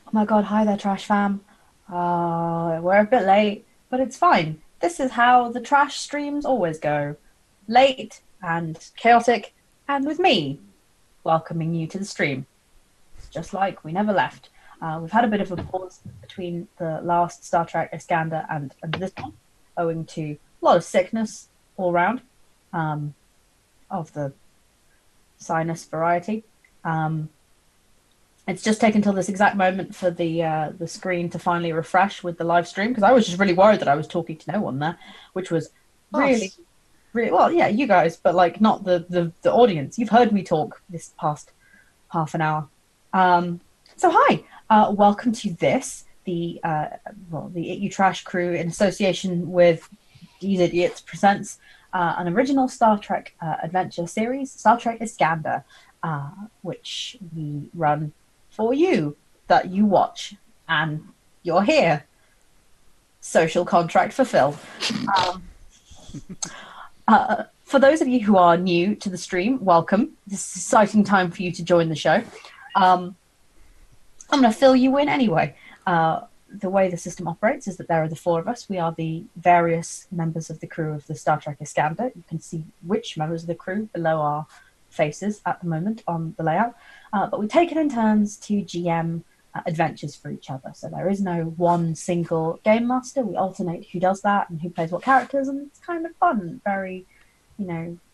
Oh my god, hi there, Trash Fam. We're a bit late, but it's fine. This is how the trash streams always go. Late and chaotic, and with me, welcoming you to the stream. It's just like we never left. We've had a bit of a pause between the last Star Trek Iskandar and this one, owing to a lot of sickness all round, of the sinus variety. Um, it's just taken till this exact moment for the screen to finally refresh with the live stream, because I was just really worried that I was talking to no one there, which was really, Us. really well. Yeah, you guys, but like not the audience. You've heard me talk this past half an hour. So hi, welcome to this the It You Trash crew in association with These Idiots presents an original Star Trek adventure series, Star Trek Iskandar, which we run for you, that you watch, and you're here. Social contract fulfilled. Um, for those of you who are new to the stream, welcome. This is an exciting time for you to join the show. I'm going to fill you in anyway. The way the system operates is that there are the four of us. We are the various members of the crew of the Star Trek Iskandar. You can see which members of the crew below our faces at the moment on the layout. But we take it in turns to GM adventures for each other. So there is no one single game master. We alternate who does that and who plays what characters, and it's kind of fun, very,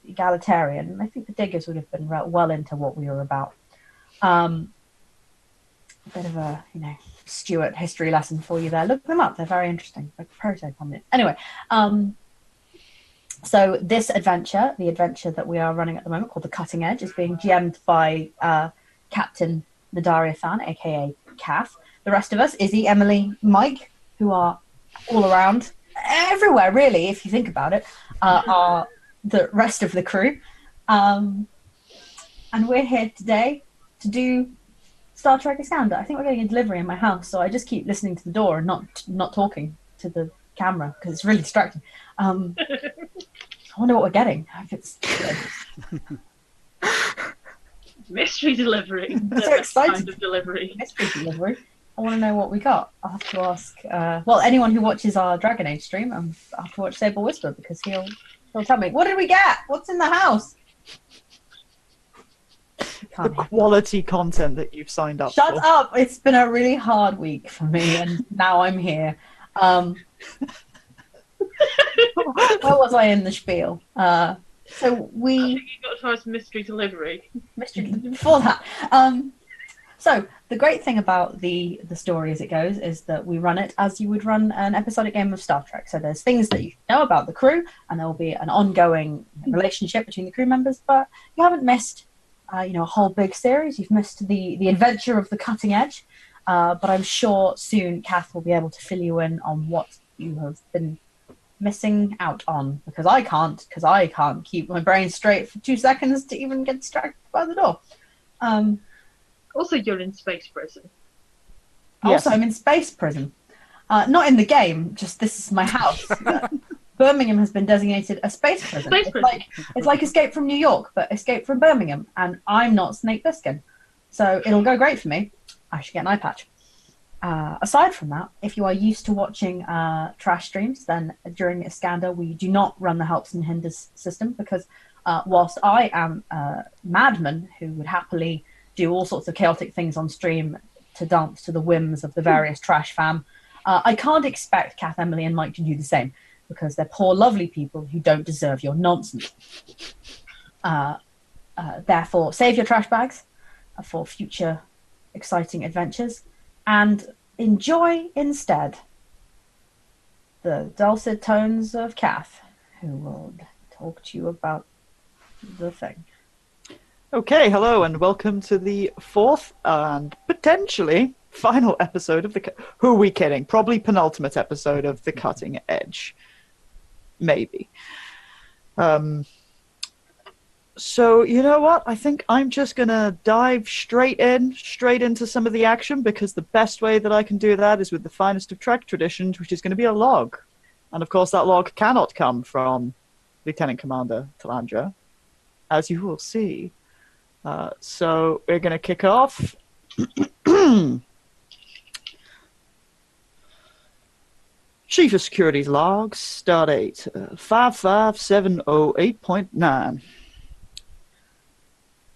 egalitarian. And I think the Diggers would have been well into what we were about. A bit of a, Stuart history lesson for you there. Look them up; they're very interesting. Like proto-communist. Anyway, so this adventure, the adventure that we are running at the moment, called The Cutting Edge, is being GM'd by Captain Nadaria Fan, aka Kath. The rest of us, Izzy, Emily, Mike, who are all around, everywhere really, if you think about it, are the rest of the crew. And we're here today to do Star Trek Iskandar. I think we're getting a delivery in my house, so I just keep listening to the door and not talking to the camera because it's really distracting. I wonder what we're getting. If it's mystery delivery. I'm so excited. Kind of delivery. Mystery delivery. I want to know what we got. I'll have to ask. Well, anyone who watches our Dragon Age stream, I'll have to watch Sable Whisper because he'll tell me. What did we get? What's in the house? The quality content that you've signed up Shut for. up! It's been a really hard week for me, and now I'm here. Where was I in the spiel? So we. I think you got as far as mystery delivery. Mystery before that. So the great thing about the story as it goes is that we run it as you would run an episodic game of Star Trek. So there's things that you know about the crew, and there will be an ongoing relationship between the crew members, but you haven't missed a whole big series. You've missed the adventure of The Cutting Edge, but I'm sure soon Kath will be able to fill you in on what you have been missing out on, because I can't keep my brain straight for 2 seconds to even get distracted by the door. Also, you're in space prison. Also, I'm in space prison. Not in the game, just this is my house. Birmingham has been designated a space prison. It's like Escape from New York, but Escape from Birmingham, and I'm not Snake Plissken. So it'll go great for me. I should get an eye patch. Aside from that, if you are used to watching trash streams, then during Iskandar we do not run the helps and hinders system, because whilst I am a madman who would happily do all sorts of chaotic things on stream to dance to the whims of the various trash fam, I can't expect Kath, Emily and Mike to do the same, because they're poor lovely people who don't deserve your nonsense. Therefore, save your trash bags for future exciting adventures, and enjoy instead the dulcet tones of Kath, who will talk to you about the thing. Okay, hello and welcome to the fourth and potentially final episode of who are we kidding? Probably penultimate episode of The Cutting Edge. Maybe. So, you know what? I think I'm just going to dive straight into some of the action, because the best way that I can do that is with the finest of Trek traditions, which is going to be a log. And of course, that log cannot come from Lieutenant Commander Talandra, as you will see. So we're going to kick off Chief of Security's logs, start date 55708.9.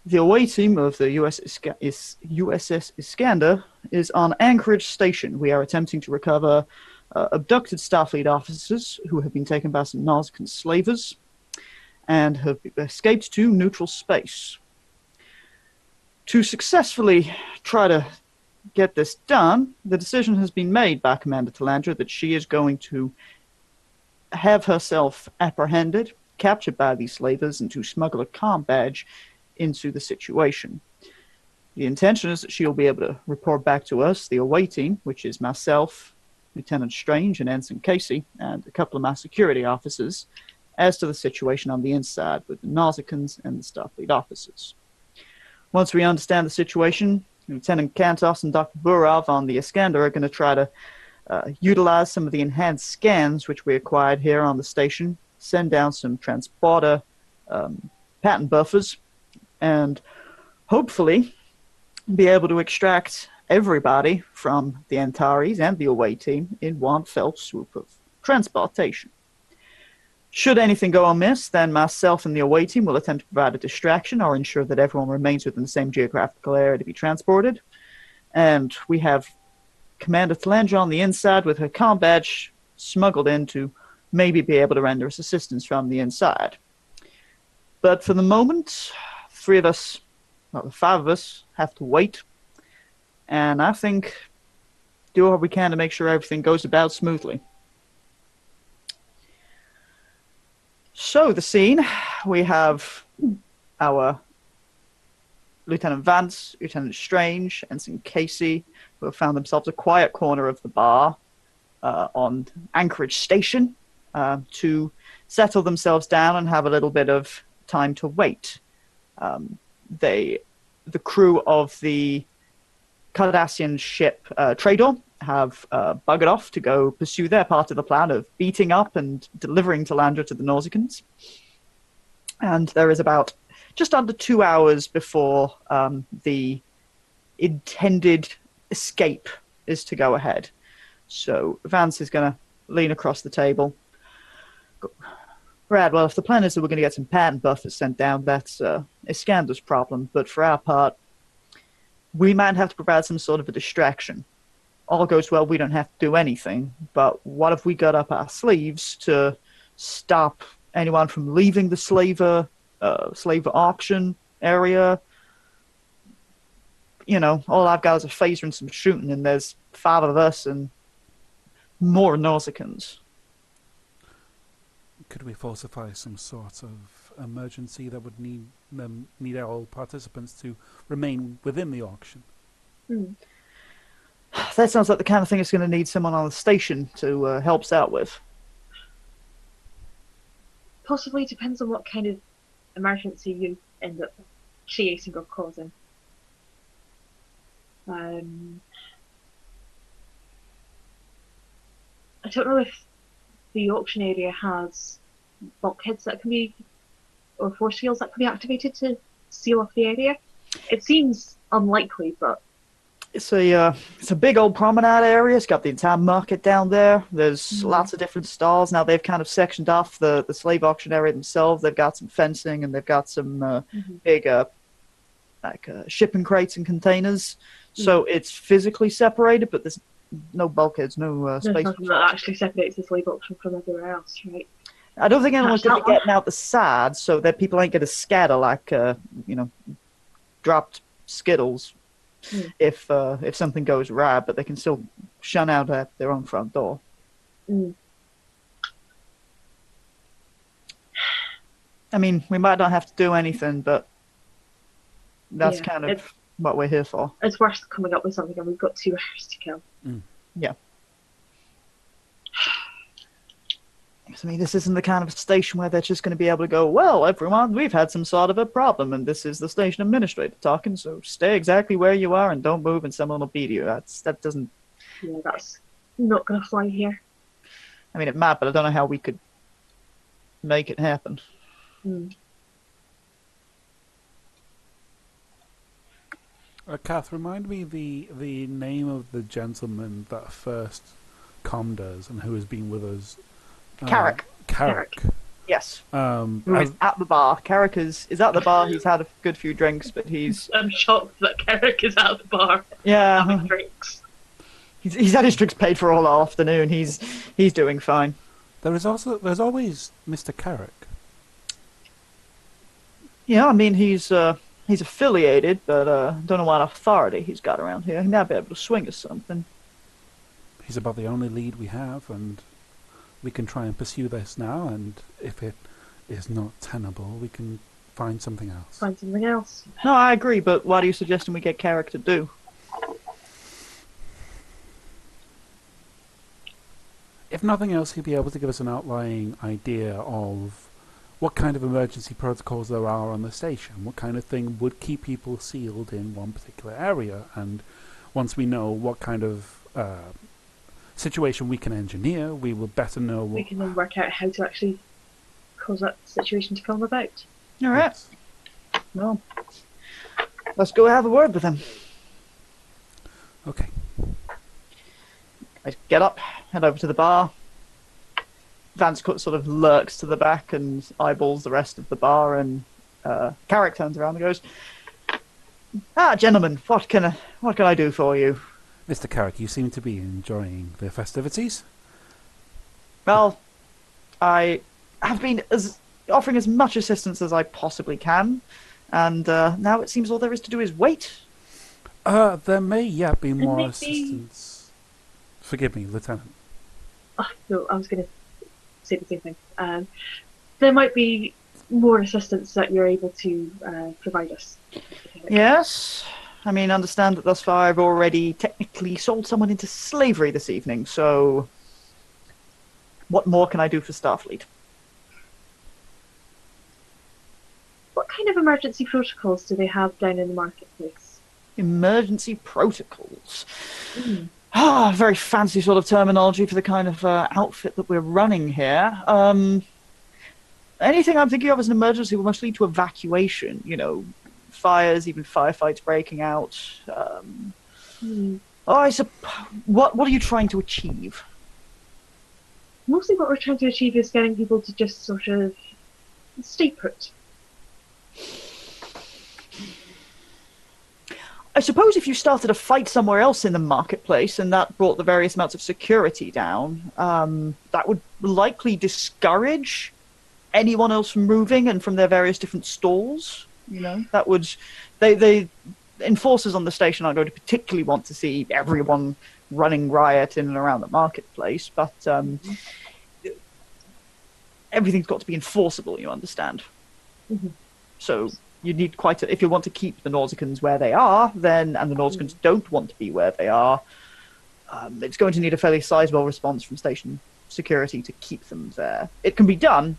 The away team of the USS Iskandar is on Anchorage Station. We are attempting to recover abducted Starfleet officers who have been taken by some Nausicaan slavers and have escaped to neutral space. To successfully try to get this done, the decision has been made by Commander Talandra that she is going to have herself apprehended, captured by these slavers, and to smuggle a comm badge into the situation. The intention is that she'll be able to report back to us, the away team, which is myself, Lieutenant Strange, and Ensign Cayce, and a couple of my security officers, as to the situation on the inside with the Nausicaans and the Starfleet officers. Once we understand the situation, Lieutenant Kantos and Dr. Burov on the Iskandar are going to try to utilize some of the enhanced scans which we acquired here on the station, send down some transporter pattern buffers, and hopefully be able to extract everybody from the Antares and the away team in one fell swoop of transportation. Should anything go amiss, then myself and the away team will attempt to provide a distraction or ensure that everyone remains within the same geographical area to be transported. And we have Commander Talandra on the inside with her comm badge smuggled in to maybe be able to render us assistance from the inside. But for the moment, the five of us have to wait. And I think do what we can to make sure everything goes about smoothly. So, the scene, we have our Lieutenant Vance, Lieutenant Strange, Ensign Cayce, who have found themselves a quiet corner of the bar on Anchorage Station to settle themselves down and have a little bit of time to wait. The crew of the Cardassian ship Trador have buggered off to go pursue their part of the plan of beating up and delivering Talandra to the Nausicans. And there is about just under 2 hours before the intended escape is to go ahead. So Vance is going to lean across the table. Brad, well, if the plan is that we're going to get some pattern buffers sent down, that's Iskandar's problem. But for our part, we might have to provide some sort of a distraction. All goes well, we don't have to do anything, but what if we got up our sleeves to stop anyone from leaving the slaver auction area? You know, all I've got is a phaser and some shooting, and there's 5 of us and more Nausicans. Could we falsify some sort of emergency that would need all participants to remain within the auction? That sounds like the kind of thing it's going to need someone on the station to help us out with. Possibly, depends on what kind of emergency you end up creating or causing. I don't know if the auction area has bulkheads that can be, or force fields that can be activated to seal off the area. It seems unlikely, but it's a big old promenade area. It's got the entire market down there. There's lots of different stalls. Now they've kind of sectioned off the slave auction area themselves. They've got some fencing and they've got some big shipping crates and containers. So it's physically separated, but there's no bulkheads, no space. there's nothing that actually separates the slave auction from everywhere else, right? I don't think anyone's going to be getting out the side so that people ain't going to scatter like, dropped Skittles if something goes right, but they can still shun out at their own front door. I mean, we might not have to do anything, but that's kind of what we're here for. It's worse coming up with something, and we've got 2 hours to kill. Yeah. I mean, this isn't the kind of station where they're just going to be able to go, well, everyone, we've had some sort of a problem, and this is the station administrator talking, so stay exactly where you are and don't move, and someone will beat you. That doesn't... Yeah, that's not going to fly here. I mean, it might, but I don't know how we could make it happen. Kath, remind me the name of the gentleman that first Com does and who has been with us. Carrick. Carrick. Yes. Um, Who is as- at the bar. Carrick is at the bar. He's had a good few drinks, but he's... I'm shocked that Carrick is at the bar Yeah. having drinks. He's had his drinks paid for all afternoon. He's doing fine. there's always Mr. Carrick. Yeah, I mean, he's affiliated, but don't know what authority he's got around here. He might be able to swing us something. He's about the only lead we have, and we can try and pursue this now, and if it is not tenable, we can find something else. Find something else. No, I agree, but what are you suggesting we get Carrick to do? If nothing else, he'll be able to give us an outlying idea of what kind of emergency protocols there are on the station, what kind of thing would keep people sealed in one particular area, and once we know what kind of situation we can engineer, we will better know what... We can then work out how to actually cause that situation to come about. All right. Well, let's go have a word with him. Okay. I get up, head over to the bar. Vance sort of lurks to the back and eyeballs the rest of the bar, and Carrick turns around and goes, gentlemen, what can I do for you? Mr. Carrick, you seem to be enjoying the festivities. Well, I have been offering as much assistance as I possibly can, and now it seems all there is to do is wait. There may yet be more maybe- assistance. Forgive me, Lieutenant. Oh, no, I was going to say the same thing. There might be more assistance that you're able to provide us. Yes. I mean, understand that thus far I've already technically sold someone into slavery this evening, so what more can I do for Starfleet? What kind of emergency protocols do they have down in the marketplace? Emergency protocols. Very fancy sort of terminology for the kind of outfit that we're running here. Anything I'm thinking of as an emergency will must lead to evacuation, fires, even firefights breaking out. What are you trying to achieve? Mostly what we're trying to achieve is getting people to just sort of stay put. I suppose if you started a fight somewhere else in the marketplace and that brought the various amounts of security down, that would likely discourage anyone else from moving and from their various different stalls. That would... They enforcers on the station aren't going to particularly want to see everyone running riot in and around the marketplace, but everything's got to be enforceable, you understand. So you need if you want to keep the Nausicans where they are, and the Nausicans don't want to be where they are, it's going to need a fairly sizable response from station security to keep them there. It can be done,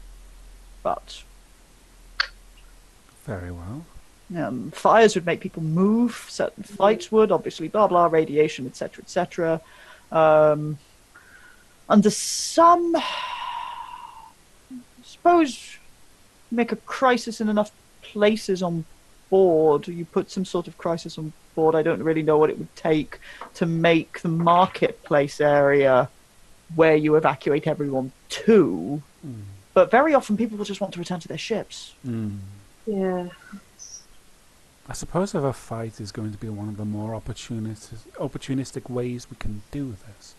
but... Very well. Fires would make people move, certain flights would, obviously, blah blah, radiation, etc., etc. Under some... suppose make a crisis in enough places on board. You put some sort of crisis on board. I don't really know what it would take to make the marketplace area where you evacuate everyone to. But very often people will just want to return to their ships. Yeah. I suppose if a fight is going to be one of the more opportunistic ways we can do this.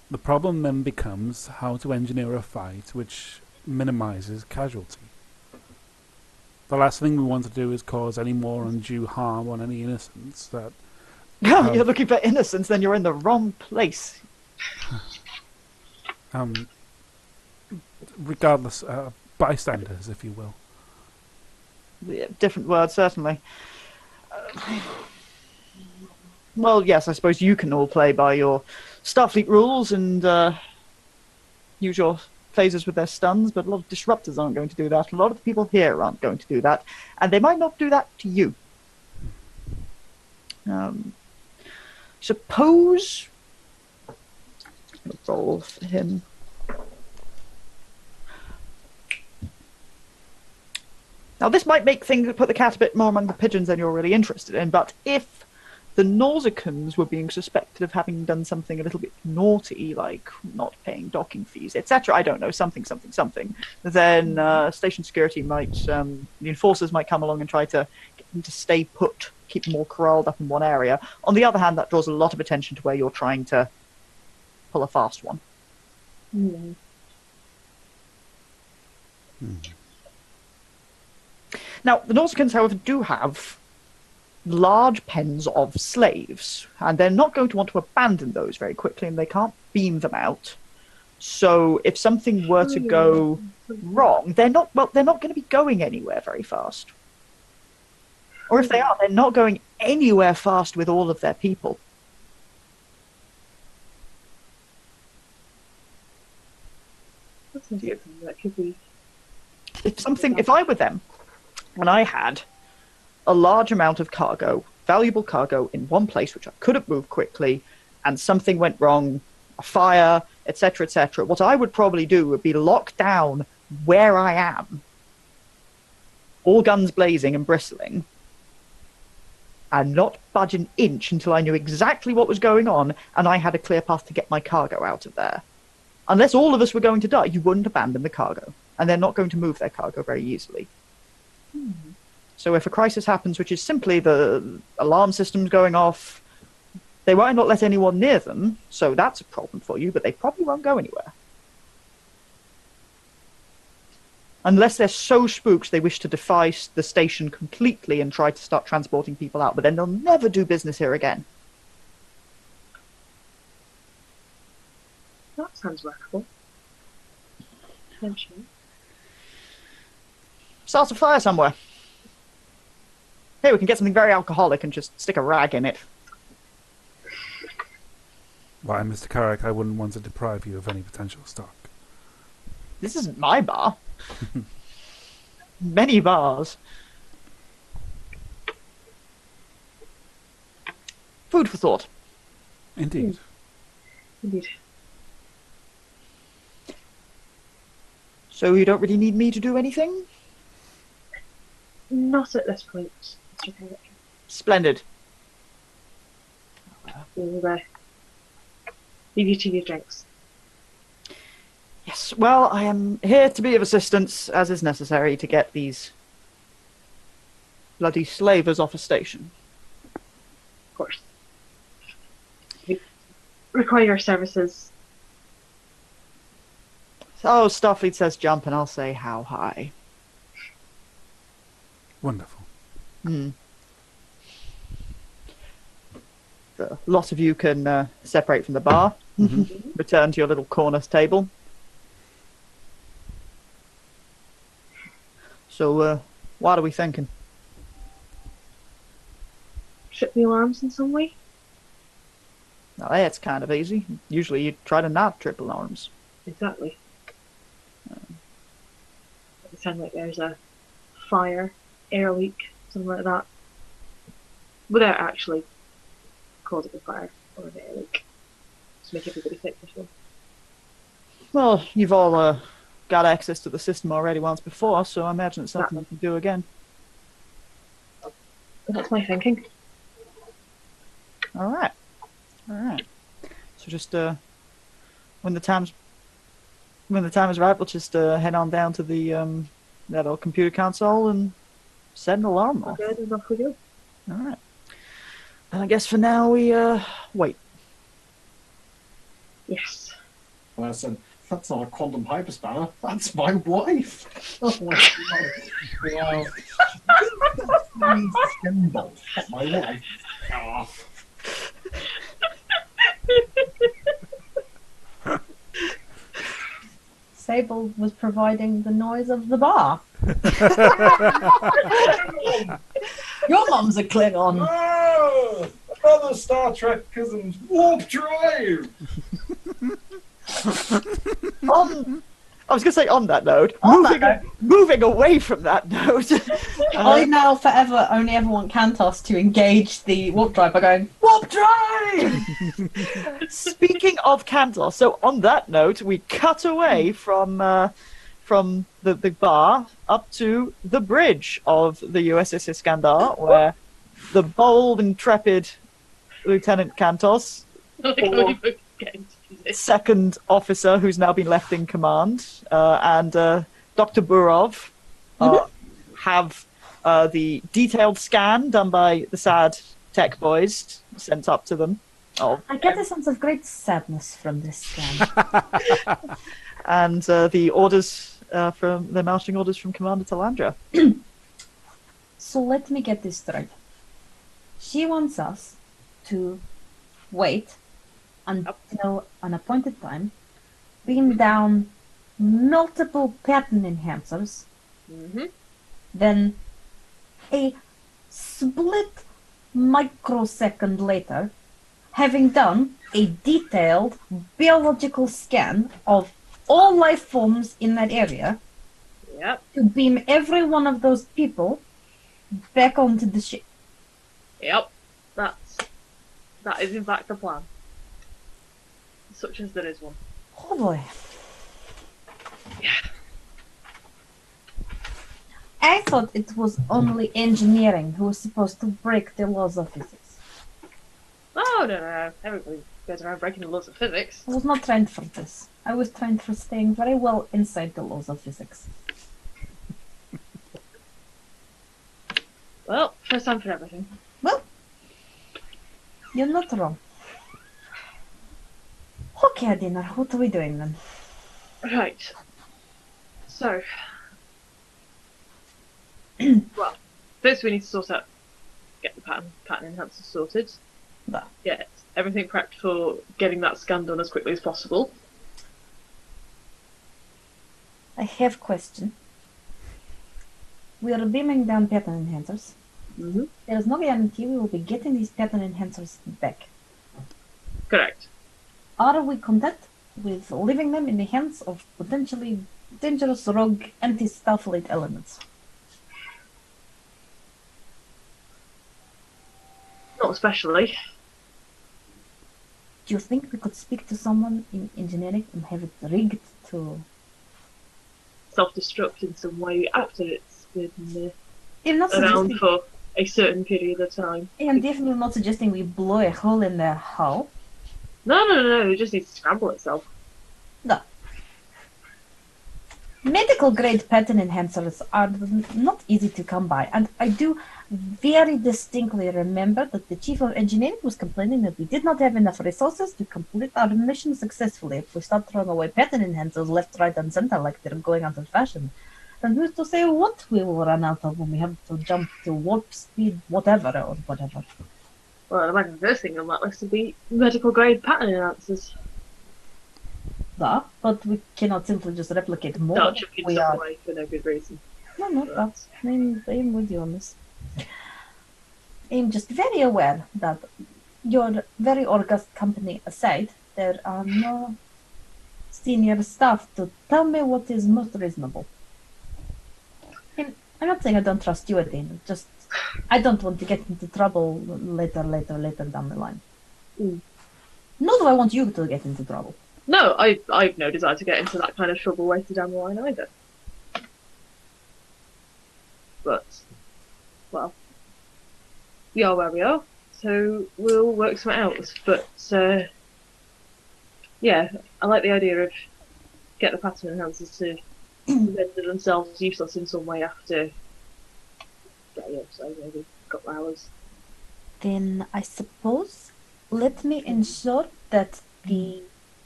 The problem then becomes how to engineer a fight which minimizes casualty. The last thing we want to do is cause any more undue harm on any innocents that... You're looking for innocence, then you're in the wrong place. Regardless, bystanders, if you will. Yeah, different word, certainly. Well, yes, I suppose you can all play by your Starfleet rules and use your phasers with their stuns, but a lot of disruptors aren't going to do that. A lot of the people here aren't going to do that, and they might not do that to you. Suppose... roll for him. Now, this might make things put the cat a bit more among the pigeons than you're really interested in, but if the Nausicans were being suspected of having done something a little bit naughty, like not paying docking fees, etc., I don't know, something, then station security might, the enforcers might come along and try to get them to stay put, keep them all corralled up in one area. On the other hand, that draws a lot of attention to where you're trying to pull a fast one. Hmm. Now, the Nausicans, however, do have large pens of slaves, and they're not going to want to abandon those very quickly, and they can't beam them out. So if something were to go wrong, they're not going to be going anywhere very fast. Or if they are, they're not going anywhere fast with all of their people. That's interesting. That could be. If I were them, and I had a large amount of cargo, valuable cargo in one place which I couldn't move quickly, and something went wrong, a fire, etc., etc., what I would probably do would be lock down where I am, all guns blazing and bristling, and not budge an inch until I knew exactly what was going on and I had a clear path to get my cargo out of there. Unless all of us were going to die, you wouldn't abandon the cargo. And they're not going to move their cargo very easily. So if a crisis happens, which is simply the alarm systems going off, they might not let anyone near them, so that's a problem for you, but they probably won't go anywhere. Unless they're so spooked they wish to defy the station completely and try to start transporting people out, but then they'll never do business here again. That sounds workable. Potentially. Start a fire somewhere. Hey, we can get something very alcoholic and just stick a rag in it. Why, Mr. Carrick, I wouldn't want to deprive you of any potential stock. This isn't my bar. Many bars. Food for thought. Indeed. Indeed. So you don't really need me to do anything? Not at this point, Mr. Carrick. Splendid. We'll leave you to your drinks. Yes, well, I am here to be of assistance, as is necessary, to get these bloody slavers off a station. Of course. We require your services. Oh, Starfleet says jump, and I'll say how high. Wonderful. A lot of you can separate from the bar, return to your little corner table. So, what are we thinking? Trip the alarms in some way? Now, that's kind of easy. Usually you try to not trip alarms. Exactly. It sounds like there's a fire, air leak, something like that. Without actually causing a fire or an air leak. Just make everybody sick for sure. Well, you've all got access to the system already once before, so I imagine it's something you can do again. That's my thinking. Alright. Alright. So just, when the time is right, we'll just head on down to the that old computer console and set an alarm off. Good, and off we go. Alright. And I guess for now we wait. Yes. Listen, that's not a quantum hyperspanner. That's my wife. Oh my god. Wow. Symbol. Not my wife. Oh. Sable was providing the noise of the bar. Your mum's a Klingon. Oh, another Star Trek cousin's warp drive. I was going to say on that note, moving away from that note. I now forever only ever want Kantos to engage the warp drive by going, warp drive! Speaking of Kantos, so on that note, we cut away from the bar up to the bridge of the USS Iskandar, where the bold, intrepid Lieutenant Cantos, I like how we both get into position. second officer who's now been left in command, and Dr. Burov have the detailed scan done by the sad tech boys sent up to them. I get a sense of great sadness from this scan. And the orders from the marching orders from Commander Talandra. So let me get this straight. She wants us to wait until an appointed time, beam down multiple pattern enhancers, then a split microsecond later, having done a detailed biological scan of all life forms in that area, Yep. to beam every one of those people back onto the ship. Yep. That is in fact the plan. Such as there is one. Oh boy. Yeah. I thought it was only engineering who was supposed to break the laws of physics. Oh no. Everybody goes around breaking the laws of physics. I was not trained for this. I was trained for staying very well inside the laws of physics. Well, first time for everything. Well, you're not wrong. Okay, dinner. What are we doing then? Right. So, well, first we need to sort out, get the pattern enhancer sorted. No. Get everything prepped for getting that scan done as quickly as possible. I have a question. We are beaming down pattern enhancers. Mm-hmm. There is no guarantee we will be getting these pattern enhancers back. Correct. Are we content with leaving them in the hands of potentially dangerous rogue anti-Starfleet elements? Not especially. Do you think we could speak to someone in engineering and have it rigged to... Self-destruct in some way after it's been I'm not around suggesting... for a certain period of time. I'm definitely not suggesting we blow a hole in their hull. No. It just needs to scramble itself. No. Medical grade pattern enhancers are not easy to come by, and I do very distinctly remember that the chief of engineering was complaining that we did not have enough resources to complete our mission successfully if we start throwing away pattern enhancers left, right, and center like they're going out of fashion. And who's to say what we will run out of when we have to jump to warp speed, whatever, or whatever. Well, I imagine the first thing on that list would be medical grade pattern enhancers. Yeah, but we cannot simply just replicate more. Start chucking We stuff are... away for no good reason. No, I'm with you on this. I'm just very aware that your very august company aside, there are no senior staff to tell me what is most reasonable. And I'm not saying I don't trust you, Dean. Just I don't want to get into trouble later down the line. Mm. Nor do I want you to get into trouble. No, I've no desire to get into that kind of trouble later down the line either. But, well, we are where we are, so we'll work something out. But, yeah, I like the idea of get the pattern enhancers to render themselves useless in some way after, so maybe a couple hours. Then I suppose let me ensure that the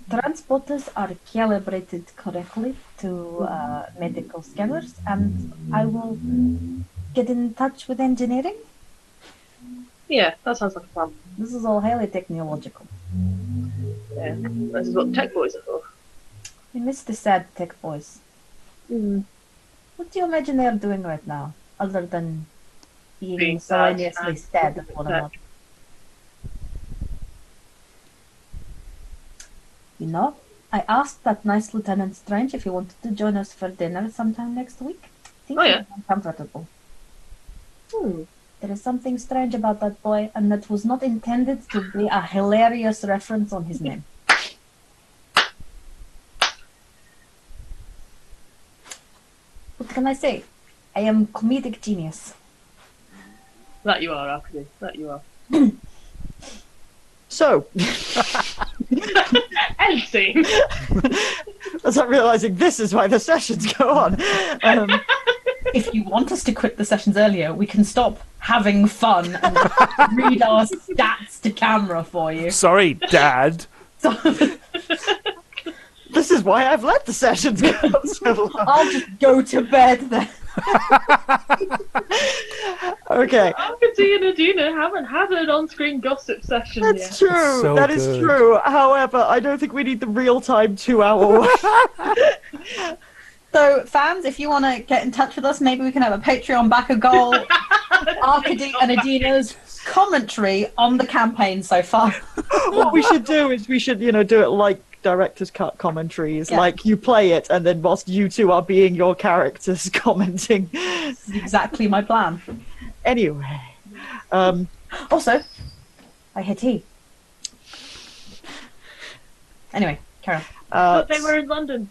transporters are calibrated correctly to medical scanners, and I will get in touch with engineering. Yeah, that sounds like a plan. This is all highly technological. Yeah, this is what the tech boys are for. We miss the sad tech boys. Mm. What do you imagine they are doing right now, other than being Being sad miscellaneously and sad at one another? You know, I asked that nice Lieutenant Strange if he wanted to join us for dinner sometime next week. I think Oh, yeah. he's uncomfortable. Hmm. There is something strange about that boy, and that was not intended to be a hilarious reference on his name. What can I say? I am comedic genius. That you are, Alchemy. That you are. So, Ensign! as I'm realizing this is why the sessions go on. If you want us to quit the sessions earlier, we can stop having fun and read our stats to camera for you. Sorry, Dad. This is why I've let the sessions go on so long. I'll just go to bed then. Okay. Alcatty and Adina haven't had an on-screen gossip session yet. That's true. So That is good. true. However, I don't think we need the real-time 2-hour. So, fans, if you want to get in touch with us, maybe we can have a Patreon backer goal. Arkady and Adina's commentary on the campaign so far. What we should do is we should, do it like director's cut commentaries. Yeah. Like you play it, and then whilst you two are being your characters commenting. This is exactly my plan. Anyway, Also, I hit E. Anyway, carry on. But they were in London.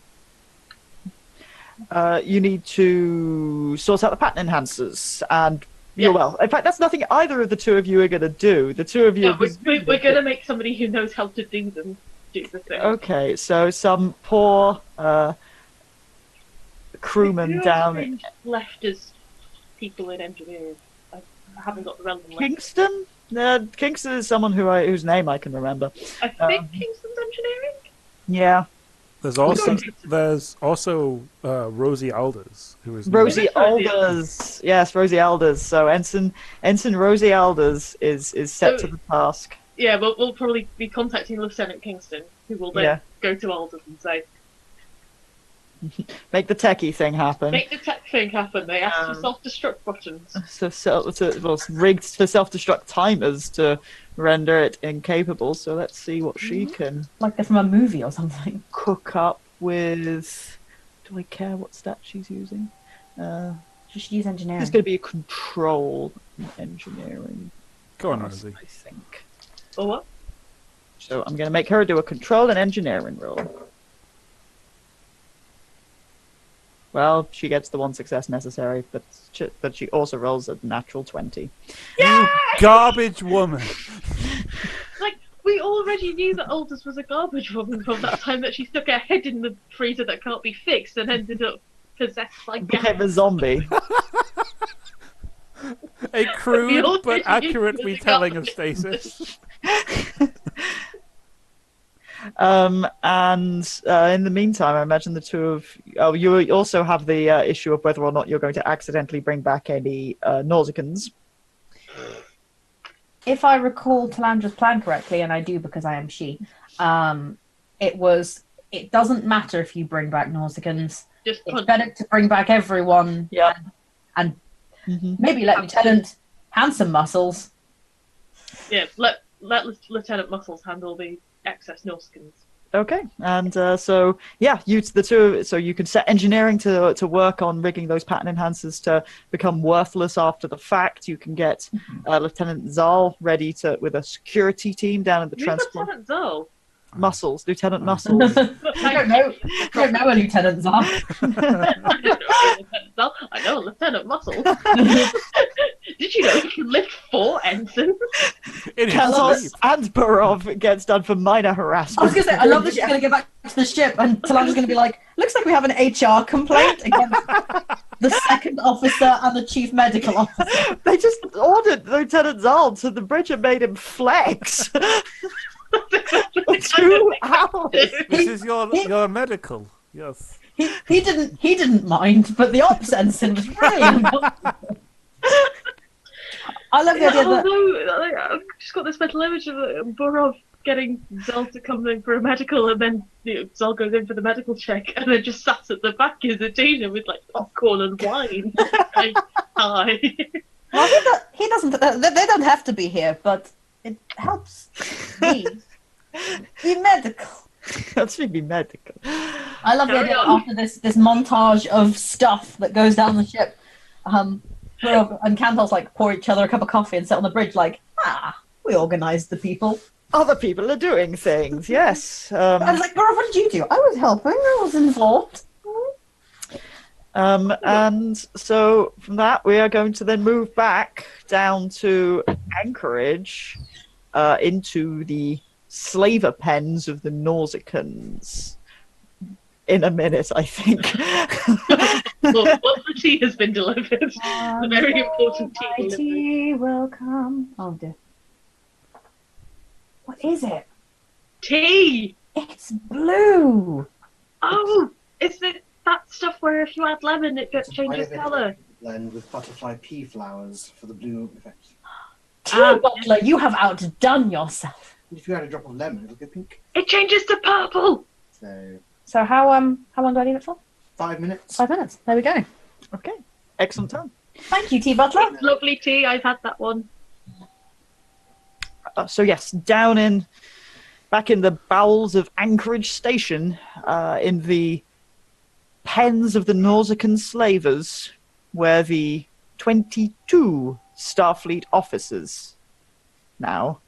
You need to sort out the pattern enhancers, and Yes. well, in fact, that's nothing either of the two of you are going to do. The two of you. Yeah, we're going to make somebody who knows how to do them do the thing. Okay, so some poor crewman Who down else in is left as people in engineering. I haven't got the relevant list. Kingston. Kingston is someone whose name I can remember. I think Kingston's engineering. Yeah, There's don't- also Rosie Alders, who is Rosie Rosie Alders. Yes, Rosie Alders. So Ensign Rosie Alders is set So- to the task. Yeah, we'll probably be contacting Lieutenant Kingston, who will then Yeah. go to Alders and say, Make the techie thing happen. make the tech thing happen. They asked for self-destruct buttons. It's rigged for self-destruct timers to render it incapable. So let's see what she can Like they're from a movie or something. cook up with. Do I care what stat she's using? She should use engineering. There's going to be a control in engineering. Go on, class, Rosie. I think. Or what? So I'm going to make her do a control and engineering roll. Well, she gets the 1 success necessary, but she also rolls a natural 20. Yeah! Garbage woman. Like, we already knew that Aldous was a garbage woman from that time that she stuck her head in the freezer that can't be fixed and ended up possessed by Became a gas. zombie. A crude all but did accurate use the retelling of garbage. stasis. And in the meantime, I imagine the two of you also have the issue of whether or not you're going to accidentally bring back any Nausicans. If I recall Talandra's plan correctly, and I do because I am she, it doesn't matter if you bring back Nausicans. Just It's punch. better to bring back everyone. Yeah. And Mhm. maybe let Lieutenant Handsome Muscles. Yeah, let Lieutenant Muscles handle the excess Nausikans. Okay, and so you can set engineering to work on rigging those pattern enhancers to become worthless after the fact. You can get Lieutenant Zal ready with a security team down at the Who's transport. Lieutenant Zoe? Muscles, Lieutenant Muscles. I don't know. I don't know a Lieutenant Zar. I know Lieutenant Muscles. Did you know he can lift 4 ensigns? In his Kantos sleep. and Burov gets done for minor I was harassment. going to say, I love that she's going to get back to the ship and Talandra's going to be like, looks like we have an HR complaint against the second officer and the chief medical officer. They just ordered Lieutenant Zal to the bridge and made him flex. For 2 hours. This is your medical. Yes. He didn't mind, but the ops ensign was really uncomfortable. I love the idea that Although, I've just got this mental image of Burov getting Zal to come in for a medical, and then Zal goes in for the medical check, and then just sat at the back is Adina with like popcorn and wine. Like, hi. well, he doesn't. They don't have to be here, but it helps me be medical. That's really medical. I love the Carry idea that on. after this montage of stuff that goes down the ship, Burov and Kantos like pour each other a cup of coffee and sit on the bridge like, we organised the people. Other people are doing things, yes. I was like, Burov, what did you do? I was helping. I was involved. And so from that, we are going to then move back down to Anchorage into the slaver pens of the Nausicans in a minute, I think. Well, once the tea has been delivered, the very important tea My delivery. tea will come. Oh dear. What is it? Tea! It's blue. Oh, it's that stuff where if you add lemon, it changes colour. Blend with butterfly pea flowers for the blue effect. Tea Butler, you have outdone yourself. If you add a drop of lemon, it'll go pink. It changes to purple! So how long do I leave it for? 5 minutes. 5 minutes. There we go. Okay, excellent time. Thank you, Tea Butler. It's lovely tea, I've had that one. So yes, back in the bowels of Anchorage Station, in the pens of the Nausicaan slavers, where the 22 Starfleet officers now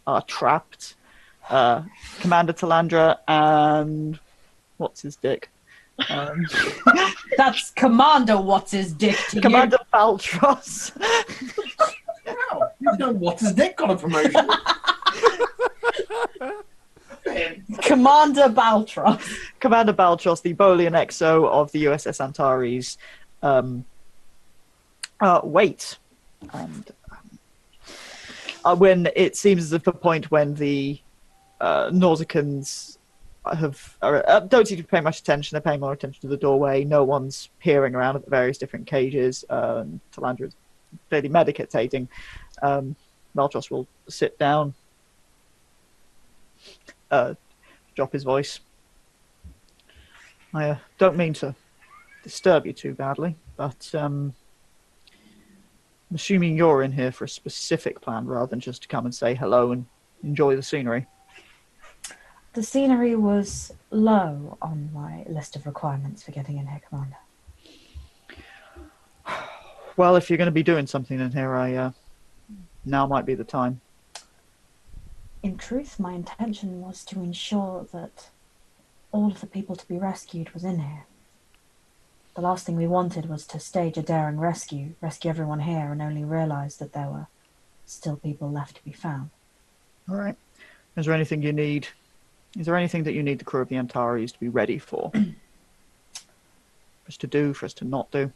are trapped. Commander Talandra and what's his dick? That's Commander What's His Dick to Commander Baltros. Wow, you know what his dick got a promotion. you. Commander Baltros. Commander Baltros, the Bolian XO of the USS Antares, wait. And when it seems as if the point when the Nausicans don't seem to pay much attention, they're paying more attention to the doorway. No one's peering around at the various different cages. Talandra is clearly meditating. Baltros will sit down, drop his voice. I don't mean to disturb you too badly, but I'm assuming you're in here for a specific plan rather than just to come and say hello and enjoy the scenery. The scenery was low on my list of requirements for getting in here, Commander. Well, if you're going to be doing something in here, now might be the time. In truth, my intention was to ensure that all of the people to be rescued was in here. The last thing we wanted was to stage a daring rescue everyone here, and only realise that there were still people left to be found. All right. Is there anything you need? Is there anything that you need the crew of the Antares to be ready for? For us to do, for us to not do?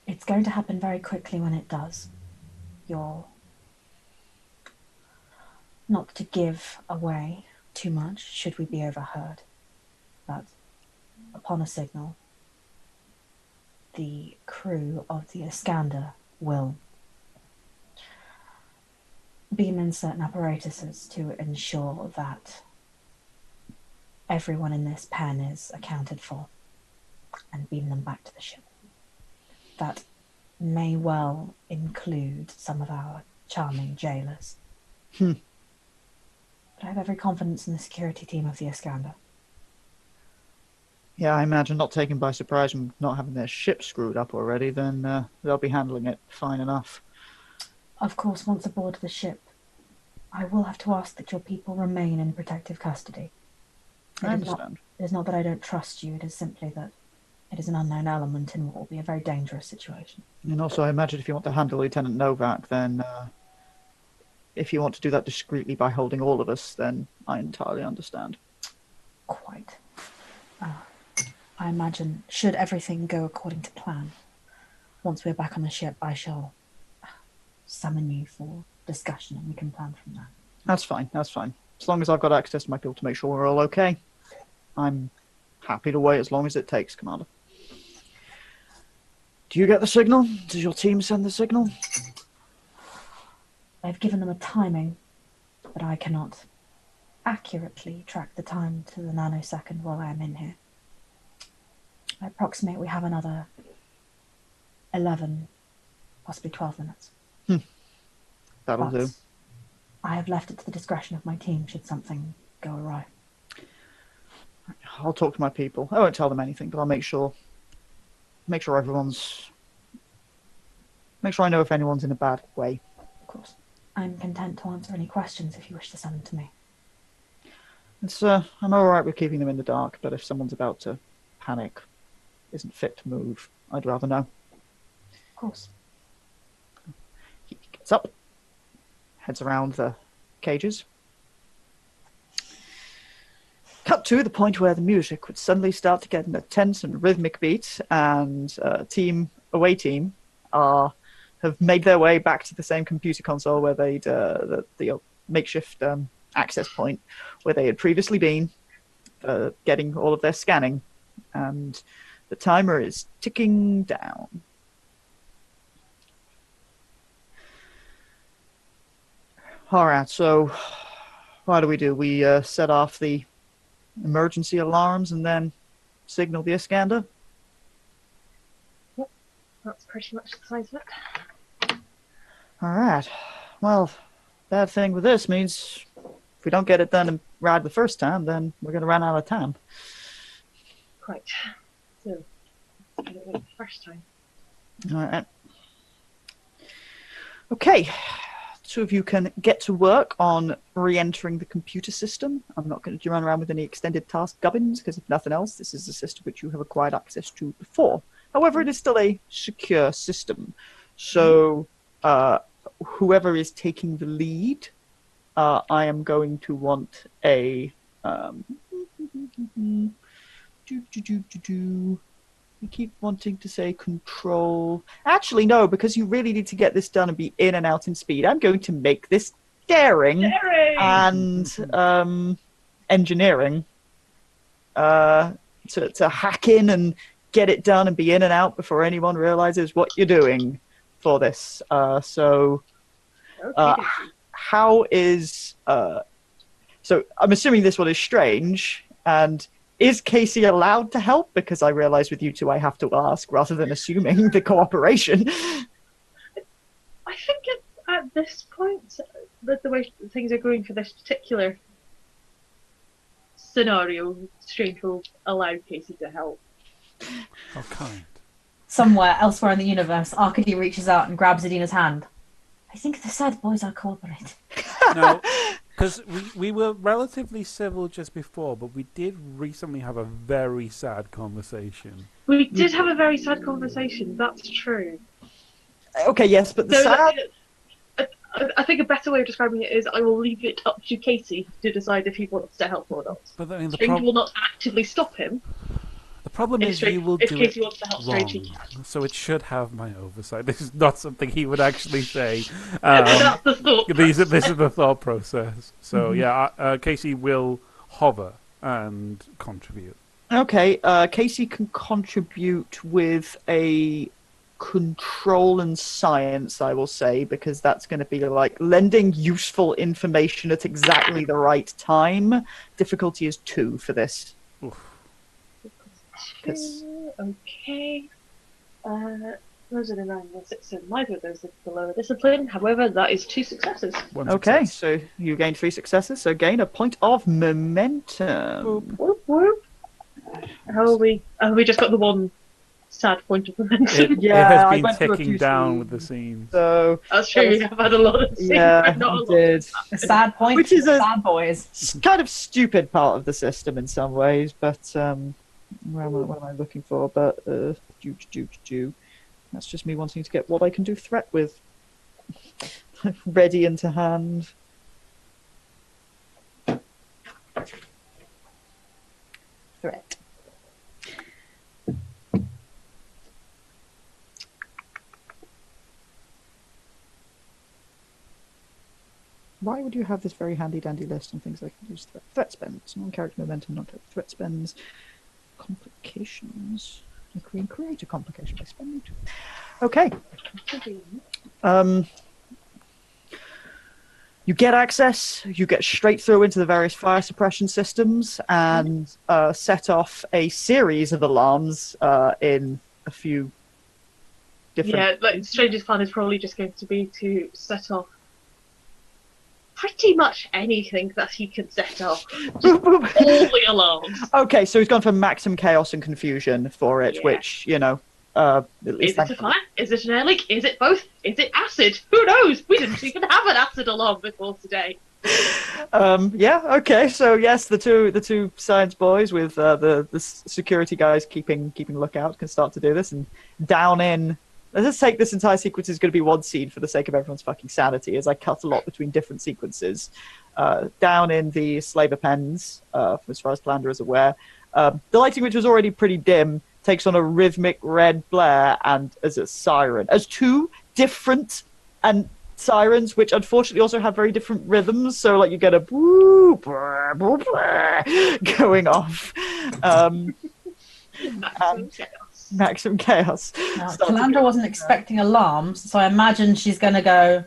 It's going to happen very quickly when it does. You're not to give away too much should we be overheard, but upon a signal, the crew of the Iskandar will beam in certain apparatuses to ensure that everyone in this pen is accounted for and beam them back to the ship. That may well include some of our charming jailers. But I have every confidence in the security team of the Iskandar. Yeah, I imagine not taken by surprise and not having their ship screwed up already, then they'll be handling it fine enough. Of course, once aboard the ship, I will have to ask that your people remain in protective custody. I understand. It is not that I don't trust you, it is simply that it is an unknown element in what will be a very dangerous situation. And also, I imagine if you want to handle Lieutenant Novak, then if you want to do that discreetly by holding all of us, then I entirely understand. Quite. I imagine, should everything go according to plan, once we're back on the ship, I shall summon you for discussion and we can plan from that. That's fine, that's fine. As long as I've got access to my people to make sure we're all okay, I'm happy to wait as long as it takes, Commander. Do you get the signal? Does your team send the signal? I've given them a timing, but I cannot accurately track the time to the nanosecond while I am in here. I approximate we have another 11, possibly 12 minutes. That'll do. I have left it to the discretion of my team should something go awry. I'll talk to my people. I won't tell them anything, but I'll make sure everyone's... Make sure I know if anyone's in a bad way. Of course. I'm content to answer any questions if you wish to send them to me. I'm alright with keeping them in the dark, but if someone's about to panic, isn't fit to move, I'd rather know. Of course. He gets up, heads around the cages. Cut to the point where the music would suddenly start to get in a tense and rhythmic beat, and away team have made their way back to the same computer console where they'd the makeshift access point where they had previously been, getting all of their scanning, and the timer is ticking down. All right, so what do? We set off the emergency alarms and then signal the Iskandar? Yep, that's pretty much the size of it. All right. Well, bad thing with this means if we don't get it done and right the first time, then we're going to run out of time. Quite. So, let's get it right the first time. All right. Okay. Two of you can get to work on re-entering the computer system. I'm not going to run around with any extended task gubbins, because if nothing else, this is a system which you have acquired access to before. However, it is still a secure system. So whoever is taking the lead, I am going to want a... I keep wanting to say control. Actually, no, because you really need to get this done and be in and out in speed. I'm going to make this daring and engineering to hack in and get it done and be in and out before anyone realizes what you're doing for this. So how is... so I'm assuming this one is strange, and... Is Cayce allowed to help? Because I realize with you two I have to ask rather than assuming the cooperation. I think at this point, the way things are going for this particular scenario, Strange will allow Cayce to help. How kind. Somewhere elsewhere in the universe, Arcady reaches out and grabs Adina's hand. I think the sad boys are cooperating. No, because we were relatively civil just before, but we did recently have a very sad conversation. We did have a very sad conversation, that's true. Okay, yes, but the sad... I think a better way of describing it is I will leave it up to Cayce to decide if he wants to help or not. But I mean, Strange will not actively stop him. The problem is you will do Cayce it wants to help wrong, Strange. so it should have my oversight. This is not something he would actually say. That's the thought. This is the thought process. So yeah, Cayce will hover and contribute. Okay, Cayce can contribute with a control and science, I will say, because that's going to be like lending useful information at exactly the right time. Difficulty is 2 for this. Oof. Okay. Those are the 9 and 6, so neither of those are below a discipline. However, that is 2 successes. Okay, so you gain 3 successes, so gain a point of momentum. Whoop, whoop. How are we? Have we just got the one sad point of momentum? It has been ticking down with the scenes. So that's true. We have had a lot of scenes, but not a lot. Did. A sad point, which is a sad boys. kind of stupid part of the system in some ways, but what am I looking for? But that's just me wanting to get what I can do threat with ready into hand. Threat. Why would you have this very handy-dandy list on things I can use? Threat spends, non-character momentum, non-threat spends, complications. I can create a complication by spending 2. Okay. You get access, you get straight through into the various fire suppression systems and set off a series of alarms in a few different... Yeah, like Strange's plan is probably just going to be to set off pretty much anything that he can set off. Just all the alarms. Okay, so he's gone for maximum chaos and confusion for it, which, you know... at least is it a fire? Is it an air leak? Is it both? Is it acid? Who knows? We didn't even have an acid alarm before today. Yeah, okay, so yes, the two science boys with the security guys keeping lookout can start to do this, and down in let's just take this entire sequence is going to be one scene for the sake of everyone's fucking sanity, as I cut a lot between different sequences. Down in the slaver pens, as far as Calandra is aware, the lighting, which was already pretty dim, takes on a rhythmic red blare and as a siren. As two different and sirens, which unfortunately also have very different rhythms, so like you get a boo, brr, brr, brr, going off. Maximum chaos. Maximum chaos. Now, Starts to Calandra go. wasn't expecting alarms, so I imagine she's going to go,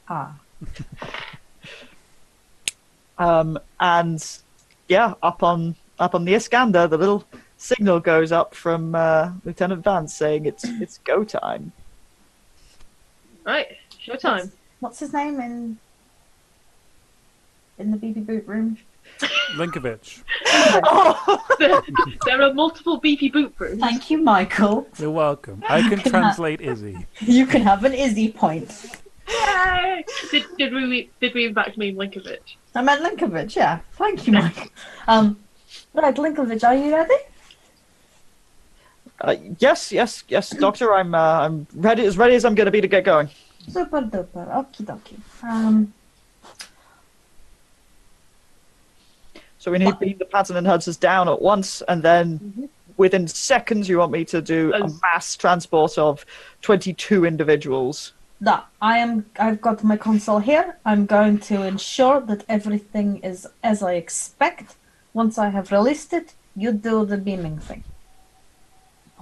ah. And yeah, up on the Iskandar, the little signal goes up from Lieutenant Vance saying it's go time. Right, showtime. What's his name in the BB boot room? Linkovich. There are multiple beefy boot rooms. Thank you, Michael. You're welcome. I can translate Izzy. You can have an Izzy point. Yay! Did we in fact mean Linkovich? I meant Linkovich, yeah. Thank you, Michael. Right, Linkovich, are you ready? Yes, Doctor. I'm ready as I'm going to be to get going. Super duper. Okie dokie. So we need to beam the pattern enhancers down at once, and then within seconds, you want me to do a mass transport of 22 individuals. I've got my console here. I'm going to ensure that everything is as I expect. Once I have released it, you do the beaming thing.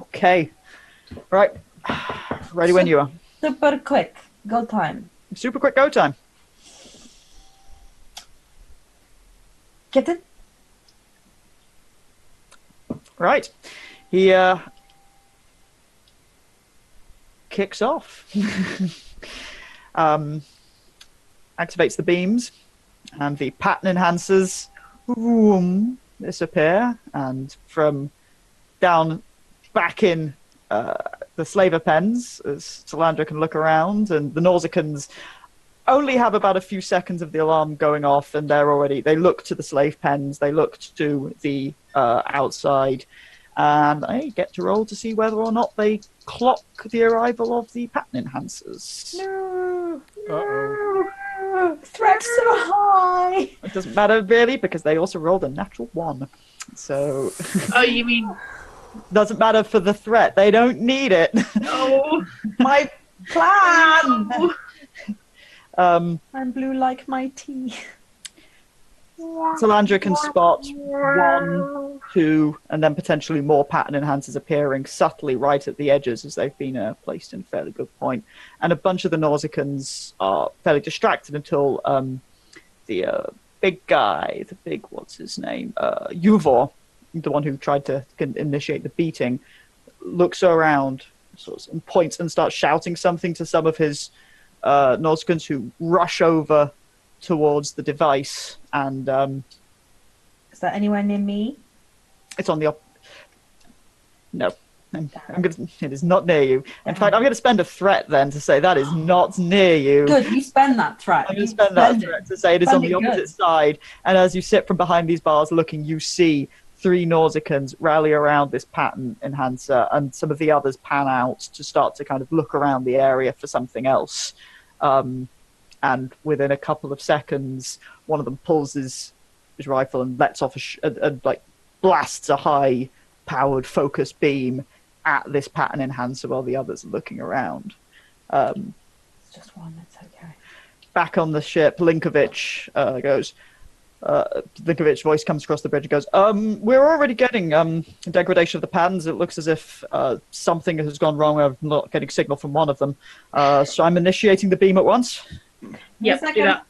Okay. Right. Ready when you are. Super quick. Go time. Super quick go time. Get it? Right. He kicks off. Activates the beams, and the pattern enhancers disappear, and from down back in the slaver pens, as Calandra can look around, and the Nausicans only have about a few seconds of the alarm going off, and they look to the slave pens, they look to the outside, and I get to roll to see whether or not they clock the arrival of the pattern enhancers. No. Uh-oh. Threat so high. It doesn't matter really, because they also rolled a natural 1. So Oh, you mean doesn't matter for the threat. They don't need it. no? My plan. Um, I'm blue like my tea. Calandra can spot 1, 2, and then potentially more pattern enhancers appearing subtly right at the edges as they've been placed in a fairly good point. And a bunch of the Nausicans are fairly distracted until the big guy, what's his name? Yuvor, the one who tried to initiate the beating, looks around and points and starts shouting something to some of his Nausicans, who rush over towards the device, and Is that anywhere near me? it's on the no. It is not near you. In fact, I'm going to spend a threat then to say that is not near you. Good, you spend that threat. I'm going to spend that threat to say it is on Spend the it opposite good. side. And as you sit from behind these bars looking, you see 3 Nausicans rally around this pattern enhancer, and some of the others pan out to start to kind of look around the area for something else. And within a couple of seconds, one of them pulls his rifle and lets off blasts a high-powered focus beam at this pattern enhancer while the others are looking around. It's just one, it's okay. Back on the ship, Linkovich goes. Linkovich's voice comes across the bridge and goes, we're already getting degradation of the patterns. It looks as if something has gone wrong. I'm not getting signal from one of them. So I'm initiating the beam at once. Yep, do that.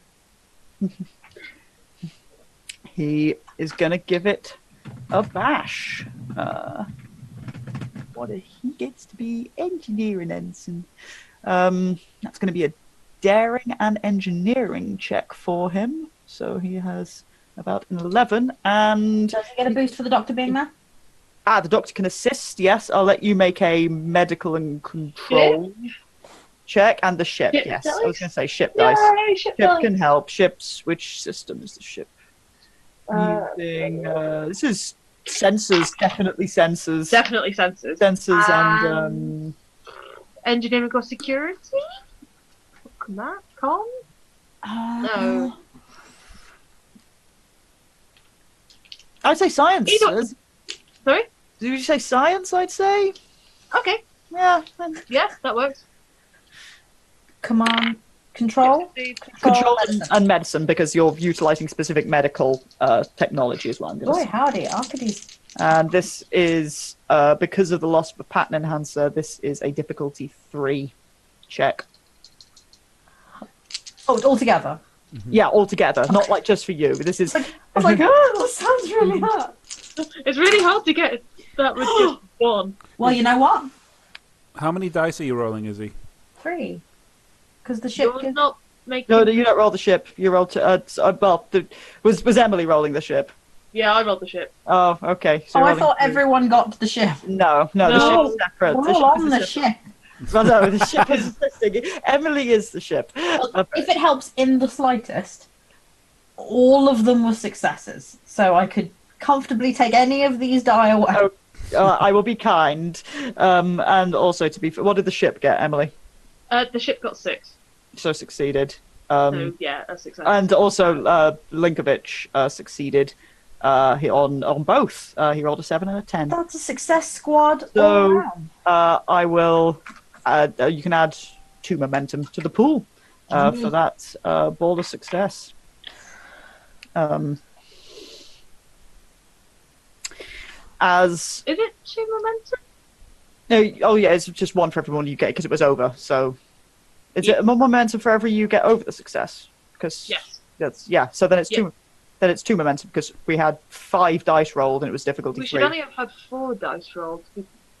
He is going to give it a bash. He gets to be engineering ensign. That's going to be a daring and engineering check for him. So he has about an 11. And Does he get a boost for the doctor being there? the doctor can assist. Yes, I'll let you make a medical and control check, and the ship. Ship Yes, dice? I was going to say ship dice. Yay, ship Ship dice. can help. Ships. Which system is the ship using? This is sensors. Definitely sensors. Definitely sensors. Sensors and engineering or security? Command? Com? No. I'd say science. Either- Sorry? Did you say science? I'd say. Okay. Yeah. Yeah, that works. Command, control, Control medicine. and medicine, because you're utilizing specific medical technology as well. I'm gonna Boy, say. howdy, Arcades. And this is because of the loss of a pattern enhancer. This is a difficulty 3 check. Oh, it's all together. Yeah, altogether, not like just for you. This is. I was like, oh, that sounds really hard. It's really hard to get that with just one. Well, you know what? How many dice are you rolling, Izzy? 3. Because the ship You're gives... not making... No, you don't roll the ship. You roll to. Was Emily rolling the ship? Yeah, I rolled the ship. Oh, okay. Oh, So you're I rolling thought two. everyone got the ship. No, the No. ship's separate. We're The all ship on is the a ship. Well, no, the ship is assisting. Emily is the ship. If it helps in the slightest, all of them were successes. So I could comfortably take any of these die away. Oh. I will be kind. And also, to be what did the ship get, Emily? The ship got 6. So succeeded. So, yeah, a success. And also, Linkovich succeeded on both. He rolled a 7 and a 10. That's a success squad all So, around. I will. You can add 2 momentum to the pool for that ball of success. As Is it 2 momentum? no, oh yeah, it's just 1 for everyone you get because it was over. So, is it 1 momentum for every you get over the success? Because Yes. that's So then it's Yeah. 2. Then it's 2 momentum because we had 5 dice rolled and it was difficulty We 3. should only have had 4 dice rolled,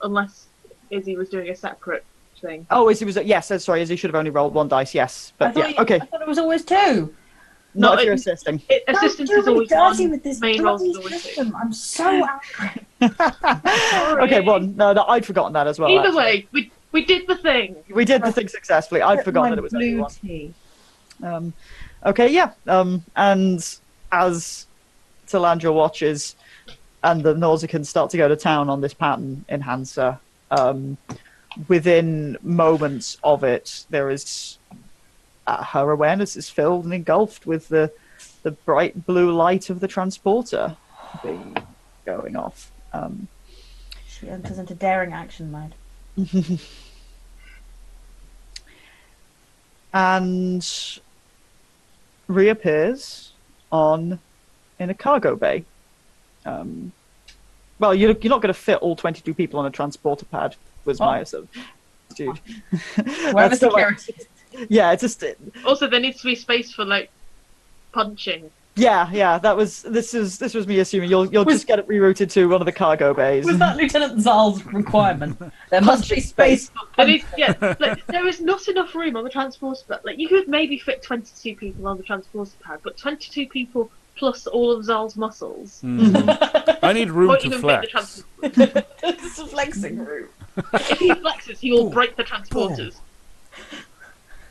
unless Izzy was doing a separate thing. Oh, Izzy was yes. Sorry, Izzy should have only rolled 1 dice. Yes, but yeah, okay. I thought it was always 2. Not No, if you're it- assisting. Assistance Don't is do me always dirty 1. with this Main roll bloody is always 2. system. I'm so angry. Okay, well, no, I'd forgotten that as well. Either actually. way, we did the thing. We did the thing successfully. I'd forgotten that it was only blue 1. tea. Okay, yeah. And as Talandra watches and the Nausicans start to go to town on this pattern enhancer, within moments of it, there is her awareness is filled and engulfed with the bright blue light of the transporter going off. She enters into daring action mode. And reappears in a cargo bay. Well, you're not going to fit all 22 people on a transporter pad, was my assumption. Dude. Where the That's still like- security? yeah, it's just Also, there needs to be space for, like, punching. yeah. This was me assuming you'll just get it rerouted to one of the cargo bays. Was that Lieutenant Zal's requirement? There must be space for There needs, yeah, like, there is not enough room on the transporter pad. Like, you could maybe fit 22 people on the transporter pad, but 22 people plus all of Zal's muscles. I need room Won't to even flex. fit the transporter. It's a flexing room. If he flexes, he will break the transporters.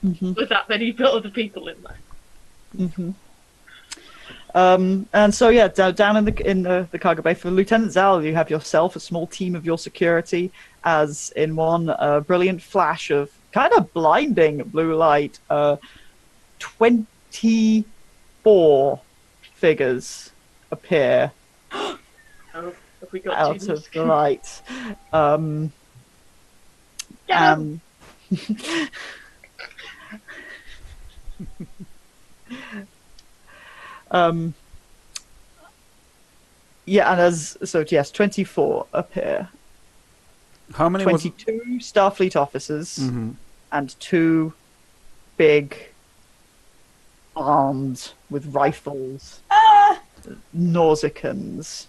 With that many other people in there. And so yeah, down in the cargo bay for Lieutenant Zal, you have yourself a small team of your security. As in one brilliant flash of kind of blinding blue light, 24 figures appear Oh, have we got out two of the light. Get 'em. Yeah, and yes, 24 appear. How many was 22 Starfleet officers Mhm. and 2 big armed with rifles Nausicans.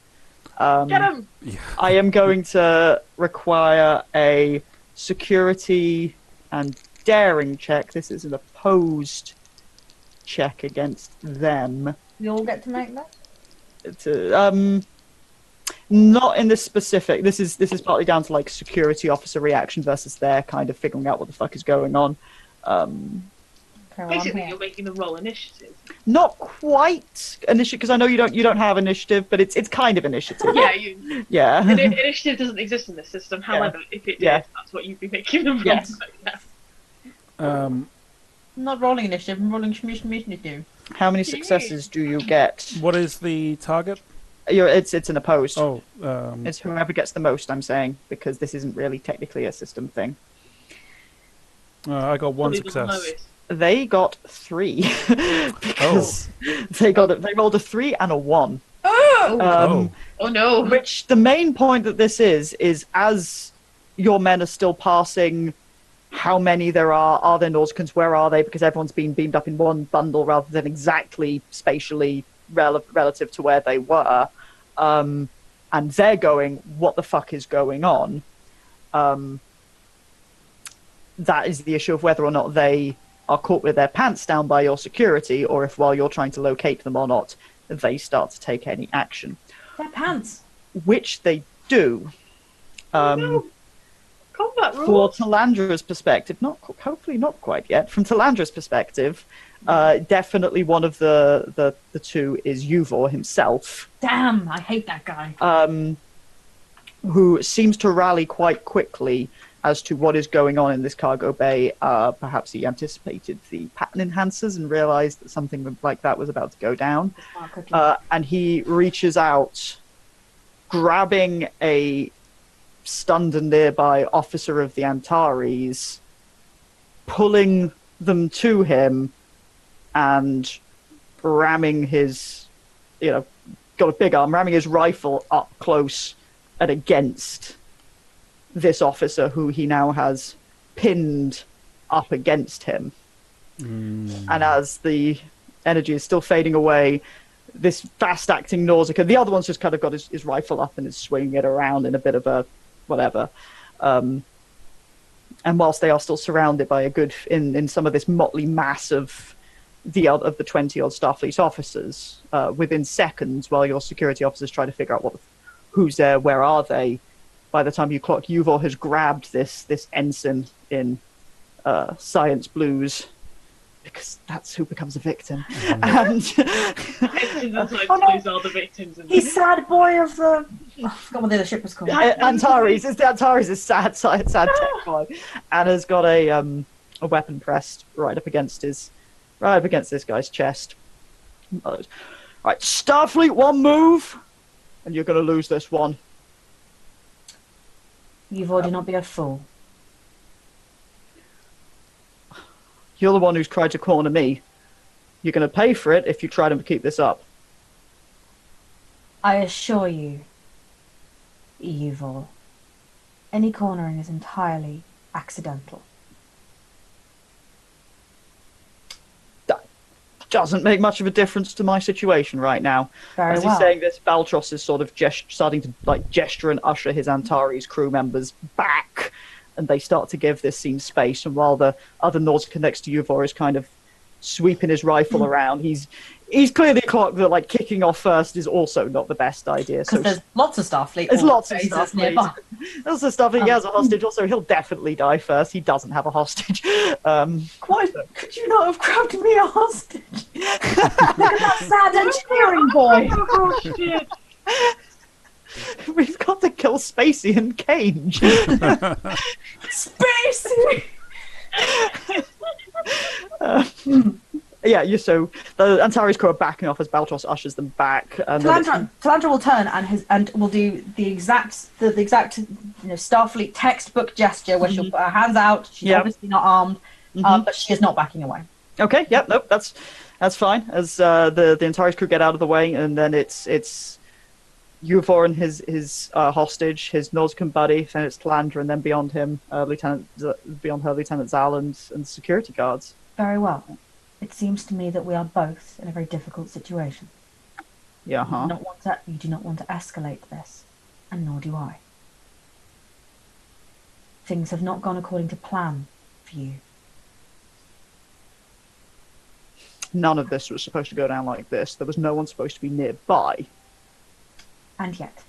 Get him! Yeah. I am going to require a security and daring check. This is an opposed check against them. You all get to make that? Not in this specific. This is partly down to like security officer reaction versus their kind of figuring out what the fuck is going on. Okay, well, I'm Basically, here. you're making them roll initiative. Not quite initiative, because I know you don't have initiative, but it's kind of initiative. Yeah, Yeah. initiative doesn't exist in this system. However, if it did, Yeah. that's what you'd be making them roll. Yes. Yeah. I'm not rolling initiative, I'm rolling initiative. How many successes do you get? What is the target? It's an opposed. Oh, It's whoever gets the most, I'm saying, because this isn't really technically a system thing. I got one Probably the success. lowest. They got 3 because they rolled a 3 and a 1. Oh no! Which the main point that this is as your men are still passing how many there are there Nauticans, where are they? Because everyone's been beamed up in one bundle rather than exactly spatially relative to where they were. And they're going, what the fuck is going on? That is the issue of whether or not they are caught with their pants down by your security, or if while you're trying to locate them or not, they start to take any action. Their pants. Which they do. No. Combat For rules. Talandra's perspective, hopefully not quite yet. From Talandra's perspective, definitely one of the two is Yuvor himself, Damn, I hate that guy. who seems to rally quite quickly as to what is going on in this cargo bay. Perhaps he anticipated the pattern enhancers and realized that something like that was about to go down. And he reaches out, grabbing a stunned and nearby officer of the Antares, pulling them to him, and ramming his, got a big arm, ramming his rifle up close and against this officer who he now has pinned up against him. And as the energy is still fading away, this fast-acting Nausicaa, the other one's just kind of got his rifle up and is swinging it around in a bit of a whatever. And whilst they are still surrounded by in some of this motley mass of the 20-odd Starfleet officers, within seconds, while your security officers try to figure out who's there, where are they, by the time you clock, Yuvor has grabbed this ensign in science blues, because that's who becomes a victim. And These are the victims. He's sad boy of the... I forgot what the other ship was called. Antares. It's the Antares' sad tech boy, and has got a weapon pressed right up against this guy's chest. Right, Starfleet, one move, and you're going to lose this one. Yuvor, do not be a fool. You're the one who's tried to corner me. You're going to pay for it if you try to keep this up. I assure you, Yuvor, any cornering is entirely accidental. That doesn't make much of a difference to my situation right now. Very As well. he's saying this, Baltros is sort of starting to gesture and usher his Antares crew members back, and they start to give this scene space. And while the other Nausicaa next to Yuvor is kind of sweeping his rifle around, he's clearly clocked that kicking off first is also not the best idea. Because So there's lots of Starfleet. there's lots of bases stuff nearby. There's stuff. He has a hostage. Also, he'll definitely die first. He doesn't have a hostage. Why could you not have grabbed me a hostage? Look at that sad engineering boy. Oh shit! We've got to kill Spacey and Cage. Spacey! So the Antares crew are backing off as Baltros ushers them back. Talandra will turn and will do the exact Starfleet textbook gesture where she'll put her hands out. She's obviously not armed, but she is not backing away. Okay, yep, nope, that's fine. As the Antares crew get out of the way, and then it's Yuvor and his hostage, his Nausicaan buddy, then it's Talandra, and then beyond him, Lieutenant Zal and security guards. Very well. It seems to me that we are both in a very difficult situation. Yeah, You do not want to escalate this, and nor do I. Things have not gone according to plan for you. None of this was supposed to go down like this. There was no one supposed to be nearby. And yet,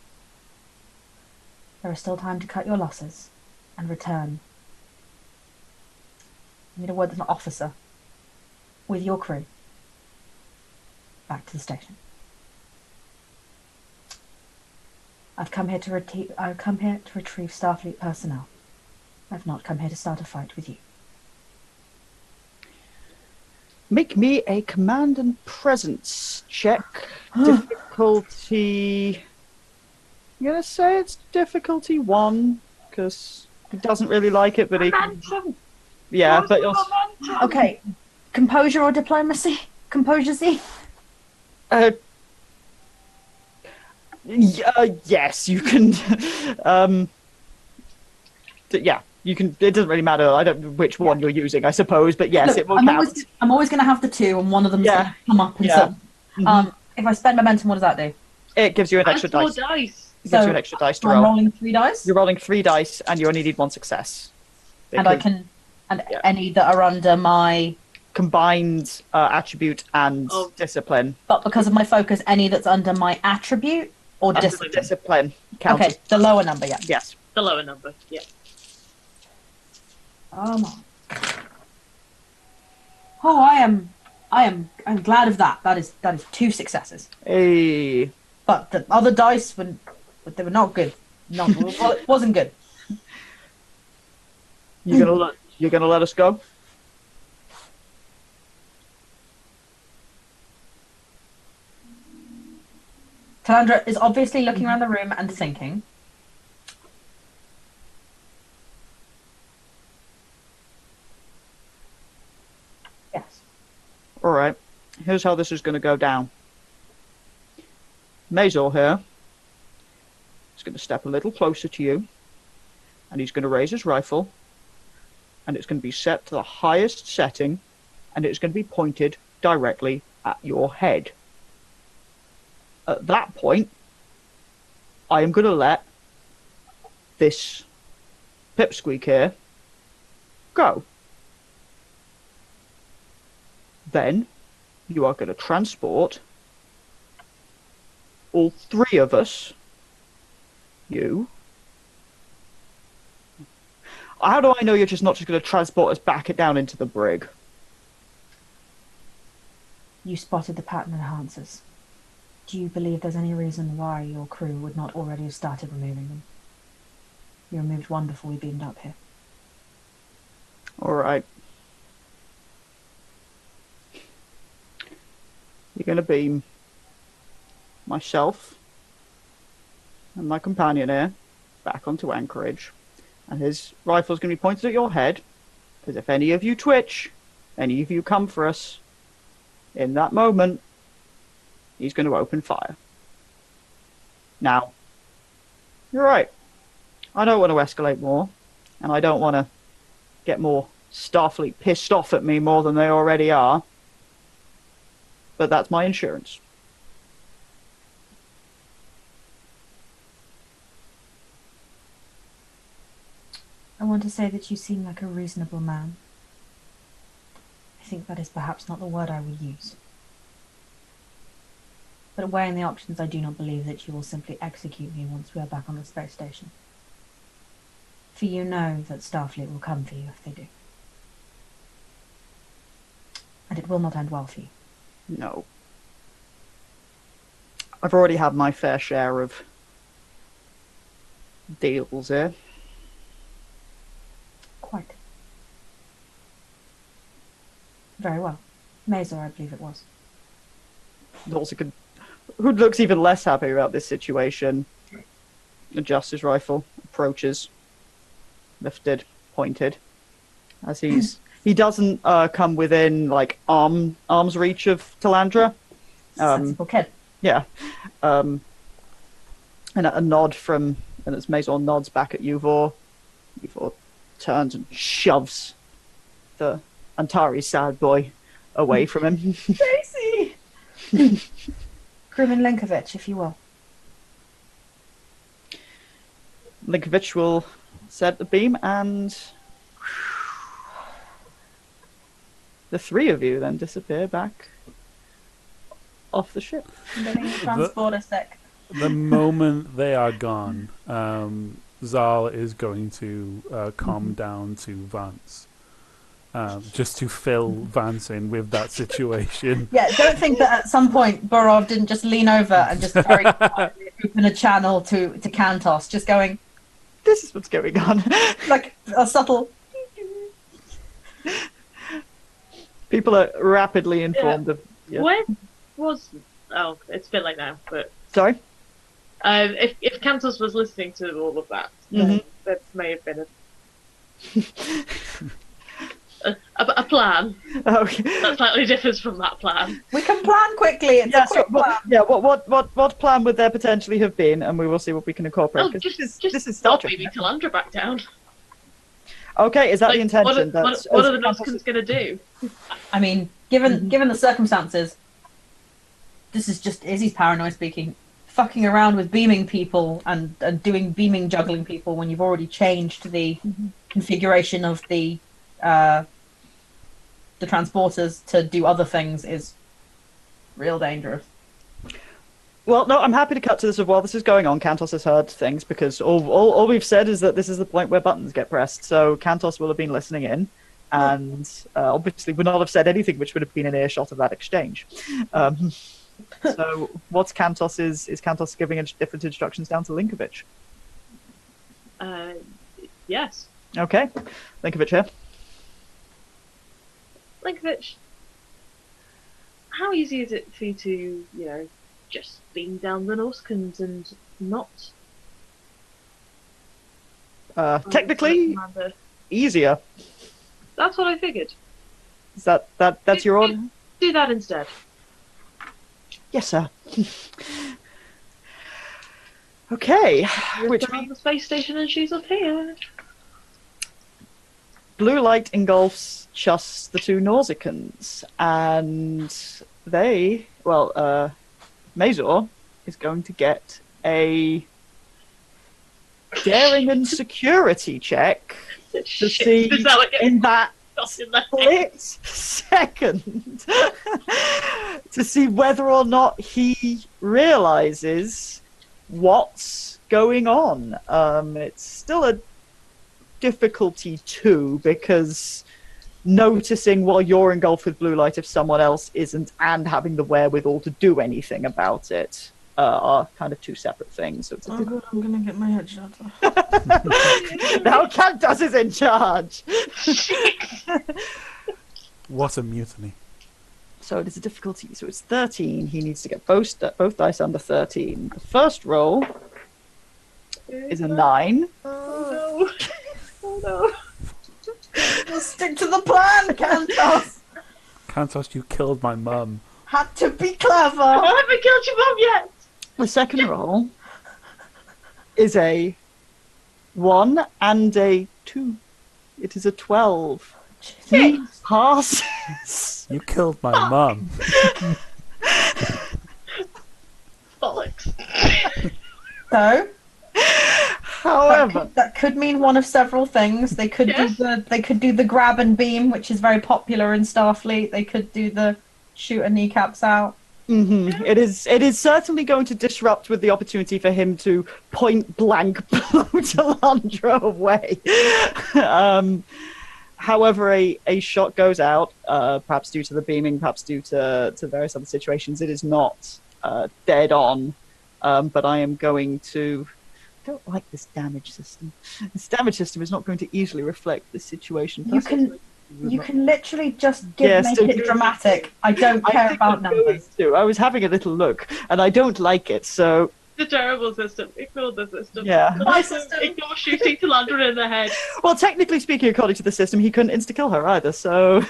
there is still time to cut your losses and return. I need a word that's not officer. with your crew back to the station. I've come here to retrieve Starfleet personnel. I've not come here to start a fight with you. Make me a command and presence check. Difficulty. I'm gonna say it's difficulty 1 because he doesn't really like it, but he can. Yeah, but you'll. Okay, composure or diplomacy? Composure. Yes, you can. Yeah, you can. It doesn't really matter. I don't know which one you're using, I suppose, but yes, Look, it will count. I'm always going to have the 2, and one of them's going to come up and Yeah. so. If I spend momentum, what does that do? It gives you an extra Four dice. dice. It gives you an extra dice to I'm roll. rolling 3 dice, You're rolling 3 dice, and you only need 1 success. and I can, Yeah. any that are under my. Combined attribute and Oh. discipline. But because of my focus, any that's under my attribute or Under the discipline. discipline counts. Okay, the lower number, yeah. Yes. The lower number, yeah. Oh, I'm glad of that. That is 2 successes. Hey. But the other dice they were not good. No, well, it wasn't good. You're gonna let us go? Talandra is obviously looking around the room and thinking. Yes. Alright. Here's how this is gonna go down. Mazor here is gonna step a little closer to you, and he's gonna raise his rifle, and it's gonna be set to the highest setting, and it's gonna be pointed directly at your head. At that point, I am going to let this pipsqueak here go. Then you are going to transport all 3 of us. You. How do I know you're not just going to transport us back down into the brig? You spotted the pattern enhancers. Do you believe there's any reason why your crew would not already have started removing them? You removed one before we beamed up here. Alright. You're going to beam myself and my companion here back onto Anchorage. And his rifle's going to be pointed at your head, because if any of you twitch, any of you come for us, in that moment, he's going to open fire. Now, you're right. I don't want to escalate more, and I don't want to get more Starfleet pissed off at me more than they already are. But that's my insurance. I want to say that you seem like a reasonable man. I think that is perhaps not the word I would use. But weighing the options, I do not believe that you will simply execute me once we are back on the space station. For you know that Starfleet will come for you if they do. And it will not end well for you. No. I've already had my fair share of deals here. Quite. Very well. Mazor, I believe it was. Also could, who looks even less happy about this situation, adjusts his rifle, approaches, lifted, pointed, as he doesn't come within like arm's reach of Talandra. Sensible kid. Yeah, and a nod from, and as Mazor nods back at Uvor, Uvor turns and shoves the Antari's sad boy away from him. Tracy! Krimin Linkovich, if you will. Linkovich will set the beam, and the 3 of you then disappear back off the ship. Transporter sec. The moment they are gone, Zal is going to calm down to Vance just to fill Vance in with that situation. Yeah, don't think that at some point Borov didn't just lean over and just very quietly open a channel to Kantos, just going This is what's going on. like a subtle. People are rapidly informed of. Yeah. When was... Oh, it's a bit late now, but... Sorry. If Cantos was listening to all of that, then that may have been a plan Okay. that slightly differs from that plan. We can plan quickly. It's Yeah, a quick plan. what plan would there potentially have been, and we will see what we can incorporate. Oh, 'cause just this is Star not Trek. maybe Talandra back down. Okay, is that the Like, intention? what are the Noskins going to do? I mean, given the circumstances, this is just Izzy's paranoid speaking. Fucking around with beaming people and doing beaming juggling people when you've already changed the configuration of the transporters to do other things is real dangerous. Well, no, I'm happy to cut to this of while this is going on. Kantos has heard things because all we've said is that this is the point where buttons get pressed. So Kantos will have been listening in, and obviously would not have said anything which would have been an earshot of that exchange. So what's Kantos is Kantos giving different instructions down to Linkovich? Yes. Okay, Linkovich here. Linkovich, how easy is it for you to, just beam down the Noskins and not... Technically, Commander? easier. That's what I figured. Is that's your order? Do that instead. Yes, sir. Okay, You're which around the space station and she's up here. blue light engulfs just the two Nausicans, and they, Mazor is going to get a daring and security check to see Is that what you're in that in there? split second to see whether or not he realizes what's going on. It's still a difficulty 2 because noticing while you're engulfed with blue light if someone else isn't and having the wherewithal to do anything about it are kind of two separate things. So it's Oh god, I'm gonna get my head shot off. now Kantos is in charge. What a mutiny. So it is a difficulty. So it's 13. He needs to get both dice under 13. The first roll is a 9. Oh no. Oh no. Just stick to the plan, Kantos. Kantos, you killed my mum. Had to be clever. I haven't killed your mum yet. The second roll is a 1 and a 2. It is a 12. He passes. You killed my mum. Bollocks. So However, that could mean one of several things. They could Yes. do the grab and beam, which is very popular in Starfleet. They could do the shoot a kneecaps out. it is certainly going to disrupt with the opportunity for him to point blank blow Talandra away. However, a shot goes out, perhaps due to the beaming, perhaps due to various other situations. It is not dead on, but I am going to... I don't like this damage system. This damage system is not going to easily reflect the situation. You can literally just make so it dramatic. I don't care about numbers. I was having a little look, and I don't like it, so... The terrible system. Ignore the system. Yeah. My system. Ignore shooting Talandra in the head. Well, technically speaking, according to the system, he couldn't insta-kill her either, so...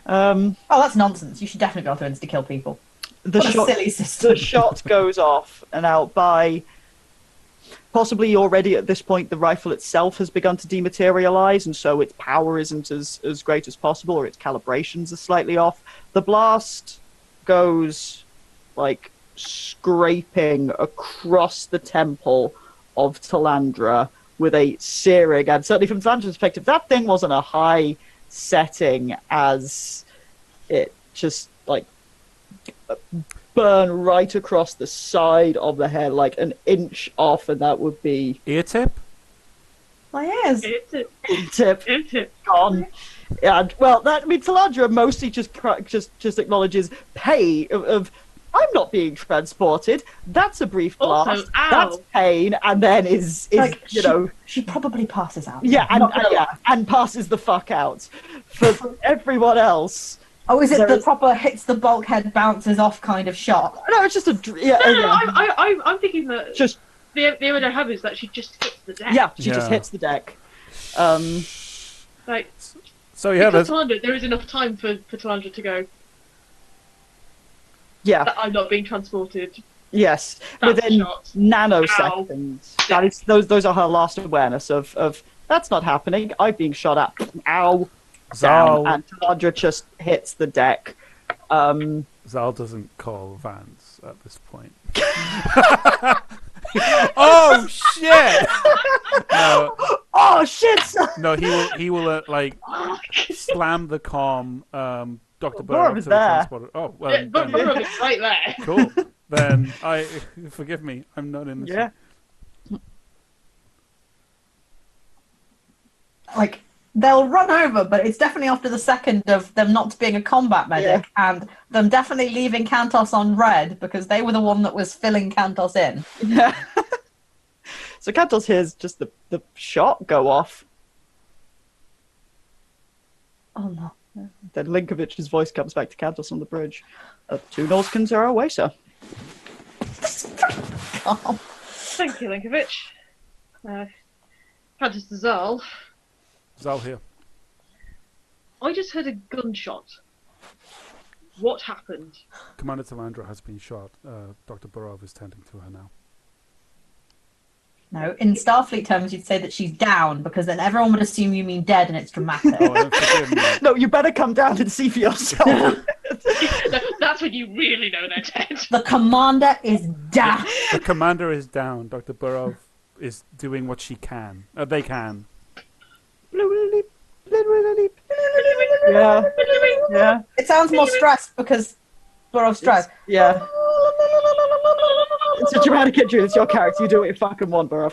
Oh, that's nonsense. You should definitely be able to insta-kill people. the What a shot, silly system. the shot goes off and out by... Possibly already at this point, the rifle itself has begun to dematerialize, and so its power isn't as great as possible, or its calibrations are slightly off. The blast goes, like, scraping across the temple of Talandra with a searing, and certainly from Talandra's perspective, that thing wasn't a high setting as it just, like, burn right across the side of the head, like an inch off, and that would be Ear tip? My ears. It's it. tip It's it. gone. Yeah, well, Talandra mostly just acknowledges pain of I'm not being transported. That's a brief blast. Also, ow. That's pain, and then is Like, you know, she probably passes out. yeah, I'm not gonna- and passes the fuck out. For everyone else, Oh, is it there the is- proper hits the bulkhead, bounces off kind of shot? no, it's just a yeah, No, yeah. I'm thinking that Just the image I have is that she just hits the deck. yeah, she just Yeah. hits the deck. Like, So yeah, because there's Talandra, there is enough time for Talandra to go, Yeah, that I'm not being transported. yes, That's within a shot. nanoseconds. Ow. That is those are her last awareness of that's not happening. I'm being shot at. Ow. Down, Zal. and Talandra just hits the deck. Zal doesn't call Vance at this point. Oh shit! No, Oh shit! no, he will like slam the comm. Dr. Borov Burrow is to the there. transporter. Oh well, Yeah, but then- Burrow is right there. cool. Then forgive me. I'm not in this. Yeah. Like, they'll run over, but it's definitely after the second of them not being a combat medic and them definitely leaving Kantos on red because they were the one that was filling Kantos in. Yeah. So Kantos hears just the shot go off. Oh no. Then Linkovich's voice comes back to Kantos on the bridge. 2 Norskins are away, sir. Oh. Thank you, Linkovich. Countess de Zal. Zal here. I just heard a gunshot. What happened? Commander Talandra has been shot. Dr. Burrow is tending to her now. No, in Starfleet terms, you'd say that she's down because then everyone would assume you mean dead and it's dramatic. Oh, forgive me. No, you better come down and see for yourself. No, that's when you really know they're dead. The commander is down. The commander is down. Dr. Burrow is doing what she can. They can. Yeah. Yeah. It sounds more stressed because we're all stressed. Yeah. It's a dramatic injury. It's your character. You do what you fucking want, bro.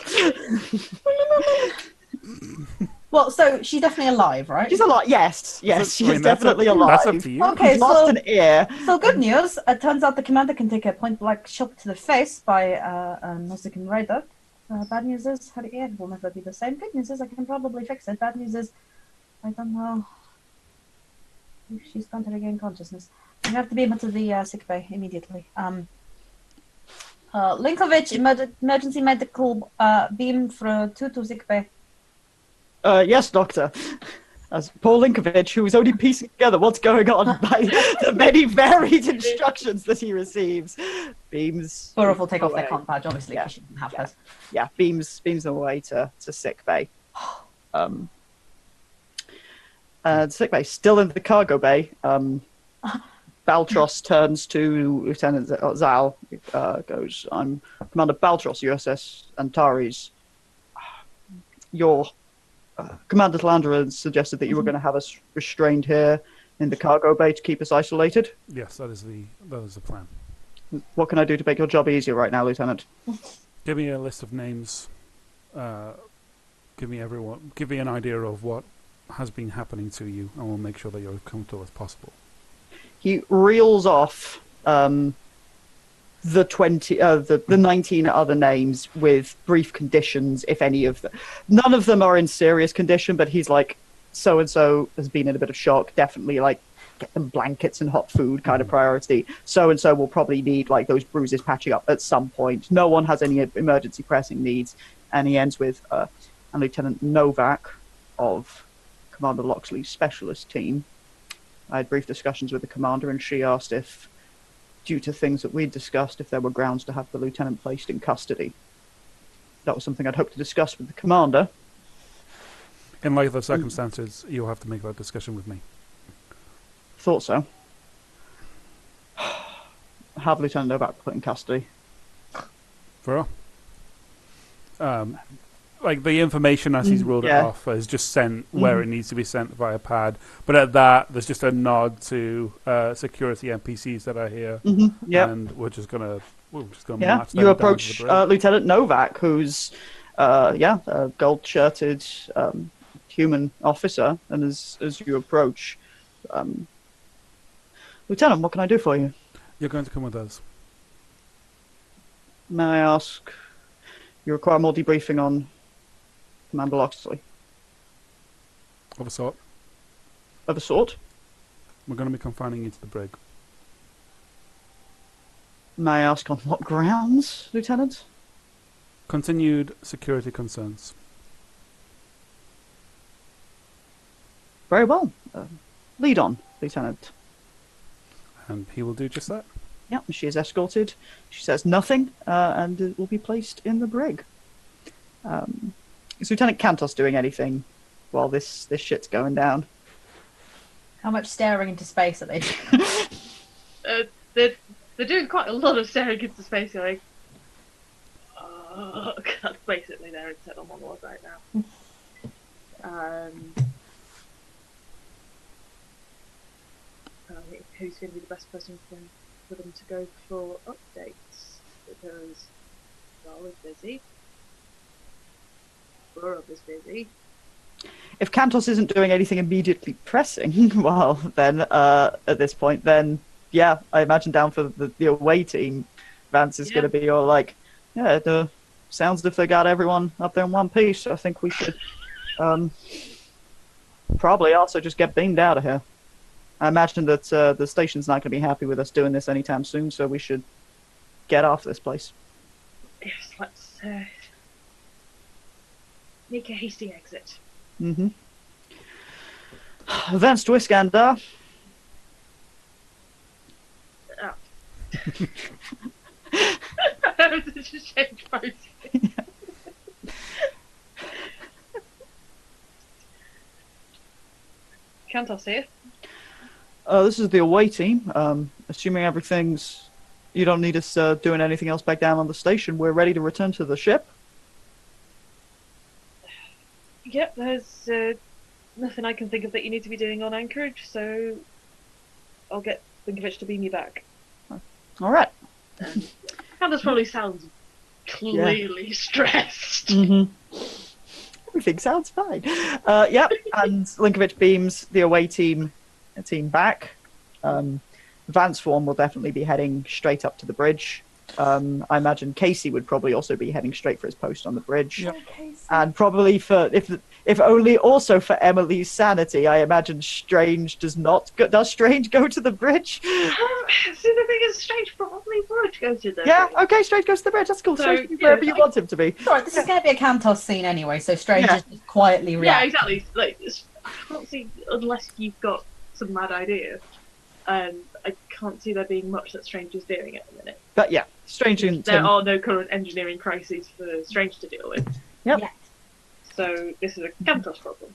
Well, so she's definitely alive, right? She's alive. Yes. Yes, That's- she I is mean, that's definitely up, alive. That's up to you. Okay, She's lost so an ear. good news. It turns out the commander can take a point-blank shot to the face by a Nausicaan raider. Bad news is her ear will never be the same. Good news is I can probably fix it. Bad news is I don't know if she's going to regain consciousness. You have to beam her to the sick bay immediately. Linkovich, emergency medical beam for 2 to sick bay. Yes, Doctor. As Paul Linkovich, who is only piecing together what's going on by the many varied instructions that he receives, beams. Burrow will take off their away. con badge, obviously, Yeah. because she didn't have Yeah. hers. Yeah, beams away to sick bay. Sick bay still in the cargo bay. Baltros turns to Lieutenant Zal. Goes, "I'm Commander Baltros, USS Antares. Your Commander Talandra suggested that you were going to have us restrained here in the cargo bay to keep us isolated. Yes, that is the plan. What can I do to make your job easier right now, Lieutenant?" Give me a list of names. Give me an idea of what has been happening to you, and we'll make sure that you're as comfortable as possible. He reels off the 19 other names with brief conditions, if any of them. None of them are in serious condition, but he's like, so and so has been in a bit of shock. Definitely, like, get them blankets and hot food kind of priority. So and so will probably need like those bruises patching up at some point. No one has any emergency pressing needs. And he ends with and Lieutenant Novak of Commander Loxley's specialist team. I had brief discussions with the commander, and she asked if, due to things that we'd discussed, if there were grounds to have the lieutenant placed in custody. That was something I'd hoped to discuss with the commander. In light of the circumstances, you'll have to make that discussion with me. Thought so. Have Lieutenant Novak put in custody. For like the information as he's ruled it Yeah. off is just sent where it needs to be sent via pad. But at that, there's just a nod to security NPCs that are here, Yep. and we're just gonna Yeah, march them you down to approach the bridge. Lieutenant Novak, who's, a gold-shirted, human officer, and as you approach, Lieutenant, what can I do for you? You're going to come with us. May I ask, you require more debriefing on Commander Loxley? Of a sort. Of a sort? We're going to be confining you to the brig. May I ask on what grounds, Lieutenant? Continued security concerns. Very well. Lead on, Lieutenant. And he will do just that. Yeah, she is escorted. She says nothing, and it will be placed in the brig. Is Lieutenant Cantos doing anything while this shit's going down? How much staring into space are they doing? They're doing quite a lot of staring into space, like, that's basically their internal monologue right now. I think who's going to be the best person for them to go for updates? Because Val is busy. Burrow is busy. If Cantos isn't doing anything immediately pressing, well, then at this point, then yeah, I imagine down for the away team, Vance is going to be all like, yeah, it sounds as if they got everyone up there in one piece. I think we should probably also just get beamed out of here. I imagine that the station's not going to be happy with us doing this anytime soon, so we should get off this place. Yes, let's make a hasty exit. Mm-hmm. Vance to Iskandar. Oh. I was just change pose. Cantos here. This is the away team. Assuming everything's... You don't need us doing anything else back down on the station. We're ready to return to the ship. Yep, there's nothing I can think of that you need to be doing on Anchorage, so I'll get Linkovich to beam you back. All right. Candace probably sounds clearly stressed. Mm-hmm. Everything sounds fine. Yep, and Linkovich beams the away team back. Vance form will definitely be heading straight up to the bridge. I imagine Cayce would probably also be heading straight for his post on the bridge. Yep. And probably for if only also for Emily's sanity, I imagine Strange does not go, does Strange go to the bridge? See, the thing is, Strange probably would go to the Yeah, bridge. okay, Strange goes to the bridge. That's cool. So, Strange can be wherever you want him to be. Right, this is going to be a Cantos scene anyway, so Strange is just quietly Yeah, reacting. exactly. Like, I can't see, unless you've got some mad idea, I can't see there being much that Strange is doing at the minute. But yeah, Strange and There Tim. are no current engineering crises for Strange to deal with. Yep. Yeah. So this is a Cantos problem.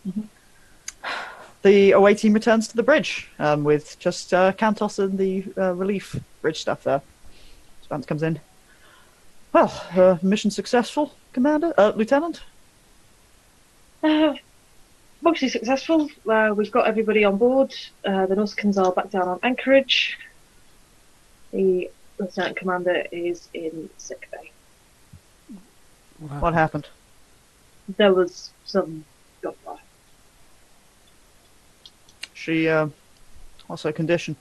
The away team returns to the bridge with just Cantos and the relief bridge stuff there. Vance comes in. Well, mission successful, Commander? Lieutenant? Mostly successful. We've got everybody on board. The Nausicaans are back down on Anchorage. The Lieutenant Commander is in sick bay. What happened? There was some gunfire. She, what's her condition?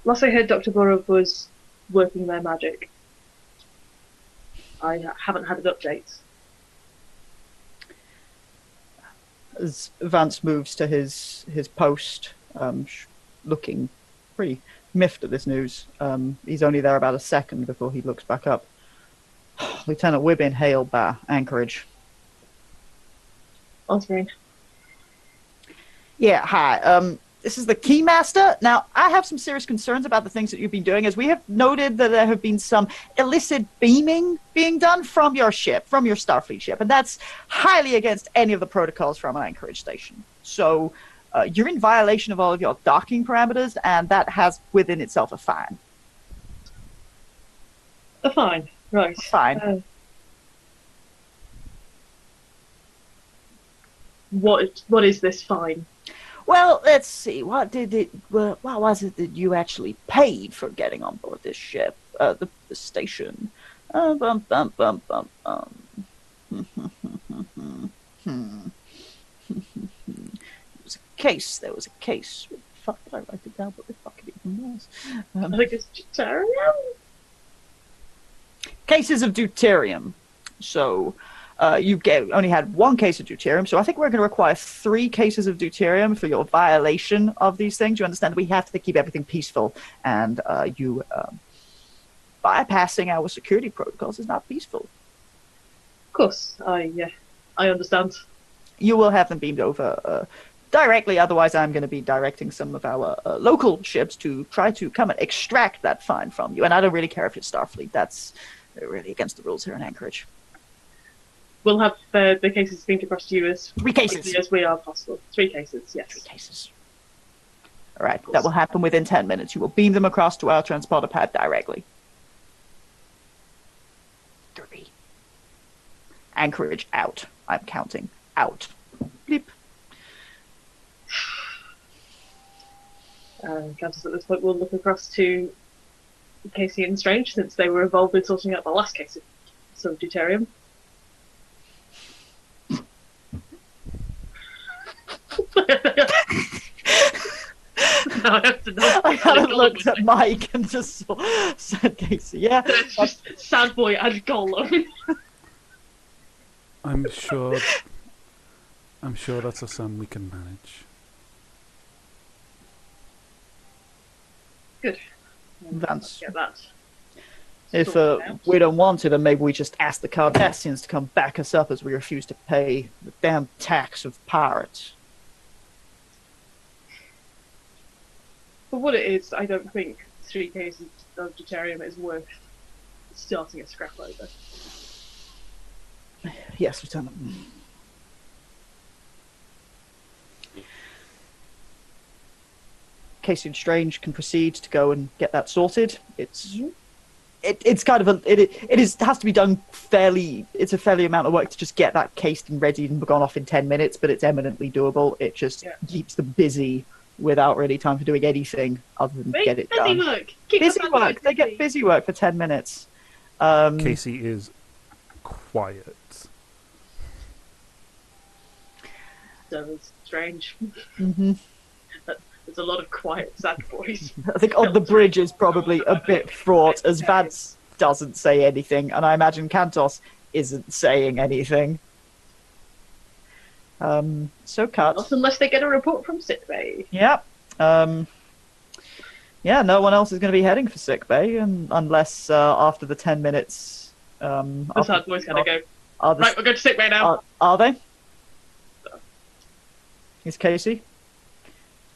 Last I heard, Dr. Borov was working their magic. I haven't had an update. As Vance moves to his post, looking pretty miffed at this news. He's only there about a second before he looks back up. Lieutenant, we're being hailed by Anchorage. Answering. Yeah, hi. This is the Keymaster. Now, I have some serious concerns about the things that you've been doing, as we have noted that there have been some illicit beaming being done from your ship, from your Starfleet ship, and that's highly against any of the protocols from an Anchorage station. So, you're in violation of all of your docking parameters, and that has within itself a fine. A fine, right. Fine. What is this fine? Well, let's see. What was it that you actually paid for getting on board this ship? The station. case. There was a case. What the fuck did I write it down? What the fuck it even was? I think it's deuterium. Cases of deuterium. So you only had 1 case of deuterium. So I think we're going to require 3 cases of deuterium for your violation of these things. You understand we have to keep everything peaceful, and you bypassing our security protocols is not peaceful. Of course, I understand. You will have them beamed over directly. Otherwise, I'm going to be directing some of our local ships to try to come and extract that fine from you. And I don't really care if you're Starfleet. That's really against the rules here in Anchorage. We'll have the cases beamed across to you as 3 cases. quickly as we are possible. 3 cases, yes. 3 cases. All right, that will happen within 10 minutes. You will beam them across to our transporter pad directly. 3. Anchorage out. I'm counting out. Bleep. Countess at this point will look across to Cayce and Strange, since they were involved in sorting out the last case of deuterium. I hadn't looked at Mike and just said Cayce. Yeah. It's just Sad Boy and Gollum. I'm sure that's a sum we can manage. Good. Vance. Get that. If sorted out. we don't want it, then maybe we just ask the Cardassians to come back us up as we refuse to pay the damn tax of pirates. For what it is, I don't think 3 cases of deuterium is worth starting a scrap over. Yes, Lieutenant. Cayce and Strange can proceed to go and get that sorted. It's kind of has to be done fairly. It's a fairly amount of work to just get that cased and ready and gone off in 10 minutes, but it's eminently doable. It just keeps them busy without really time for doing anything other than get it done. Busy work. Keep Busy the work. They get busy work for 10 minutes. Cayce is quiet. So it's Strange. Mm-hmm. There's a lot of quiet, sad boys. I think on the bridge is probably a bit fraught, as Vance doesn't say anything, and I imagine Kantos isn't saying anything. So cut. Not unless they get a report from sickbay. Yeah. Yeah, no one else is going to be heading for sickbay, and unless after the 10 minutes... The sad boys kind of go, right, right, we're going to sickbay now. Are they? Is Cayce?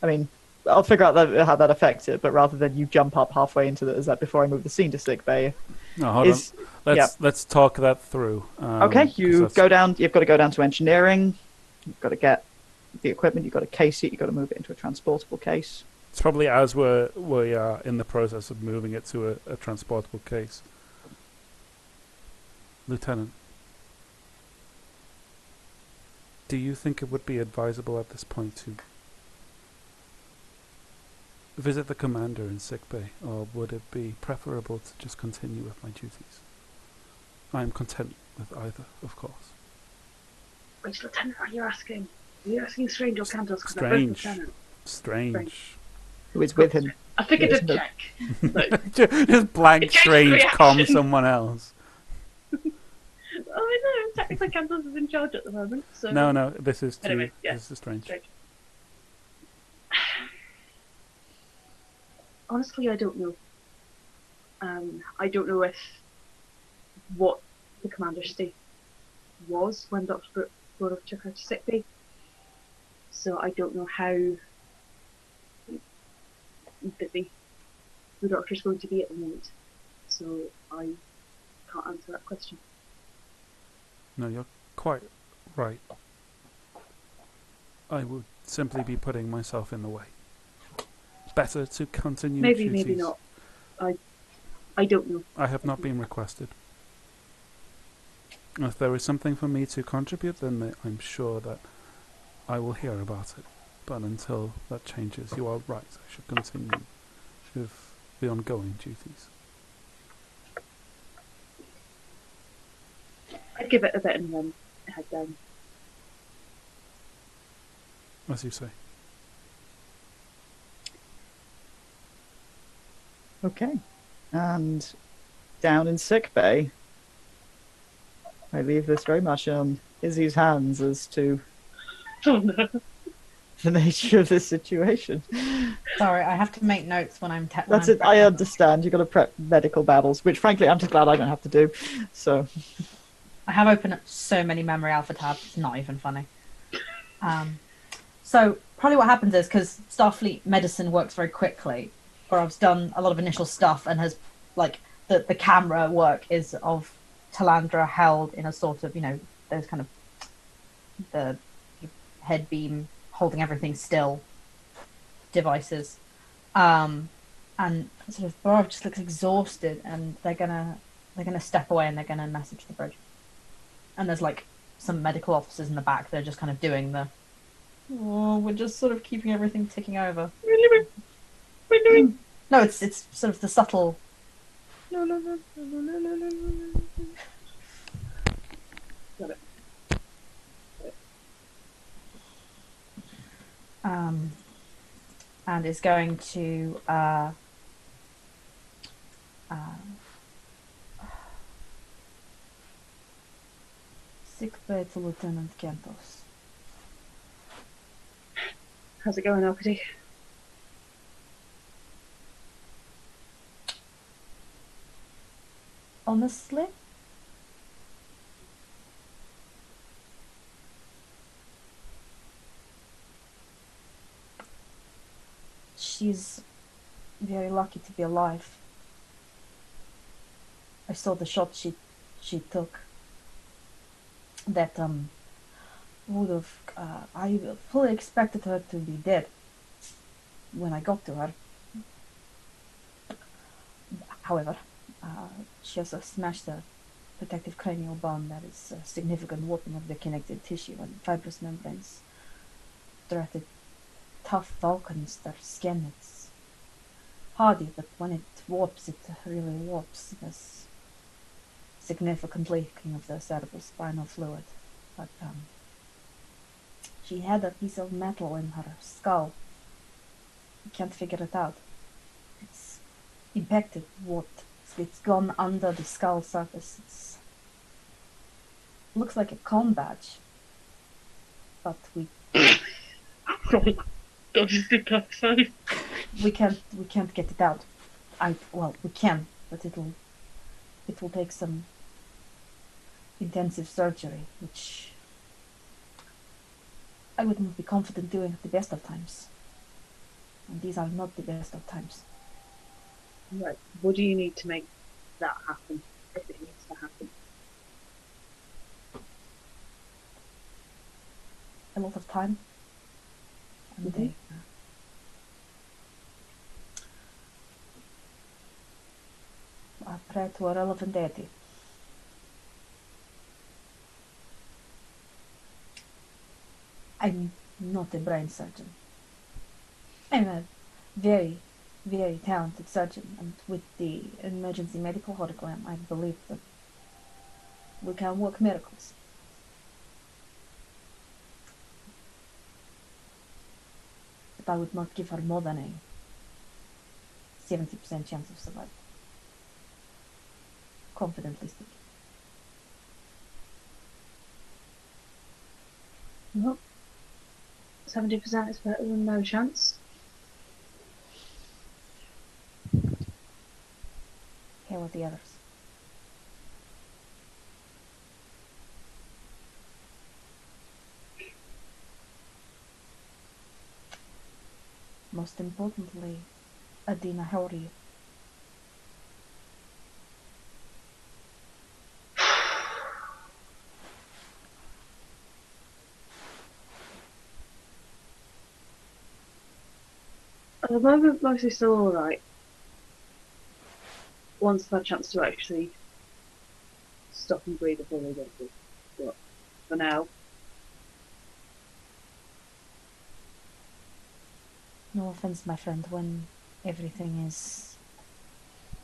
I mean, I'll figure out how that affects it, but rather than you jump up halfway into is that before I move the scene to sickbay? No, hold on. Let's talk that through. Okay, you've got to go down to engineering. You've got to get the equipment. You've got to case it. You've got to move it into a transportable case. It's probably as we are in the process of moving it to a transportable case. Lieutenant, do you think it would be advisable at this point to visit the commander in sickbay, or would it be preferable to just continue with my duties? I am content with either, of course. Which lieutenant are you asking? Are you asking Strange or Kantos? Strange. Who is with him? I figured There's a no- check. Just blank It changed Strange reaction. calm someone else. Oh, I know. Technically, Kantos is in charge at the moment. So No, this is Anyway, yeah. This is Strange. Honestly, I don't know. I don't know if what the commander's state was when Dr. Brodov took her to sickbay. So I don't know how busy the doctor's going to be at the moment. So I can't answer that question. No, you're quite right. I would simply be putting myself in the way. Better to continue Maybe, duties. maybe not. I don't know. I have not been requested. If there is something for me to contribute, then I'm sure that I will hear about it. But until that changes, you are right. I should continue with the ongoing duties. I'd give it a bit and then head down. As you say. Okay. And down in sick bay, I leave this very much on Izzy's hands as to Oh no. the nature of this situation. Sorry, I have to make notes when I'm That's it. I prepping. understand. You've got to prep medical battles, which frankly I'm just glad I don't have to do. So I have opened up so many memory alpha tabs. It's not even funny. So probably what happens is because Starfleet medicine works very quickly, or I've done a lot of initial stuff and has like the camera work is of Talandra held in a sort of those kind of the head beam holding everything still devices, and sort of Barov just looks exhausted, and they're gonna step away and they're gonna message the bridge, and there's like some medical officers in the back. They're just kind of doing the we're just sort of keeping everything ticking over. No, it's sort of the subtle. Got it. And is going to sick bay to Lieutenant Cantos. How's it going, Alcady? Honestly, she's very lucky to be alive. I saw the shot she took. That would have I fully expected her to be dead when I got to her. However, she has smashed a protective cranial bone that is a significant warping of the connective tissue and fibrous membranes. Threaded tough Vulcans, their skin, it's hardy, but when it warps, it really warps. There's significant leaking of the cerebrospinal fluid. But she had a piece of metal in her skull. You can't figure it out. It's impacted, warped. It's gone under the skull surface. It looks like a con badge. But we can't get it out. We can, but it will take some intensive surgery, which I wouldn't be confident doing at the best of times. And these are not the best of times. Right. What do you need to make that happen, if it needs to happen? A lot of time. And I pray to a relevant deity. I'm not a brain surgeon. I'm a very, very talented surgeon, and with the emergency medical hologram, I believe that we can work miracles. But I would not give her more than a 70% chance of survival. Confidently speaking. Well, 70% is better than no chance. Here with the others. Most importantly, Adina, how are you? At the moment, mostly still alright. Once I've had a chance to actually stop and breathe before they get to. But for now, No offense, my friend, when everything is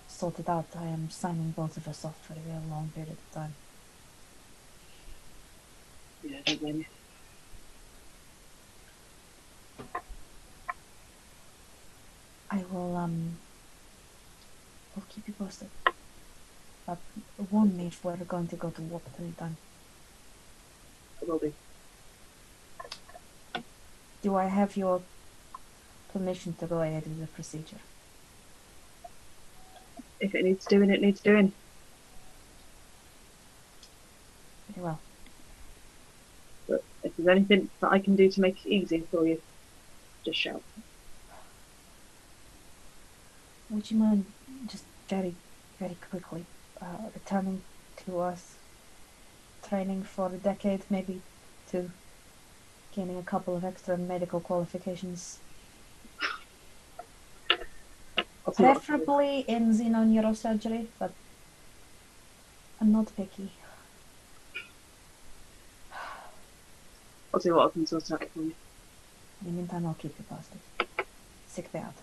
sorted out, I am signing both of us off for a real long period of time. yeah, don't blame you. I will keep you posted. But warn me if we're going to go to warp at any time. I will do. Do I have your permission to go ahead with the procedure? If it needs doing, it needs doing. Very well. But if there's anything that I can do to make it easier for you, just shout. Would you mind just very, very quickly returning to us, training for a decade, maybe to gaining a couple of extra medical qualifications? I'll see what I can do. Preferably in xenoneurosurgery, but I'm not picky. I'll see what I can sort out for you. In the meantime, I'll keep you posted. Sick bay out.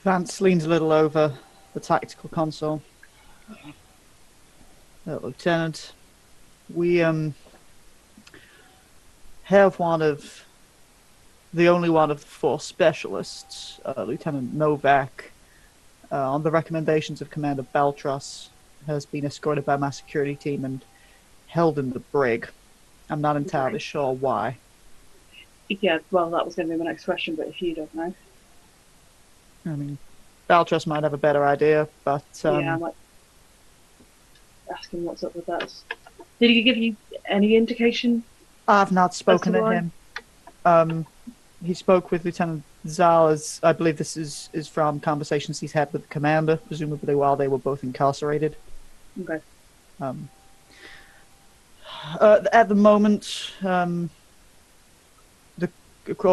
Vance leans a little over the tactical console. Lieutenant, we have the only one of the 4 specialists, Lieutenant Novak, on the recommendations of Commander Beltras, has been escorted by my security team and held in the brig. I'm not entirely sure why. Yeah, well, that was going to be my next question, but if you don't know. I mean, Beltras might have a better idea, but Yeah, I might ask him what's up with that. Did he give you any indication? I've not spoken to why? him. He spoke with Lieutenant Zal, as I believe this is from conversations he's had with the commander, presumably while they were both incarcerated. Okay. At the moment, all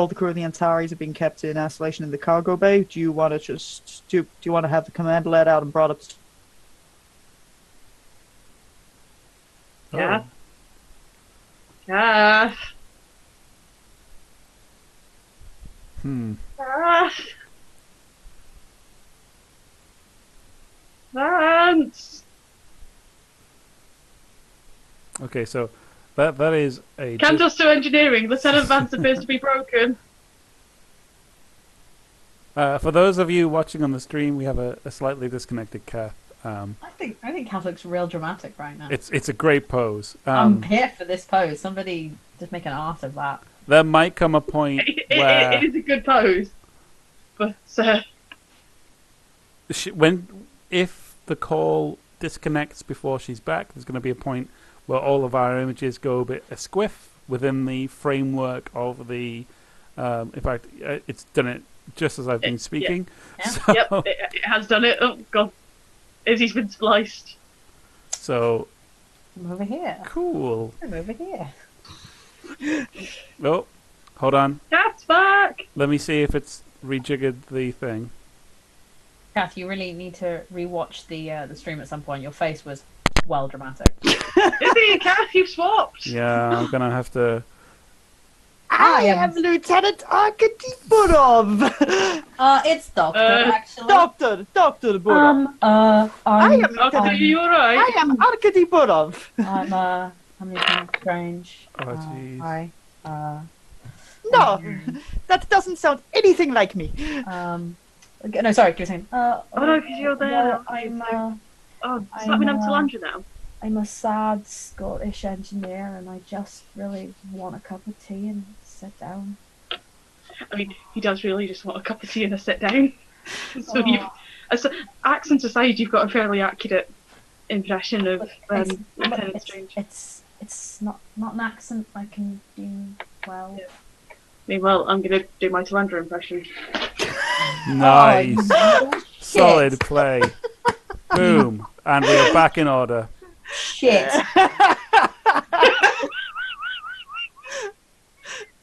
the crew of the Antares are being kept in isolation in the cargo bay. Do you want to do you want to have the commander let out and brought up? Yeah. Yeah. Vance! Okay, so that is a... Cantos to engineering. Lieutenant Vance appears to be broken. For those of you watching on the stream, we have a slightly disconnected Kath. I think Kath looks real dramatic right now. It's a great pose. I'm here for this pose. Somebody just make an art of that. There might come a point where It is a good pose. But, if the call disconnects before she's back, there's going to be a point where all of our images go a bit asquiff within the framework of the... in fact, it's done it just as I've been speaking. Yeah. So, yep, it has done it. Oh, God. Izzy's been spliced. So... I'm over here. Cool. I'm over here. Oh, hold on. Cat's back! Let me see if it's rejiggered the thing. Kath, you really need to rewatch the stream at some point. Your face was well dramatic. Izzy and Kath, you've swapped! Yeah, I'm going to have to... I am Lieutenant Arkady-Burov! It's Doctor, actually. Doctor Burov. I'm Okay, you alright? I am Arkady-Burov. I'm Lieutenant Strange. Oh, jeez. Hi. No, that doesn't sound anything like me. No, sorry, you were saying. Oh no, because you're there. Well, Oh, does that mean I'm Talandra now? I'm a sad Scottish engineer, and I just really want a cup of tea and sit down. I mean, he does really just want a cup of tea and a sit down. So Oh. accent aside, you've got a fairly accurate impression of It's- Lieutenant Strange. It's not an accent I can do well. Yeah. Meanwhile, I'm going to do my Talandra impression. Nice. Oh, Solid play. Boom. And we are back in order. Shit.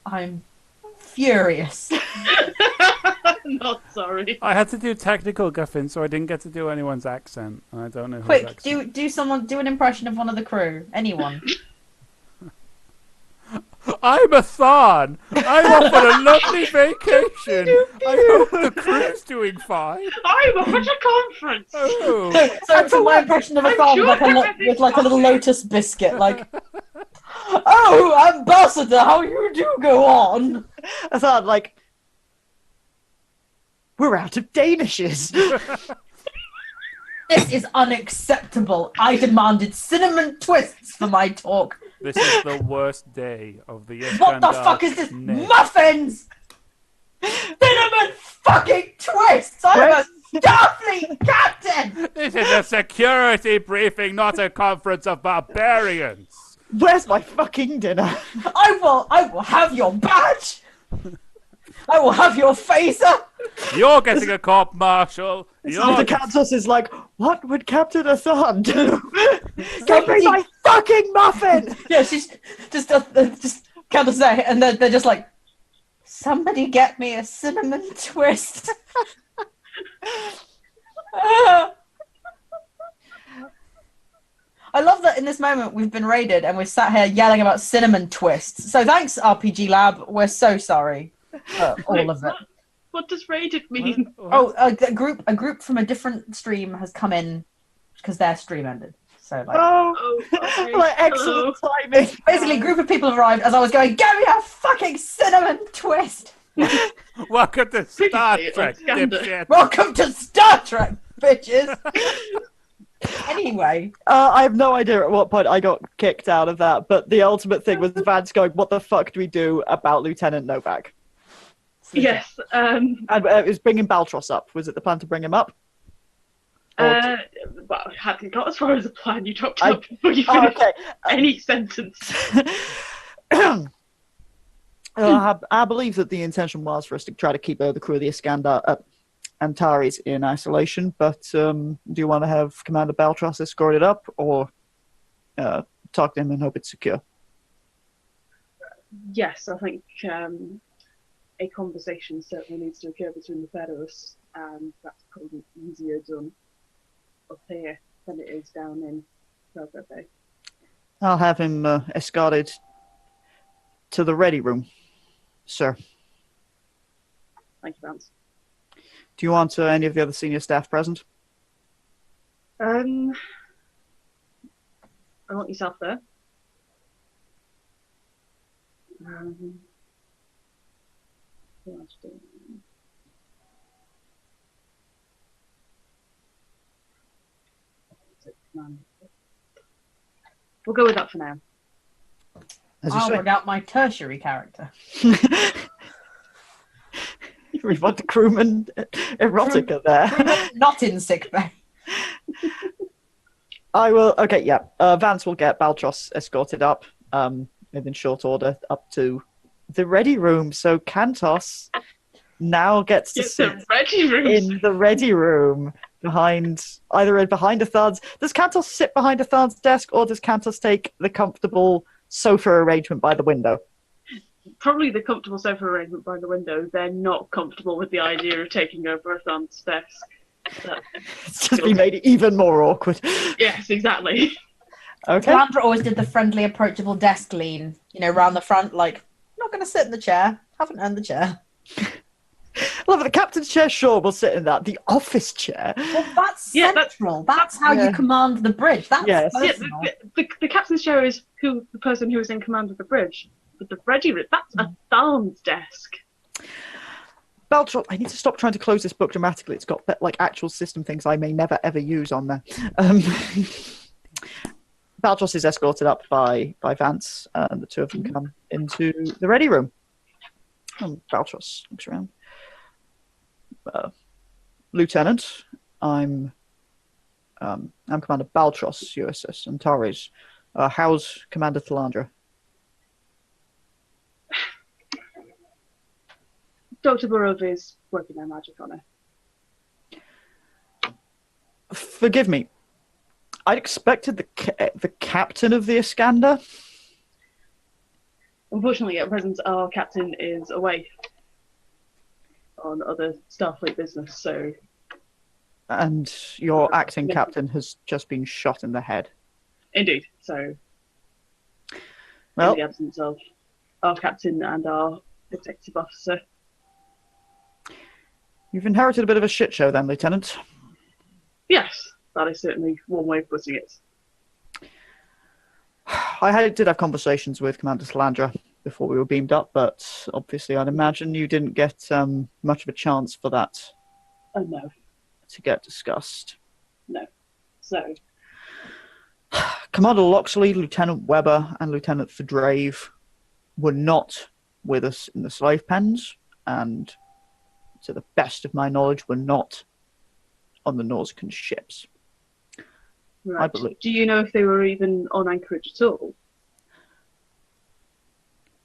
I'm furious. Not sorry. I had to do technical guffin, so I didn't get to do anyone's accent. I don't know whose Quick, accent. do an impression of one of the crew. Anyone. I'm a Thon. I'm off on a lovely vacation. I hope the crew's doing fine. I'm off at a conference! Oh. So my impression of a I'm thong sure with like a little lotus biscuit, like. Oh, Ambassador, how you do go on? I thought, like, We're out of Danishes. This is unacceptable. I demanded cinnamon twists for my talk. This is the worst day of the Iskandar. What the fuck is this? Nick. Muffins! Cinnamon fucking twists! I'm a Starfleet captain! This is a security briefing, not a conference of barbarians. Where's my fucking dinner? I will have your badge! I will have your phaser! You're getting a court martial. The Countess is like, what would Captain Athan do? Give Somebody- me my fucking muffin! Yeah, she's just can't say, and they're just like, somebody get me a cinnamon twist. I love that in this moment we've been raided and we're sat here yelling about cinnamon twists. So thanks, RPG Lab. We're so sorry for all of it. What does raided mean? Oh, a group from a different stream has come in because their stream ended. So like, Oh, Okay. like excellent timing. basically, a group of people have arrived as I was going, get me a fucking cinnamon twist. Welcome to Star Previously Trek, on Iskandar. dipshit. Welcome to Star Trek, bitches. Anyway, I have no idea at what point I got kicked out of that, but the ultimate thing was Vance going, what the fuck do we do about Lieutenant Novak? Yes. And it was bringing Baltros up. Was it the plan to bring him up? Well, I hadn't got as far as a plan. You dropped I- up before you Oh, finished okay. any sentence. I believe that the intention was for us to try to keep the crew of the Iskandar, Antares in isolation, but do you want to have Commander Baltros escorted up, or talk to him and hope it's secure? Yes, I think a conversation certainly needs to occur between the Federalists, and that's probably easier done up here than it is down in Velvet Bay. I'll have him escorted to the ready room, sir. Thank you, Vance. Do you want any of the other senior staff present? I want yourself there. Who else do we- We'll go with that for now. As you I'll say. bring out my tertiary character. We want the crewman erotica there. Not in sickbay. I will. Okay, yeah. Vance will get Baltros escorted up within short order up to the ready room. So Kantos now gets to Get sit the ready room. in the ready room behind Athan's. Does Kantos sit behind Athan's desk, or does Kantos take the comfortable sofa arrangement by the window? Probably the comfortable sofa arrangement by the window. They're not comfortable with the idea of taking over a son's desk. But, It's just been made even more awkward. yes, exactly. Okay. Landra always did the friendly, approachable desk lean, round the front, like, not going to sit in the chair. Haven't earned the chair. Love it. The captain's chair, sure, we'll sit in that. The office chair. Well, that's Yeah, that's- central. That's how you command the bridge. That's Yes. Yeah, personal. the captain's chair is the person who is in command of the bridge. But the ready room, that's a Than's desk. Baltros, I need to stop trying to close this book dramatically. It's got actual system things I may never ever use on there. Baltros is escorted up by Vance, and the two of them come into the ready room. Baltros looks around. Lieutenant, I'm Commander Baltros, USS Antares. How's Commander Thalandra? Dr. Burov is working their magic on her. Forgive me. I'd expected the captain of the Iskandar. Unfortunately, at present, our captain is away on other Starfleet business, so And your acting captain has just been shot in the head. indeed. So, Well, in the absence of our captain and our executive officer, you've inherited a bit of a shit show then, Lieutenant. yes, that is certainly one way of putting it. Did have conversations with Commander Salandra before we were beamed up, but obviously I'd imagine you didn't get much of a chance for that No. to get discussed. So, Commander Loxley, Lieutenant Weber, and Lieutenant Fadrave were not with us in the slave pens, and to the best of my knowledge, were not on the Nausicaan ships. right. believe- Do you know if they were even on Anchorage at all?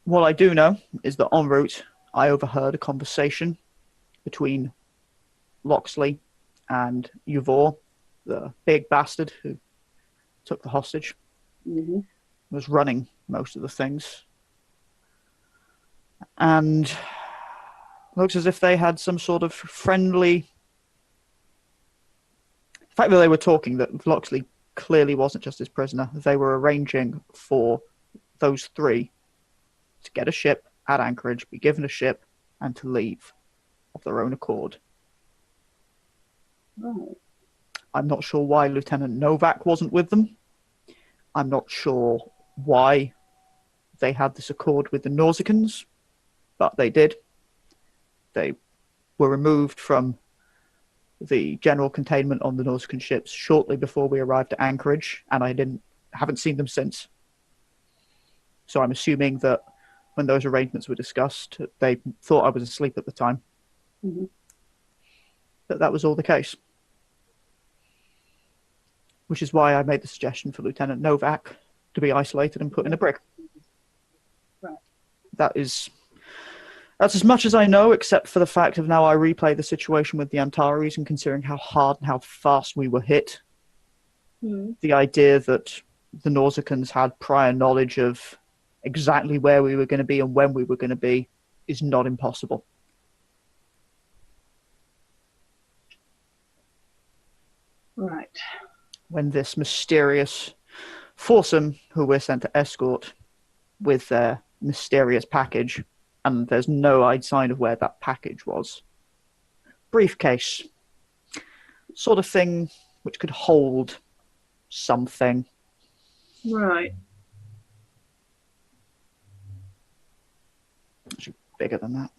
What I do know is that en route, I overheard a conversation between Loxley and Yvor, the big bastard who took the hostage, Mm-hmm. was running most of the things. And looks as if they had some sort of friendly... The fact that they were talking, that Loxley clearly wasn't just his prisoner. They were arranging for those three to get a ship at Anchorage, be given a ship, and to leave of their own accord. Right. I'm not sure why Lieutenant Novak wasn't with them. I'm not sure why they had this accord with the Nausicaans, but they did. They were removed from the general containment on the Nausicaan ships shortly before we arrived at Anchorage, and I haven't seen them since. So I'm assuming that when those arrangements were discussed, they thought I was asleep at the time. Mhm. That was all the case. Which is why I made the suggestion for Lieutenant Novak to be isolated and put in a brig. Right. That's as much as I know, except for the fact of now I replay the situation with the Antares and considering how hard and how fast we were hit. Mm. The idea that the Nausicaans had prior knowledge of exactly where we were going to be and when we were going to be is not impossible. Right. When this mysterious foursome who we're sent to escort with their mysterious package, and there's no sign of where that package was. Briefcase. Sort of thing which could hold something. Right. Actually, bigger than that.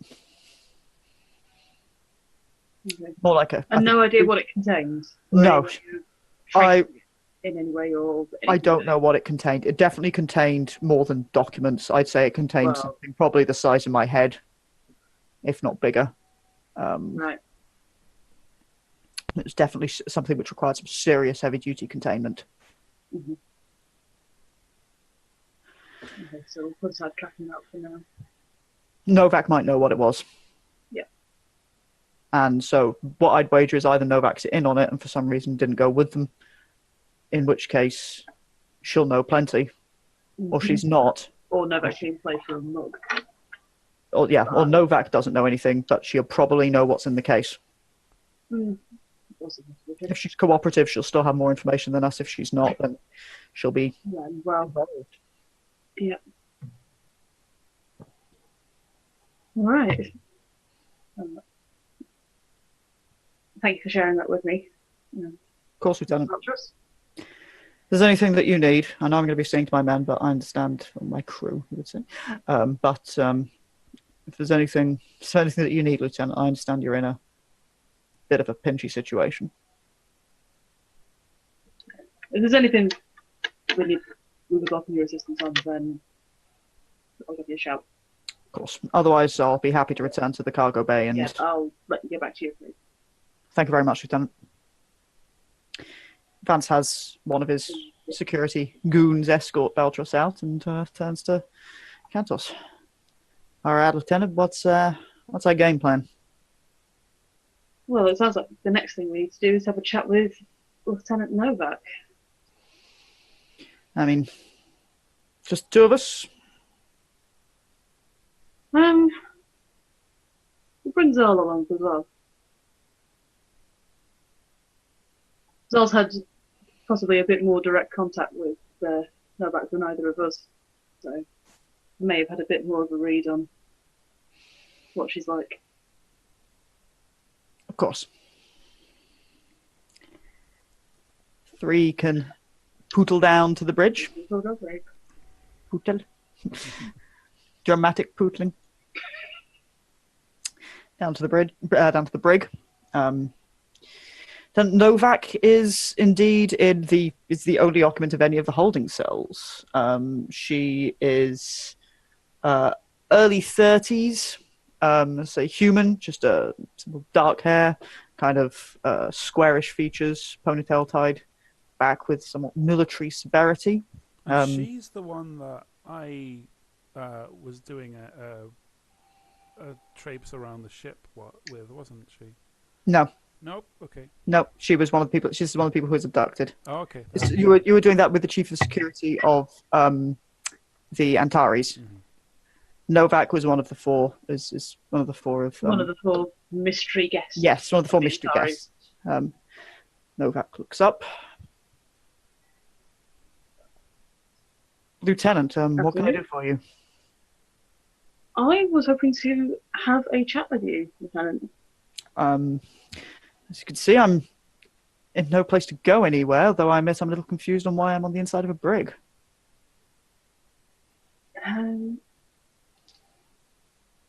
Okay. More like a... And no idea what it contains? Or No. any way of tracing it in any way or... I don't know what it contained. It definitely contained more than documents. I'd say it contained something probably the size of my head, if not bigger. Right. It's definitely something which required some serious heavy-duty containment. Mm-hmm. Okay, so we'll put aside tracking that for now. Novak might know what it was. Yeah. And so what I'd wager is either Novak's in on it and for some reason didn't go with them, in which case she'll know plenty, or she's not. Or Novak can play for a mug. Or Novak doesn't know anything, but she'll probably know what's in the case. Mm. If she's cooperative, she'll still have more information than us. If she's not, then she'll be involved. Yeah. All right. Thank you for sharing that with me. Of course, Lieutenant. Fortress. If there's anything that you need, I know I'm going to be saying to my men, but I understand, or my crew, you would say. If there's anything that you need, Lieutenant, I understand you're in a bit of a pinchy situation. If there's anything we would welcome your assistance on, then I'll give you a shout. Of course. Otherwise, I'll be happy to return to the cargo bay and... Yeah, I'll let you get back to your crew. Thank you very much, Lieutenant. Vance has one of his security goons escort Beltros out and turns to Cantos. All right, Lieutenant, what's our game plan? Well, it sounds like the next thing we need to do is have a chat with Lieutenant Novak. I mean, just two of us? We'll bring Zal along as well. Zal's had possibly a bit more direct contact with Novak than either of us, so may have had a bit more of a read on what she's like. Of course. Three can pootle down to the bridge. Pootle. Dramatic pootling. Down to the brig. Then Novak is indeed is the only occupant of any of the holding cells. She is early 30s, say human, just a dark hair, kind of squarish features, ponytail tied back with somewhat military severity. And she's the one that I was doing a traipse around the ship with, wasn't she? No. Nope. Okay. No, she was one of the people. She's one of the people who was abducted. Oh, okay. You were doing that with the chief of security of the Antares. Mm-hmm. Novak was one of the four. Is one of the four of one of the four mystery guests. Yes, one of the four mystery Antares. guests. Novak looks up. Lieutenant, what can I do for you? I was hoping to have a chat with you, Lieutenant. As you can see, I'm in no place to go anywhere, though I admit I'm a little confused on why I'm on the inside of a brig.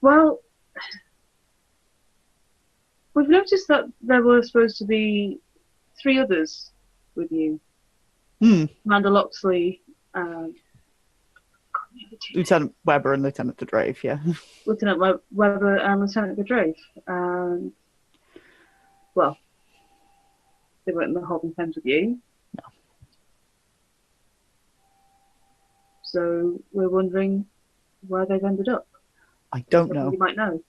Well, we've noticed that there were supposed to be 3 others with you. Amanda Loxley, Lieutenant Weber and Lieutenant de Drave, yeah. Lieutenant Weber and Lieutenant Bedrave. And, well, they weren't in the holding pens with you. No. So we're wondering where they've ended up. I don't know. You might know.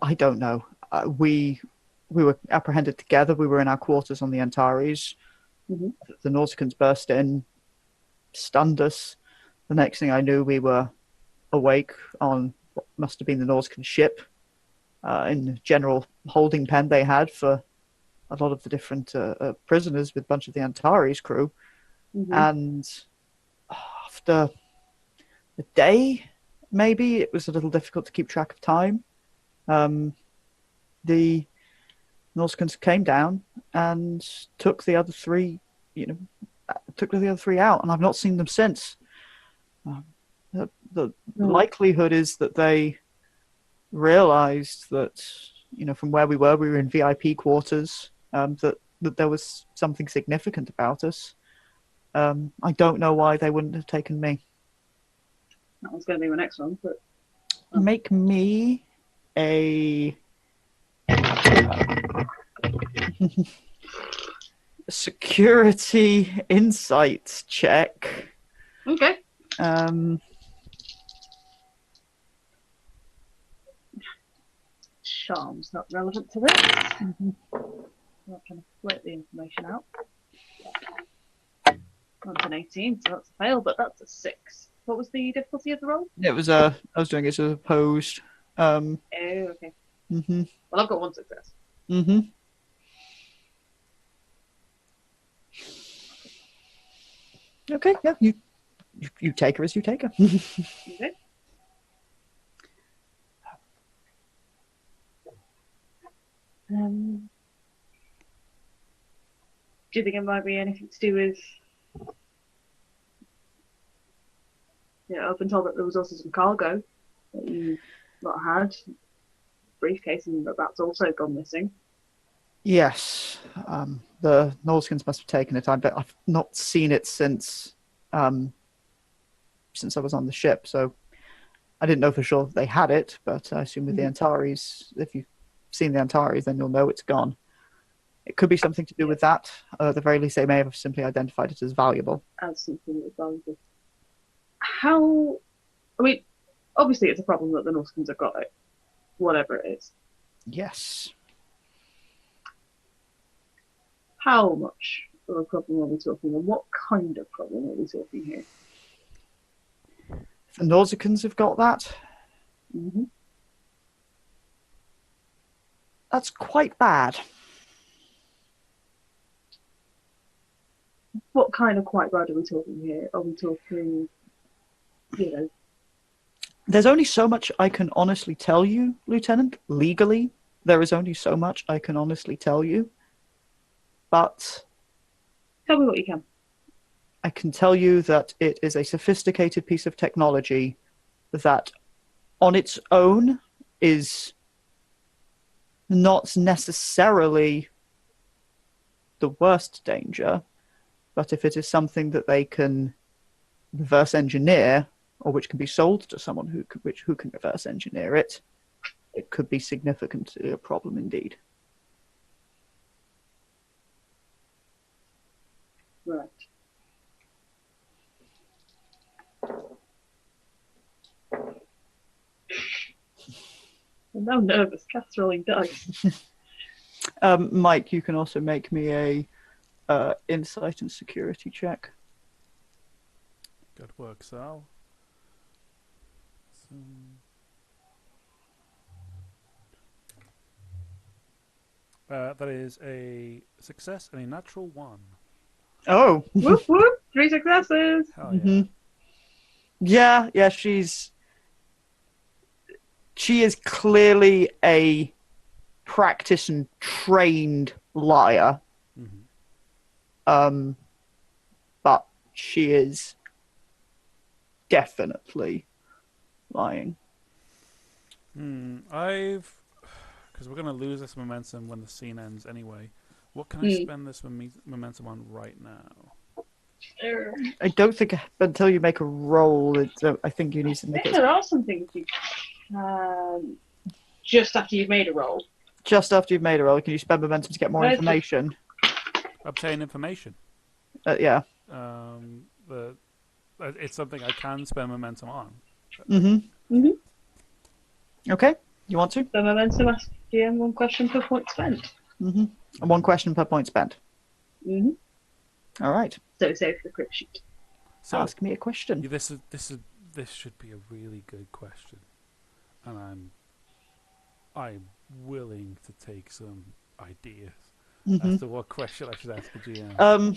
I don't know. We were apprehended together. We were in our quarters on the Antares. Mm-hmm. The Nauticans burst in, stunned us. The next thing I knew, we were awake on what must have been the Nautican ship in the general holding pen they had for a lot of the different prisoners with a bunch of the Antares crew. Mm-hmm. And after a day, maybe, it was a little difficult to keep track of time. The Nauticans came down and took the other 3, out, and I've not seen them since. The likelihood is that they realized that, from where we were in VIP quarters, that there was something significant about us. I don't know why they wouldn't have taken me. That was going to be my next one, but... Make me a security insights check. Okay. Charm's not relevant to this. Mm-hmm. I'm not trying to split the information out. That's an 18, so that's a fail, but that's a 6. What was the difficulty of the roll? It was I was doing it as opposed. Oh, okay. Mm-hmm. Well, I've got 1 success. Mm-hmm. Okay, yeah, you take her as you take her. Okay. Do you think it might be anything to do with... I've been told that there was also some cargo that you not had. Briefcase, and that's also gone missing. Yes, the Nauticans must have taken it. But I've not seen it since I was on the ship, so I didn't know for sure that they had it. But I assume with the Antares, if you've seen the Antares, then you'll know it's gone. It could be something to do with that. At the very least, they may have simply identified it as valuable. As something that was valuable. Obviously it's a problem that the Nauticans have got it. Whatever it is. Yes. How much of a problem are we talking, and what kind of problem are we talking here? The Nauticans have got that. Mm-hmm. That's quite bad. What kind of quite bad are we talking here? Are we talking, There's only so much I can honestly tell you, Lieutenant. Legally, there is only so much I can honestly tell you. But tell me what you can. I can tell you that it is a sophisticated piece of technology that on its own is not necessarily the worst danger, but if it is something that they can reverse engineer, or which can be sold to someone who can reverse engineer it, it could be significantly a problem indeed. Right. I'm now nervous. Cat's rolling dice. Mike, you can also make me a insight and security check. Good work, Sal. So... that is a success and a natural 1. Oh. Whoop whoop! 3 successes. Hell yeah. Yeah, she is clearly a practiced and trained liar. Mm-hmm. But she is definitely lying. Because we're going to lose this momentum when the scene ends anyway. What can I spend this momentum on right now? I don't think until you make a roll, I think you need to make it. There are some things you just after you've made a roll. Just after you've made a roll, can you spend momentum to get more information? Obtain information. Yeah. It's something I can spend momentum on. Okay. You want to? The momentum asks GM 1 question per point spent. And 1 question per point spent. All right. So save the crypt sheet. So, ask me a question. This should be a really good question, and I'm willing to take some ideas as to what question I should ask the GM.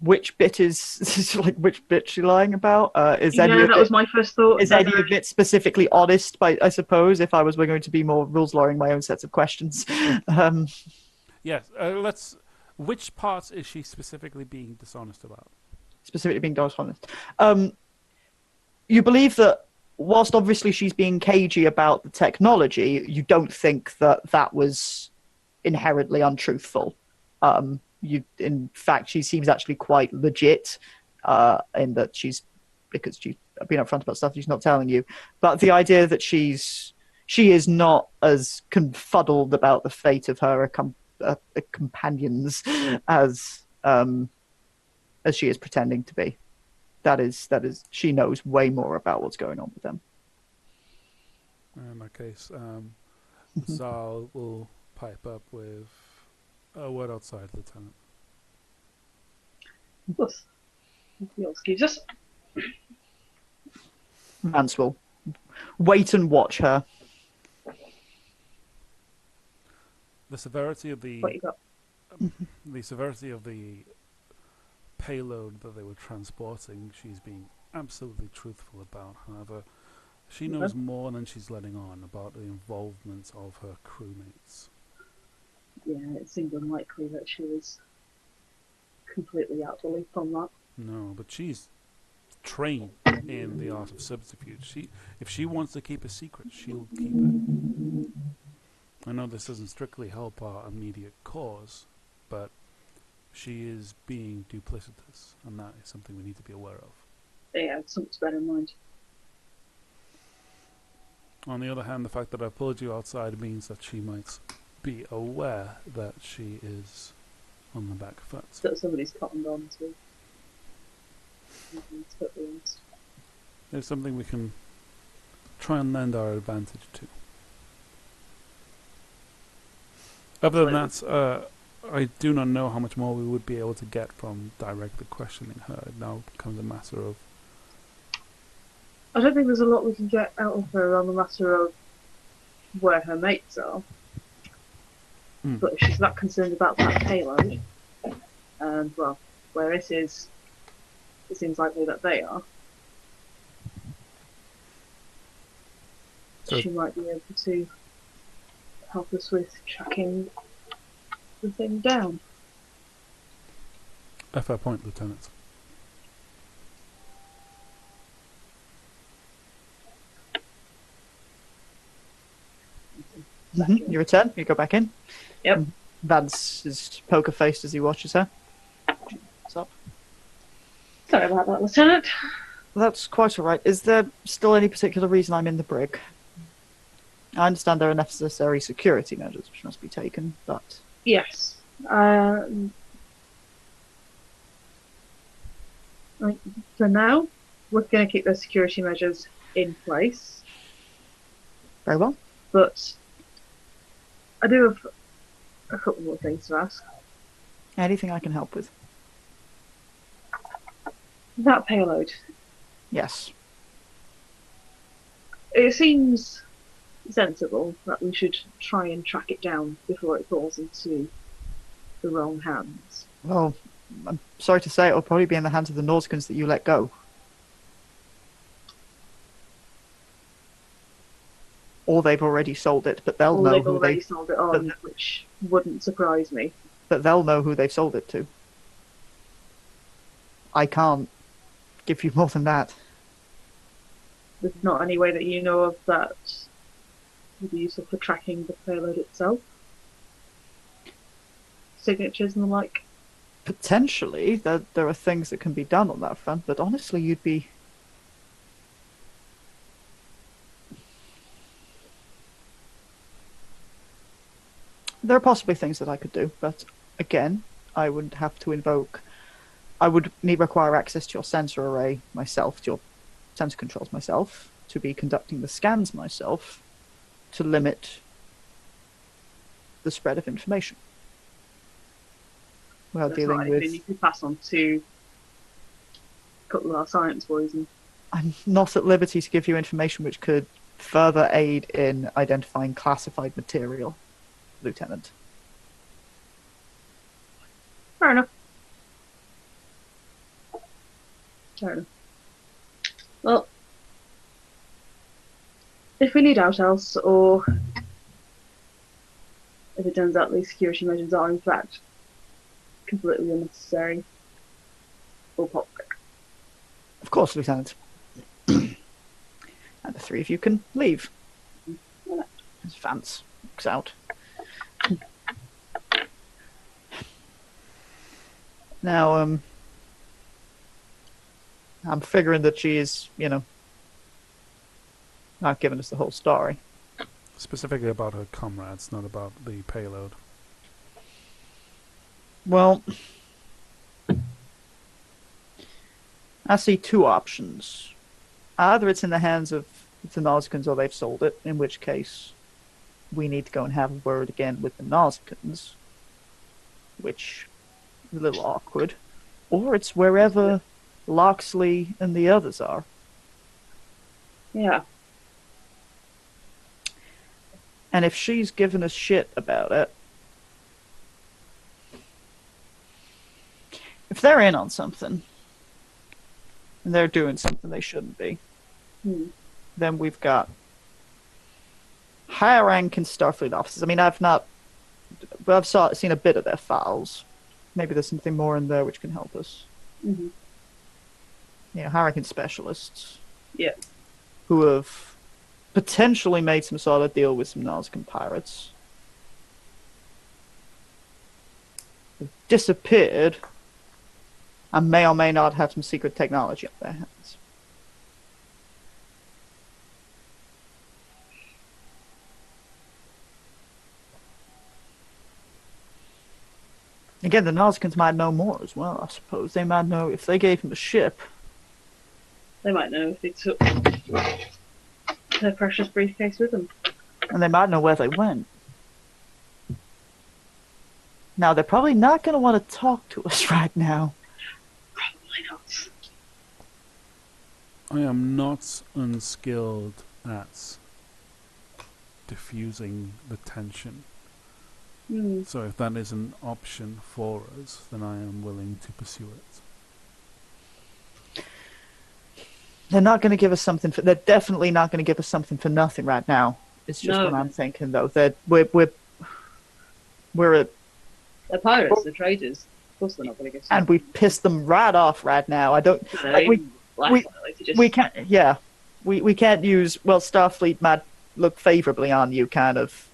Which bit is which bit she lying about? Is any that of was my first thought. Is any of it specifically honest? I suppose if I was going to be more rules lawyering my own sets of questions. Yes. Which parts is she specifically being dishonest about? Specifically being dishonest. You believe that whilst obviously she's being cagey about the technology, you don't think that was inherently untruthful. In fact, she seems actually quite legit in that because she's been upfront about stuff she's not telling you. But the idea that she is not as confuddled about the fate of her companions as she is pretending to be. That is, she knows way more about what's going on with them. In that case, Zal will pipe up with a word outside, Lieutenant. Plus, excuse us. Vance will wait and watch her. The severity of What you got? the severity of the payload that they were transporting, she's being absolutely truthful about. However, she knows more than she's letting on about the involvement of her crewmates. Yeah, it seemed unlikely that she was completely out of the loop on that. No, but she's trained in the art of subterfuge. If she wants to keep a secret, she'll keep it. I know this doesn't strictly help our immediate cause, but she is being duplicitous, and that is something we need to be aware of. Yeah, it's something to bear in mind. On the other hand, the fact that I pulled you outside means that she might be aware that she is on the back foot. That somebody's cottoned on to. Totally honest. There's something we can try and lend our advantage to. Other than that, I do not know how much more we would be able to get from directly questioning her. It now becomes a matter of... I don't think there's a lot we can get out of her on the matter of where her mates are. But if she's that concerned about that payload, and well, where it is, it seems likely that they are. So she might be able to help us with tracking the thing down. A fair point, Lieutenant. You return? You go back in? Yep. Vance is poker-faced as he watches her. What's up? Sorry about that, Lieutenant. That's quite all right. Is there still any particular reason I'm in the brig? I understand there are necessary security measures which must be taken, but... Yes. Like, for now, we're going to keep those security measures in place. Very well. But I do have a couple more things to ask. Anything I can help with? That payload. Yes. It seems sensible that we should try and track it down before it falls into the wrong hands. Well, I'm sorry to say it'll probably be in the hands of the Nauticans that you let go. Or they've already sold it, but they'll Or know they've who already they... sold it on, which wouldn't surprise me. But they'll know who they've sold it to. I can't give you more than that. There's not any way that you know of that would be useful for tracking the payload itself? Signatures and the like? Potentially, there are things that can be done on that front, but honestly, you'd be... There are possibly things that I could do, but again, I would have to invoke... I would require access to your sensor array myself, to your sensor controls myself, to be conducting the scans myself, to limit the spread of information. We are That's dealing not with... anything you could pass on to a couple of our science boys. And I'm not at liberty to give you information which could further aid in identifying classified material, Lieutenant. fair enough. Fair enough. Well, if we need out else, or if it turns out these security measures are in fact completely unnecessary, we'll pop back. Of course, Lieutenant. And the three of you can leave. As Vance looks out. Now, I'm figuring that she is, not giving us the whole story. Specifically about her comrades, not about the payload. Well, I see two options. Either it's in the hands of the Nausicans or they've sold it, in which case we need to go and have a word again with the Nausicans, which is a little awkward. Or it's wherever Loxley and the others are. Yeah. And if she's given us shit about it, if they're in on something, and they're doing something they shouldn't be, then we've got higher ranking Starfleet officers. I mean, I've seen a bit of their files. Maybe there's something more in there which can help us. Mm-hmm. Higher ranking specialists. Yeah. Who have potentially made some sort of deal with some Nausicaan pirates. They've disappeared and may or may not have some secret technology on their hands. Again, the Nausicans might know more as well, I suppose. They might know if they gave him a ship. They might know if they took their precious briefcase with them. And they might know where they went. Now, they're probably not going to want to talk to us right now. Probably not. I am not unskilled at diffusing the tension. So if that is an option for us, then I am willing to pursue it. They're not going to give us something they're definitely not going to give us something for nothing right now. It's just what I'm thinking, though. That we're They're pirates, they're traitors. Of course they're not going to get something. And we've pissed them right off right now. I don't... we can't... Yeah. We can't use... Well, Starfleet might look favourably on you, kind of.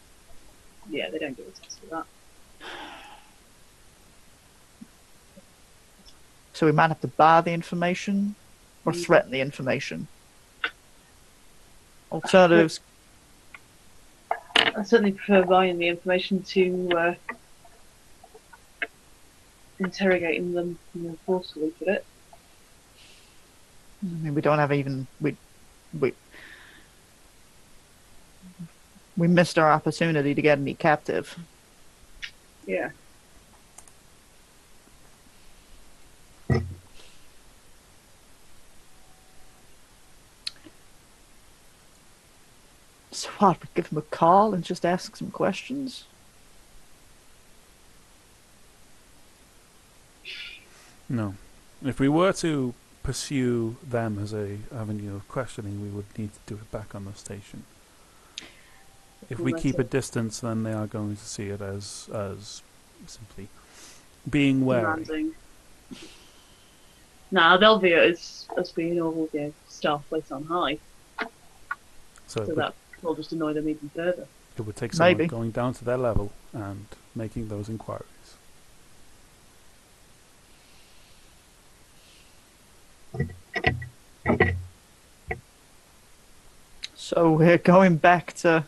Yeah, they don't give a test for that. So we might have to buy the information or threaten the information. Alternatives. I certainly prefer buying the information to interrogating them more forcefully with it. I mean, we don't have even we missed our opportunity to get any captive. Yeah. So what? We give him a call and just ask some questions. No. If we were to pursue them as a avenue of questioning, we would need to do it back on the station. If we keep a distance, then they are going to see it as simply being wary. Demanding. Nah, they'll view it as being all staff placed on high. So That will just annoy them even further. it would take someone Maybe. going down to their level and making those inquiries. So we're going back to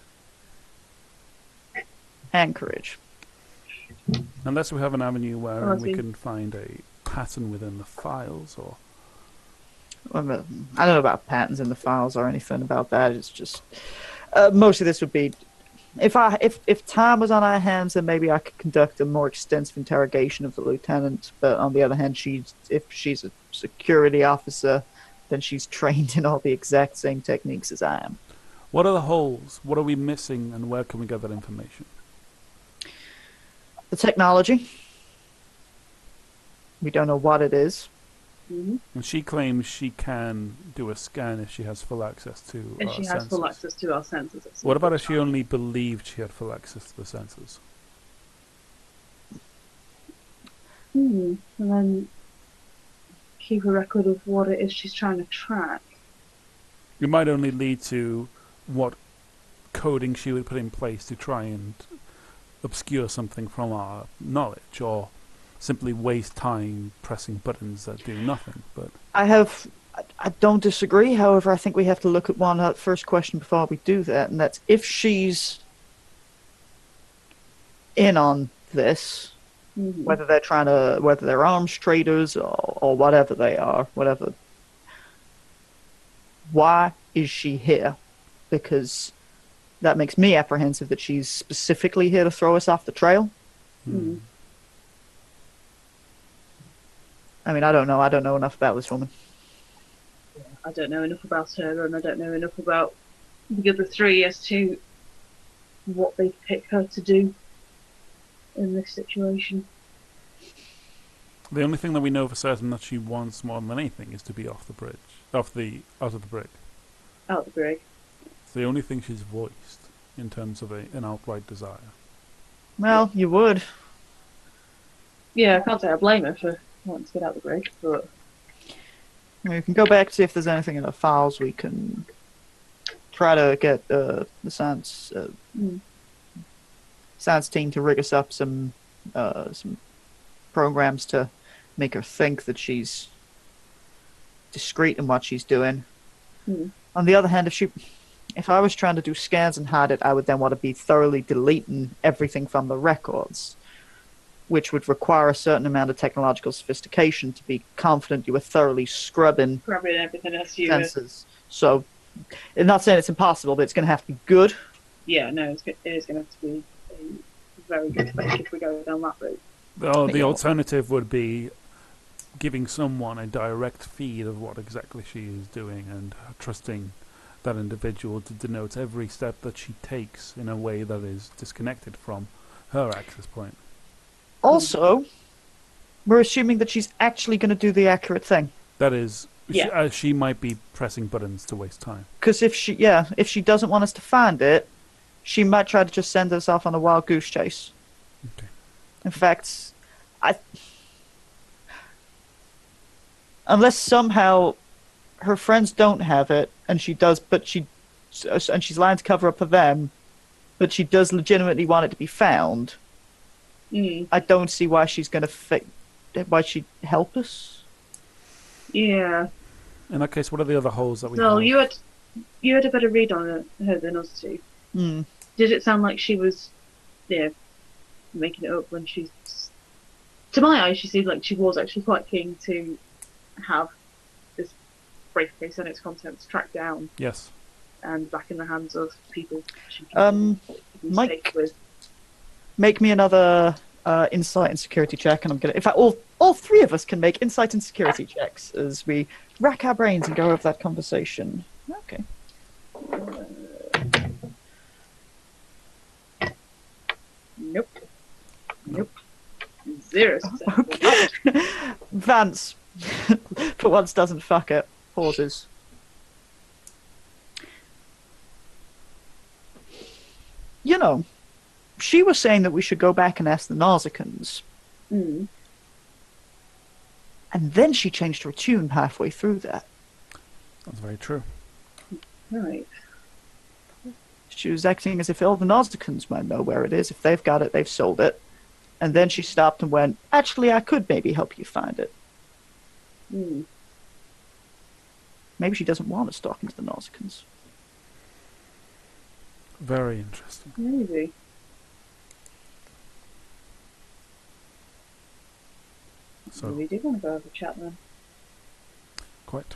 Anchorage. Unless we have an avenue where Oh, I we see. can find a pattern within the files, or I don't know about patterns in the files or anything about that. It's just most of this would be if time was on our hands, then maybe I could conduct a more extensive interrogation of the lieutenant. But on the other hand, if she's a security officer, then she's trained in all the exact same techniques as I am. what are the holes? What are we missing, and where can we get that information? The technology. We don't know what it is. Mm-hmm. And she claims she can do a scan if she has full access to And our she has full sensors. access to our sensors. at What about if some she only believed she had full access to the sensors? And then keep a record of what it is she's trying to track. It might only lead to what coding she would put in place to try and obscure something from our knowledge, or simply waste time pressing buttons that do nothing. But I don't disagree. However, I think we have to look at that first question before we do that, and that's if she's in on this, Mm-hmm. whether they're arms traders or whatever they are, whatever. Why is she here? Because that makes me apprehensive that she's specifically here to throw us off the trail. Mm-hmm. I mean, I don't know. I don't know enough about this woman. I don't know enough about her, and I don't know enough about the other three as to what they pick her to do in this situation. the only thing that we know for certain that she wants more than anything is to be off the bridge, out of the brig. Out the brig. It's the only thing she's voiced in terms of an outright desire. Well, you would. Yeah, I can't say I blame her for wanting to get out the brig, but We can go back to see if there's anything in the files we can try to get the science team to rig us up some programs to make her think that she's discreet in what she's doing. On the other hand, if I was trying to do scans and hide it, I would then want to be thoroughly deleting everything from the records, which would require a certain amount of technological sophistication to be confident you were thoroughly scrubbing grabbing everything else you. sensors. So, I'm not saying it's impossible, but it's going to have to be good. Yeah, no, it is going to have to be a very good fake if we go down that route. The alternative would be giving someone a direct feed of what exactly she is doing and trusting that individual to denote every step that she takes in a way that is disconnected from her access point. Also, we're assuming that she's actually going to do the accurate thing. That is, Yeah. she might be pressing buttons to waste time. Because if she doesn't want us to find it, she might try to just send us off on a wild goose chase. Okay. In fact, unless somehow her friends don't have it, and she does, and she's lying to cover up for them, but she does legitimately want it to be found. I don't see why she's going to why she'd help us. Yeah. In that case, what are the other holes that we So have? you had a better read on her than us two. Hmm. Did it sound like she was, yeah, making it up when she's? To my eyes, she seemed like she was actually quite keen to have this briefcase and its contents tracked down Yes. and back in the hands of people she can be Mike, safe with. make me another insight and security check, and I'm gonna. In fact, all three of us can make insight and security checks as we rack our brains and go over that conversation. Okay. Nope. Nope. 0 success. Vance, for once, doesn't fuck it. Pauses. You know, she was saying that we should go back and ask the Nausicans, Mm. and then she changed her tune halfway through that. That's very true. Right. She was acting as if all the Nausicans might know where it is. If they've got it, they've sold it. And then she stopped and went, actually, I could maybe help you find it. Mm. Maybe she doesn't want us talking to the Nausicans. Very interesting. Maybe. So, Maybe we do want to go have a chat then. quite.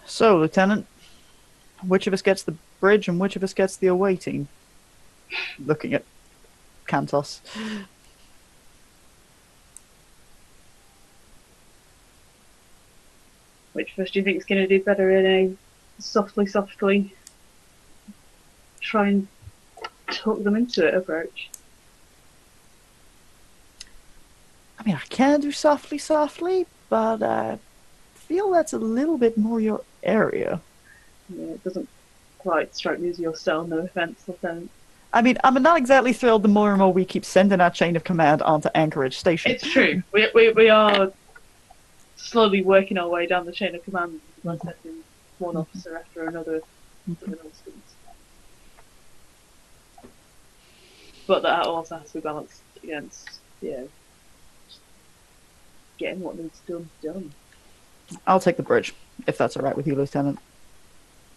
So, Lieutenant, which of us gets the bridge and which of us gets the awaiting? Looking at Kantos. Which of us do you think is going to do better in a softly try and talk them into it approach? I mean, I can do softly, but I feel that's a little bit more your area. Yeah, it doesn't quite strike me as your style, no offence, Lieutenant. I mean, I'm not exactly thrilled the more and more we keep sending our chain of command onto Anchorage Station. It's true. We are slowly working our way down the chain of command, by sending one officer after another to the Northlands. But that also has to be balanced against, getting what needs done. I'll take the bridge, if that's alright with you, Lieutenant.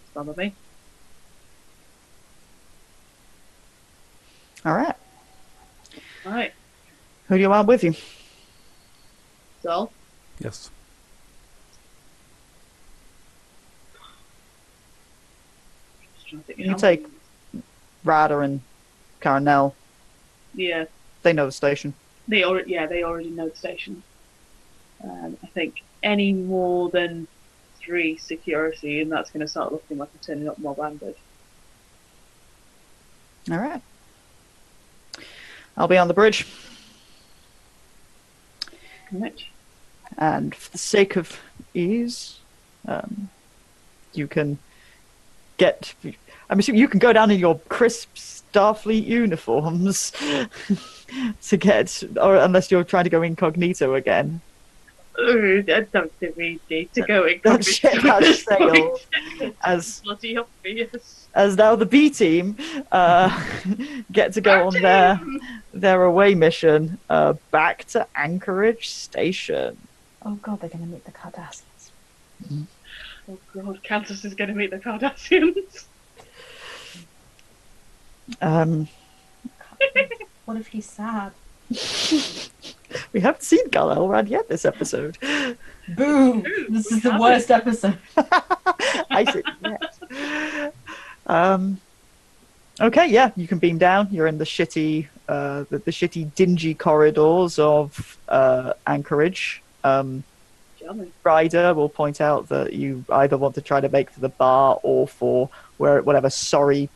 It's fine with me. Alright. Right. Who do you want with you? So, Yes. just trying to think You how- take Ryder and Carnell. Yeah. They know the station. They already know the station. I think any more than 3 security, and that's going to start looking like a turning up mob bandit. Alright. I'll be on the bridge. Right. And for the sake of ease, you can get... I'm assuming you can go down in your crisp Starfleet uniforms to get... Or unless you're trying to go incognito again. I don't think we need to go in. That ship has sailed. As bloody obvious. As now the B team get to go on their away mission back to Anchorage Station. Oh god, they're going to meet the Cardassians. Oh god, Countess is going to meet the Cardassians. What if he's sad? We haven't seen Gal Elrod yet this episode. Boom! This is the worst episode. I said yes. Okay, yeah, you can beam down. You're in the shitty, the shitty, dingy corridors of Anchorage. Ryder will point out that you either want to try to make for the bar or for whatever sorry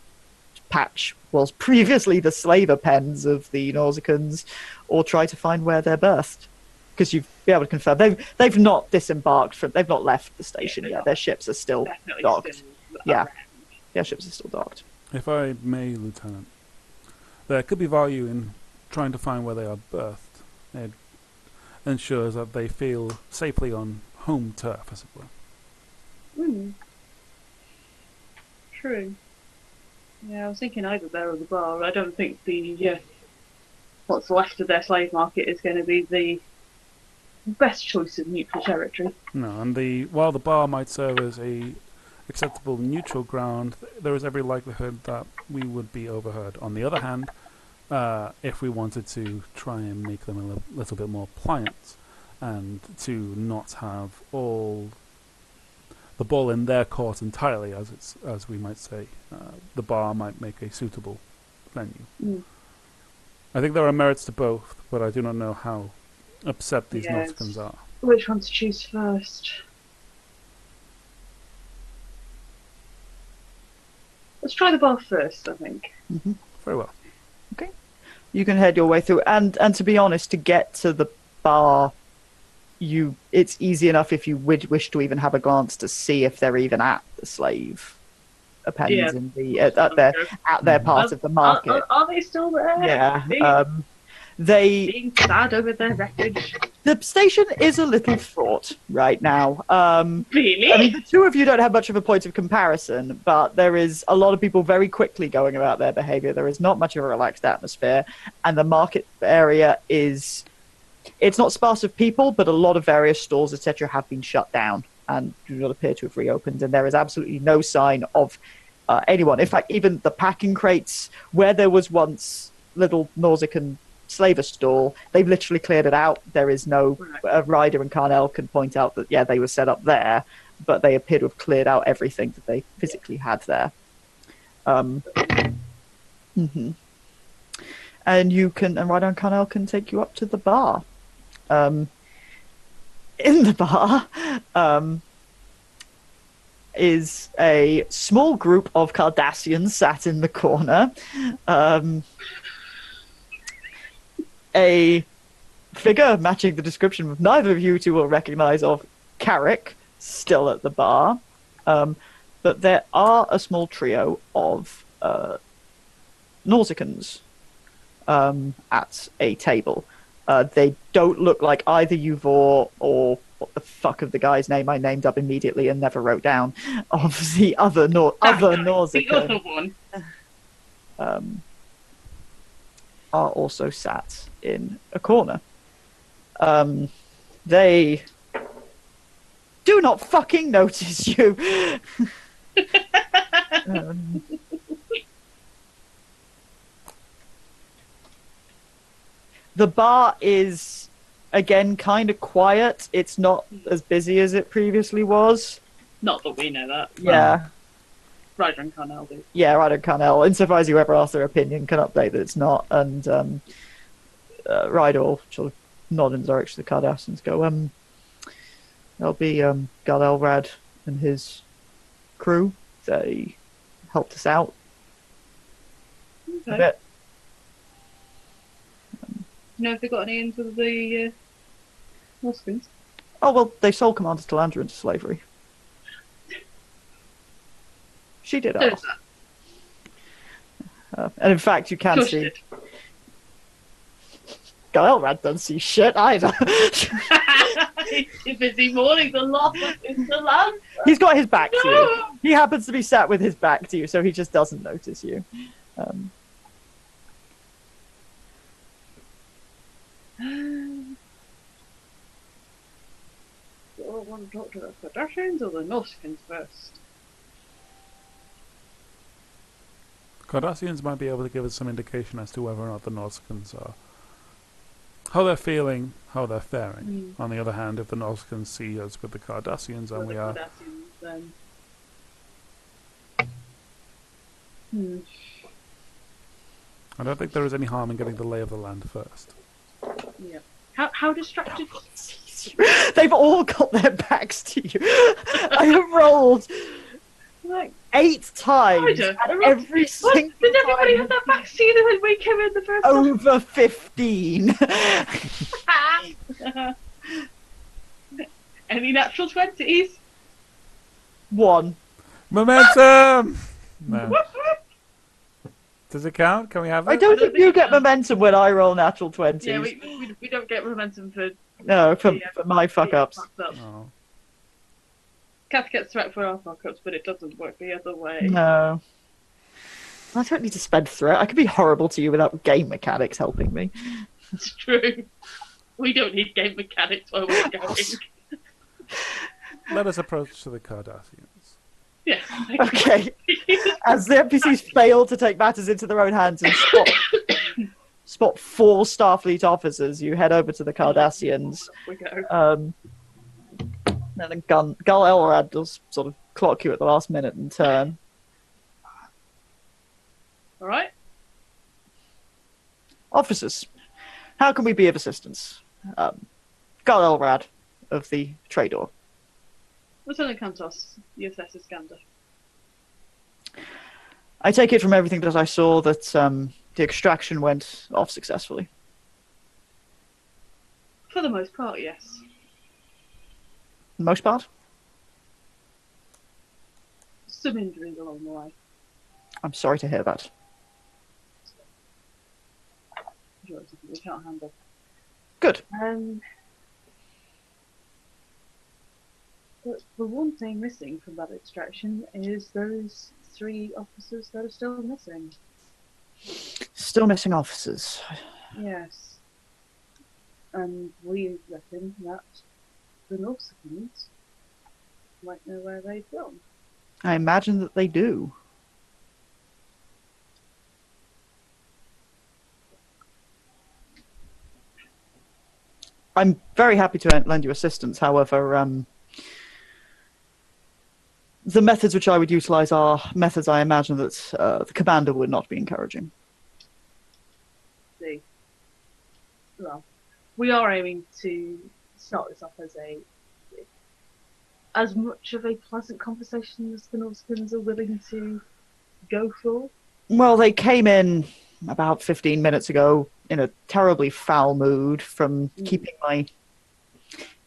patch was previously the slaver pens of the Nausicans, or try to find where they're berthed. Because you've been able to confirm they've not disembarked they've not left the station yet. Their ships are still docked. Still Yeah. around. Their ships are still docked. If I may, Lieutenant, there could be value in trying to find where they are berthed. It ensures that they feel safely on home turf, as it were. True. Yeah, I was thinking either there or the bar. I don't think the what's left of their slave market is going to be the best choice of neutral territory. No, and while the bar might serve as a acceptable neutral ground, there is every likelihood that we would be overheard. On the other hand, if we wanted to try and make them a little bit more pliant and to not have all the ball in their court entirely, as we might say, the bar might make a suitable venue. Mm. I think there are merits to both, but I do not know how upset these Yes. Nauticans are. Which one to choose first? Let's try the bar first, I think. Very well. You can head your way through, and to be honest, to get to the bar, it's easy enough if you wish to even have a glance to see if they're even at the slave pens in the at their part of the market. Are they still there? Yeah, Being sad over their wreckage. the station is a little fraught right now. Really? I mean, the two of you don't have much of a point of comparison, but there is a lot of people very quickly going about their behavior. There is not much of a relaxed atmosphere, and the market area it's not sparse of people, but a lot of various stores, etc., have been shut down and do not appear to have reopened, and there is absolutely no sign of anyone. In fact, even the packing crates, where there was once little Nausicaan slaver stall, they've literally cleared it out. There is no Ryder and Carnell can point out that they were set up there, but they appear to have cleared out everything that they physically had there. And Ryder and Carnell can take you up to the bar. In the bar is a small group of Cardassians sat in the corner. A figure matching the description of neither of you two will recognize of Carrick still at the bar. But there are a small trio of Nausicaans at a table. They don't look like either Yuvor or what the fuck of the guy's name I named up immediately and never wrote down of the other Nausicaan. The other one. Are also sat in a corner. They do not fucking notice you. The bar is, again, kind of quiet. It's not as busy as it previously was. Not that we know that. Yeah. Ryder and Carnell do. Yeah, Ryder and Carnell. Insofar as whoever asks their opinion can update that it's not. And Ryder will sort of nod in the direction of the Cardassians, go, there'll be Gal Elrad and his crew. They helped us out a bit. You know if they got any into the Nausicaans? Oh, well, they sold Commander Talandra into slavery. She did ask. And in fact, you can see... Gal Elrad doesn't see shit either. He's busy mourning the loss of his land. He's got his back to you. He happens to be sat with his back to you, so he just doesn't notice you. Do I want to talk to the Cardassians or the Nausicaans first? Cardassians might be able to give us some indication as to whether or not the Nausicaans are. How they're feeling, how they're faring. On the other hand, if the Nausicaans see us with the Cardassians and we are... I don't think there is any harm in getting the lay of the land first. Yeah. How distracted... They've all got their backs to you. I have rolled... Like, 8 times, and every single did everybody time have their backs to you when we came in the first time? over 15. Any natural 20s? 1. Momentum! No. Does it count? Can we have it? I don't think you get momentum when I roll natural 20s. Yeah, we don't get momentum for... No, for my fuck-ups. Oh. Kath gets threat for our fuck-ups, but it doesn't work the other way. No. I don't need to spend through it. I could be horrible to you without game mechanics helping me. It's true. We don't need game mechanics while we're going. Let us approach to the Cardassians. Yeah. Okay. As the NPCs fail to take matters into their own hands and spot 4 Starfleet officers, you head over to the Cardassians. We go. And then Gull Elrod does sort of clock you at the last minute and turn. All right. Officers, how can we be of assistance? Gull Elrod of the Trador. Lieutenant Kantos, USS Iskandar. I take it from everything that I saw that the extraction went off successfully. For the most part, yes. For the most part? Some injuries along the way. I'm sorry to hear that. Majority we can't handle. Good. But the one thing missing from that extraction is those 3 officers that are still missing. Still missing officers. Yes. And we reckon that the Norseans might know where they've gone. I imagine that they do. I'm very happy to lend you assistance, however, the methods which I would utilize are methods I imagine that the commander would not be encouraging. See. Well, we are aiming to start this off as much of a pleasant conversation as the Norseans are willing to go for. Well, they came in about 15 minutes ago in a terribly foul mood from keeping my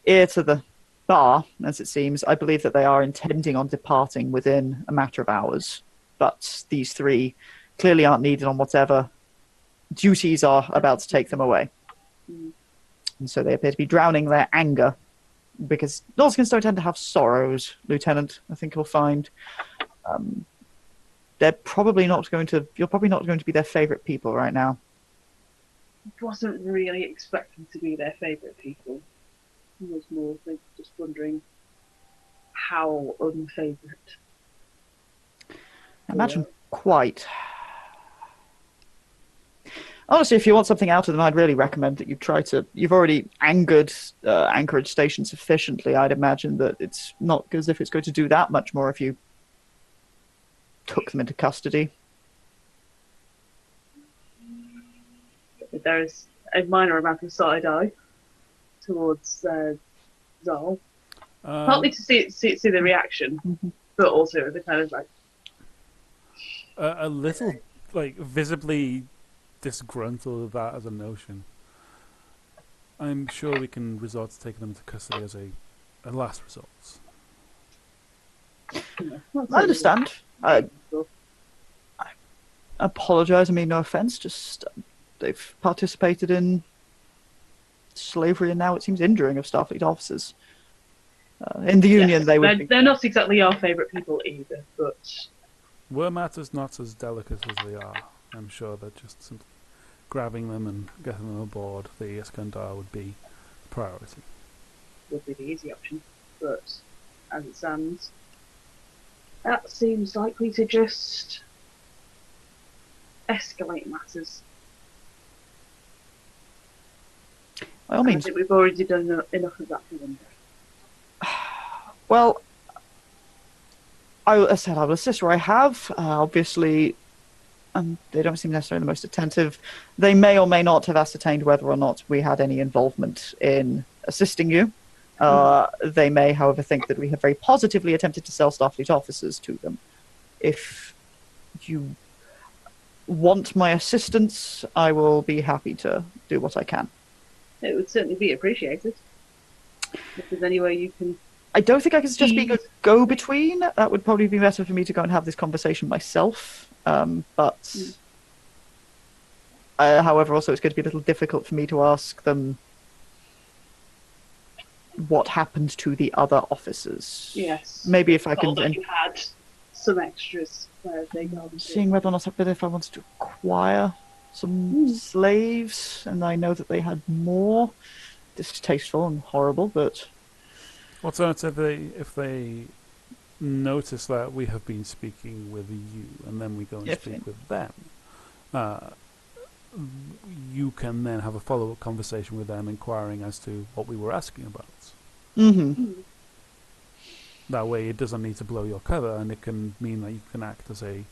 ear to the bar, as it seems. I believe that they are intending on departing within a matter of hours, but these 3 clearly aren't needed on whatever duties are about to take them away. And so they appear to be drowning their anger, because Norseans don't tend to have sorrows, Lieutenant, I think you'll find. They're probably not going to, you're probably not going to be their favourite people right now. Wasn't really expecting to be their favourite people. It was more like just wondering how unfavourite. Imagine quite. Honestly, if you want something out of them, I'd really recommend that you try to... You've already angered Anchorage Station sufficiently. I'd imagine that it's not as if it's going to do that much more if you took them into custody. There's a minor amount of side-eye towards Zal. Partly to see the reaction, but also the kind of like... a little, like, visibly disgruntled with that as a notion. I'm sure we can resort to taking them into custody as a last resort. I understand. I apologise, I mean no offence, just they've participated in slavery and now it seems injuring of Starfleet officers. In the Union they would they're not exactly our favourite people either, but... Were matters not as delicate as they are, I'm sure that just simply grabbing them and getting them aboard the Iskandar would be a priority. Would be the easy option, but as it stands, that seems likely to just escalate matters. by all I means. think we've already done enough of that for one day. Well, I said I will assist where I have. Obviously, they don't seem necessarily the most attentive. They may or may not have ascertained whether or not we had any involvement in assisting you. They may, however, think that we have very positively attempted to sell Starfleet officers to them. If you want my assistance, I will be happy to do what I can. It would certainly be appreciated. If there's any way you can... I don't think I can suggest being a go-between. That would probably be better for me to go and have this conversation myself. However, also it's going to be a little difficult for me to ask them what happened to the other officers. Yes. Maybe if I can... That you had some extras. Where have they gone? Seeing whether or not if I wanted to acquire some slaves, and I know that they had more. Distasteful and horrible, but What's if they notice that we have been speaking with you, and then we go and speak with them? You can then have a follow-up conversation with them, inquiring as to what we were asking about. That way, it doesn't need to blow your cover, and it can mean that you can act as a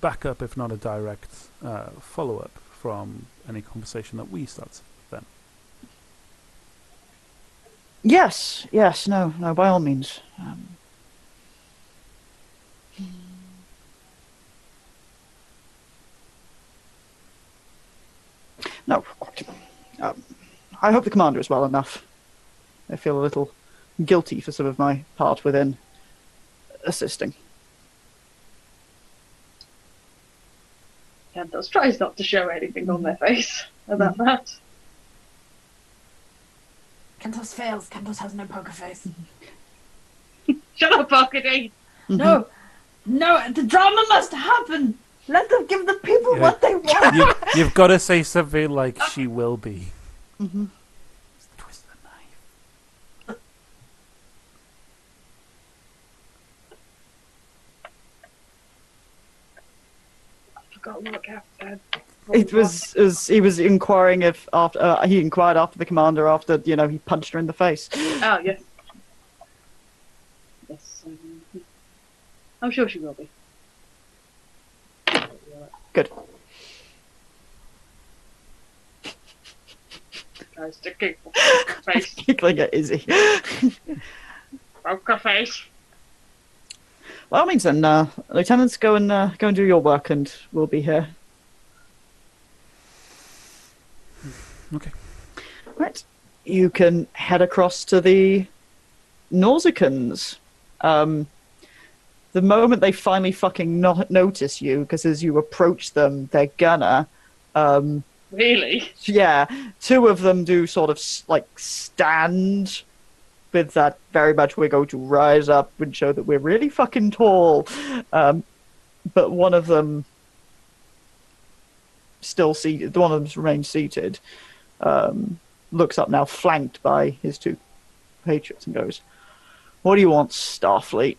backup, if not a direct follow-up from any conversation that we start then. yes, no, by all means. No, I hope the commander is well enough. I feel a little guilty for some of my part within assisting. Cantos tries not to show anything on their face about that. Cantos fails. Cantos has no poker face. Shut up, Arkady! No, the drama must happen. Let them give the people what they want. You've got to say something like "she will be." Twist the knife. I forgot what happened. It was as he was inquiring if after he inquired after the commander after he punched her in the face. Oh yes. Yes, I'm sure she will be. Good. Tries to kick face. Giggling at Izzy. Poker face. By all means, then, lieutenants, go and do your work, and we'll be here. Okay. Right. You can head across to the Nausicans. The moment they finally fucking notice you, because as you approach them, they're gonna. Really? Yeah, two of them do sort of stand with that very much we're going to rise up and show that we're really fucking tall. But one of them still seated. One of them remains seated. Looks up now, flanked by his two patriots, and goes, "What do you want, Starfleet?"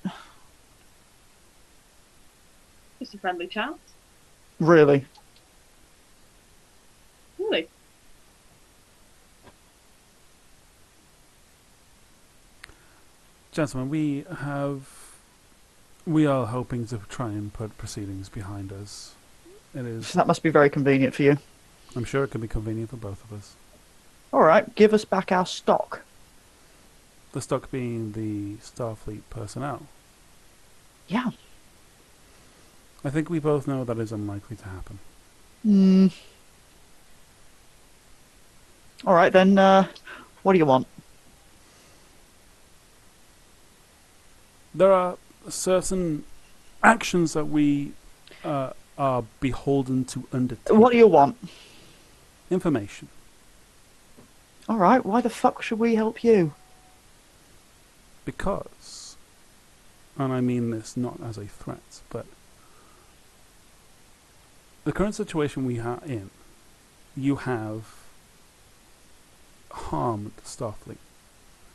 Just a friendly chat. Really? Really? Gentlemen, we are hoping to try and put proceedings behind us. It is. That must be very convenient for you. I'm sure it can be convenient for both of us. All right, give us back our stock. The stock being the Starfleet personnel. Yeah. I think we both know that is unlikely to happen. All right, then, what do you want? There are certain actions that we are beholden to undertake. What do you want? Information. All right, why the fuck should we help you? Because, and I mean this not as a threat, but the current situation we are in, you have harmed Starfleet.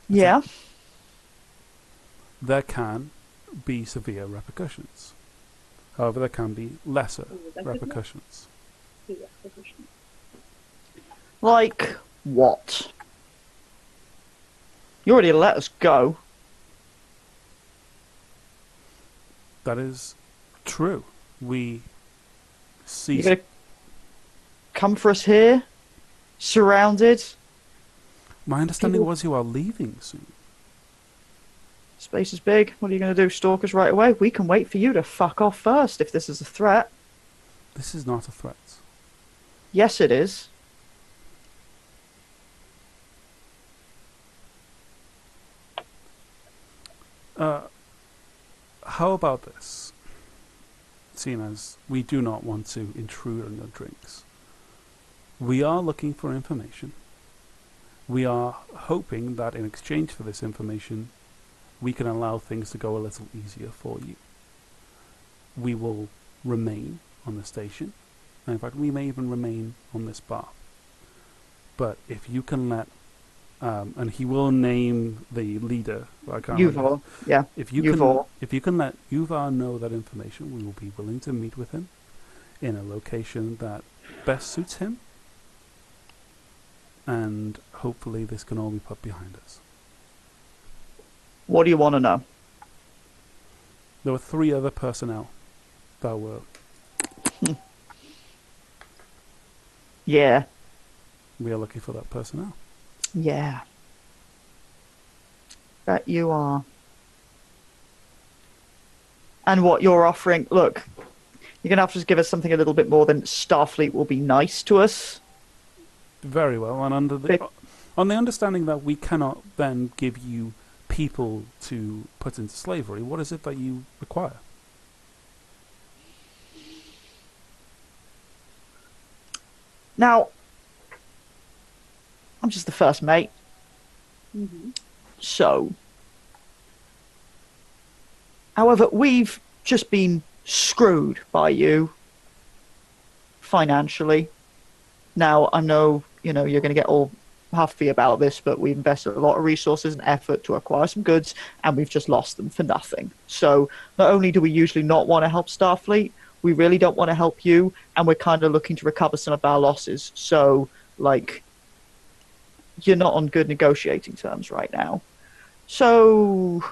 Yeah. There can be severe repercussions. However, there can be lesser repercussions. Like what? You already let us go. That is true. We see. You're gonna come for us here, surrounded. My understanding was you are leaving soon. Space is big. What are you going to do? Stalk us right away? We can wait for you to fuck off first if this is a threat. This is not a threat. Yes, it is. How about this? Seeing as we do not want to intrude on your drinks. We are looking for information. We are hoping that in exchange for this information, we can allow things to go a little easier for you. we will remain on the station. And in fact, we may even remain on this bar. But if you can let, and he will name the leader. I can't remember. Yuval, yeah. If you Yuval. if you can let Yuval know that information, we will be willing to meet with him in a location that best suits him. And hopefully this can all be put behind us. What do you want to know? There were 3 other personnel that were... Yeah. We are looking for that personnel. Yeah. Bet you are. And what you're offering... Look, you're going to have to just give us something a little bit more than Starfleet will be nice to us. Very well, and on the understanding that we cannot then give you people to put into slavery, what is it that you require? Now, I'm just the first mate. Mm-hmm. So, however, we've just been screwed by you financially. Now, I know, you're going to get all huffy about this, but we invested a lot of resources and effort to acquire some goods, and we've just lost them for nothing. So, not only do we usually not want to help Starfleet, we really don't want to help you, and we're kind of looking to recover some of our losses. So, you're not on good negotiating terms right now. So,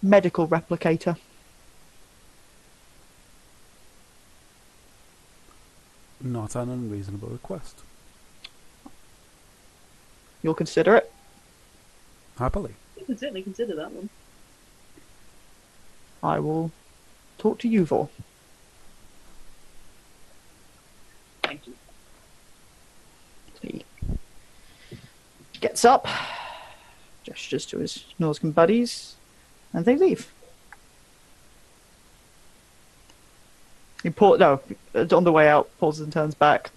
medical replicator. Not an unreasonable request. You'll consider it? Happily. You can certainly consider that one. I will talk to Yuval. Thank you. He gets up, gestures to his Norscan buddies, and they leave. On the way out, pauses and turns back.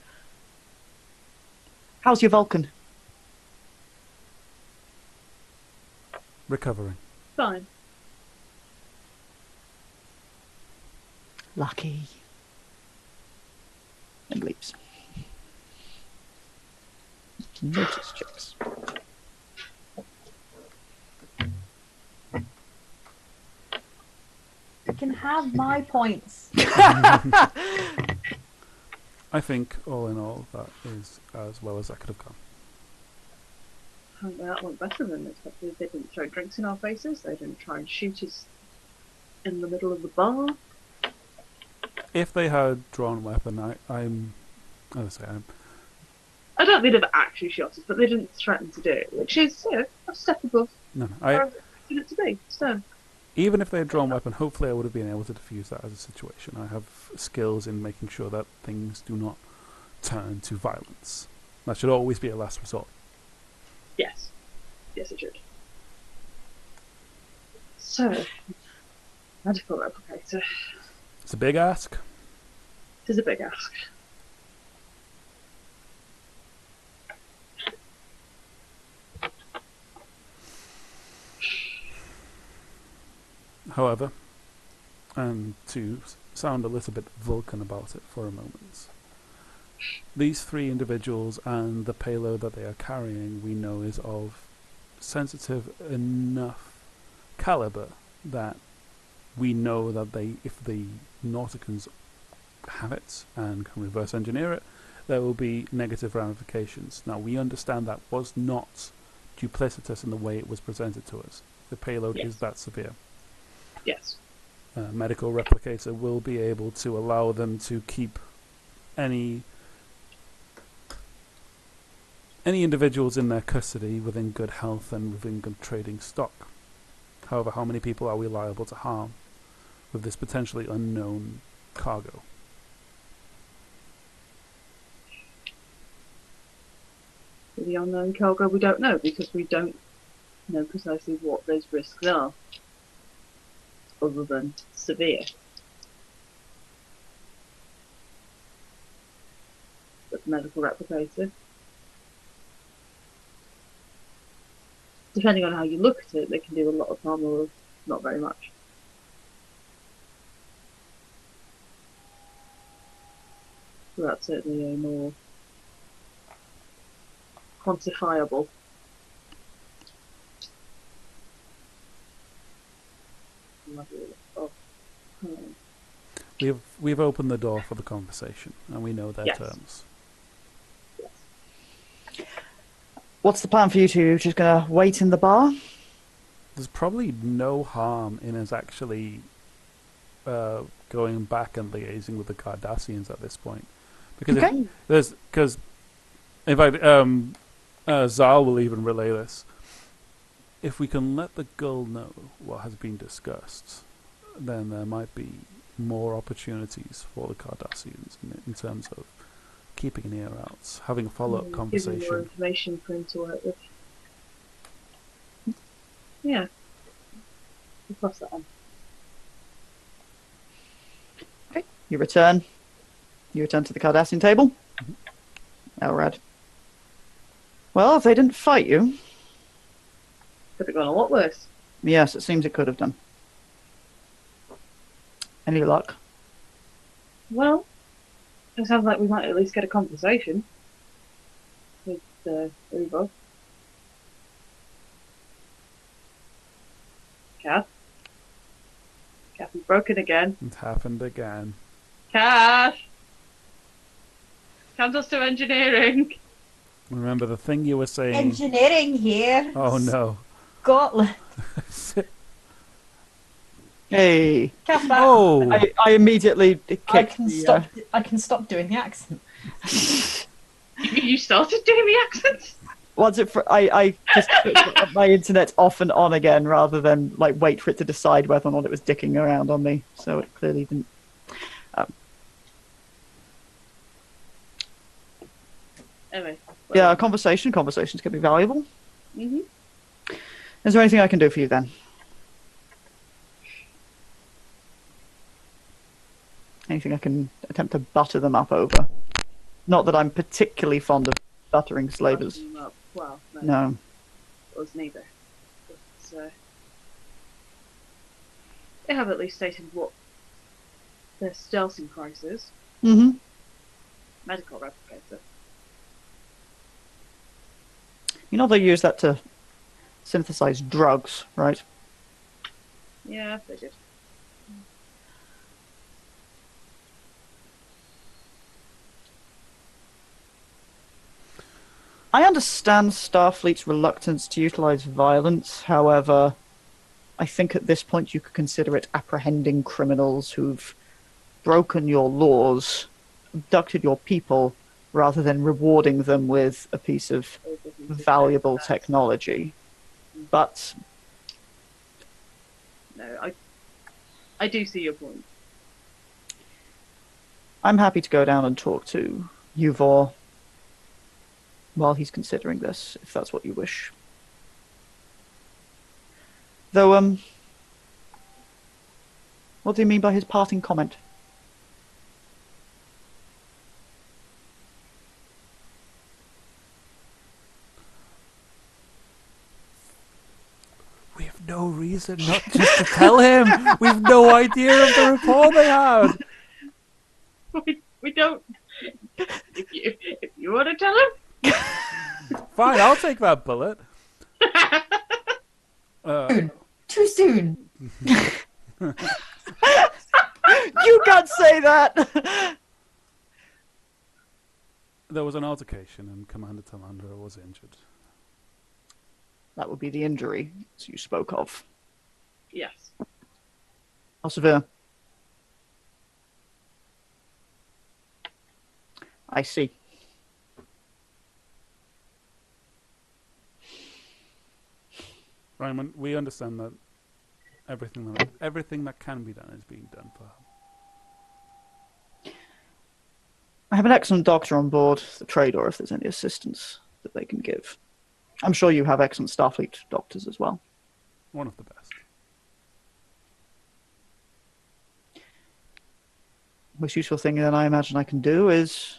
How's your Vulcan? Recovering. Fine. Lucky. And leaves. Notice checks. You can have my points. I think, all in all, that is as well as I could have gone. I think that went better than expected. They didn't throw drinks in our faces. They didn't try and shoot us in the middle of the bar. If they had drawn a weapon, I'm I don't think they've actually shot us, but they didn't threaten to do it, which is, a step above no. where I expected it to be. So, Even if they had drawn a weapon, hopefully I would have been able to defuse that as a situation. I have skills in making sure that things do not turn to violence. That should always be a last resort. yes. Yes, it should. So, medical replicator. It's a big ask. It is a big ask. However, and to sound a little bit Vulcan about it for a moment, these 3 individuals and the payload that they are carrying we know is of sensitive enough caliber that we know that if the Nauticans have it and can reverse engineer it, there will be negative ramifications. Now, we understand that was not duplicitous in the way it was presented to us. The payload is that severe. Yes. Medical replicator will be able to allow them to keep any individuals in their custody within good health and within good trading stock. However, how many people are we liable to harm with this potentially unknown cargo? For the unknown cargo, we don't know, because we don't know precisely what those risks are, other than severe. But the medical replicator, depending on how you look at it, they can do a lot of harm or not very much. So that's certainly a more quantifiable. Level of time. We've opened the door for the conversation, and we know their Yes. terms. Yes. What's the plan for you two? Just gonna wait in the bar? There's probably no harm in us actually going back and liaising with the Cardassians at this point, because Okay. in fact, Zal will even relay this. If we can let the Gull know what has been discussed, then there might be more opportunities for the Cardassians in terms of keeping an ear out, having a follow-up Giving more conversation. information for him to work with. Yeah. We'll pass that on. You return. You return to the Cardassian table. Elrad. Well, if they didn't fight you, Could have gone a lot worse. yes, it seems it could have done. Any luck? Well, it sounds like we might at least get a conversation with Uvo. Kath? Kath is broken again. It happened again. Kath! Kath does to engineering. Remember the thing you were saying? Engineering here. Oh no. Scotland. Hey. Kath, Oh! I immediately kicked I can the, stop. I can stop doing the accent. You started doing the accents? What's it for? I just put my internet off and on again rather than like wait for it to decide whether or not it was dicking around on me. So it clearly didn't. Anyway. Yeah, conversations can be valuable. Mm-hmm. Is there anything I can do for you then? Anything I can attempt to butter them up over? Not that I'm particularly fond of buttering slavers. Well, no. No. Us neither. But, they have at least stated what their stealthing price is. Mm-hmm. Medical replicator. You know they use that to synthesize drugs, right? Yeah, they did. I understand Starfleet's reluctance to utilize violence. However, I think at this point you could consider it apprehending criminals who've broken your laws, abducted your people, rather than rewarding them with a piece of valuable technology. But No, I do see your point. I'm happy to go down and talk to Yuvor while he's considering this, if that's what you wish. Though, what do you mean by his parting comment? We have no reason not just to tell him. We've no idea of the report they had. We don't. If you want to tell him. Fine, I'll take that bullet. Too soon. You can't say that! There was an altercation and Commander Talandra was injured. That would be the injury as you spoke of. Yes. How severe? I see. Raymond, we understand that everything that can be done is being done for her. I have an excellent doctor on board the Trador if there's any assistance that they can give. I'm sure you have excellent Starfleet doctors as well. One of the best. Most useful thing that I imagine I can do is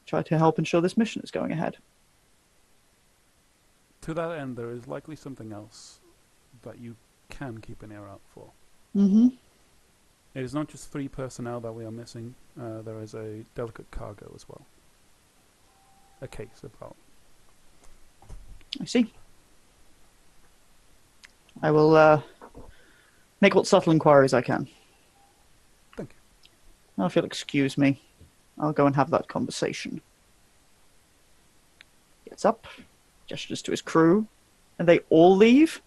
try to help ensure this mission is going ahead. To that end, there is likely something else that you can keep an ear out for. Mm-hmm. It is not just 3 personnel that we are missing. There is a delicate cargo as well. A case about. I see. I will make what subtle inquiries I can. Thank you. Now, if you'll excuse me, I'll go and have that conversation. Gets up, gestures to his crew, and they all leave.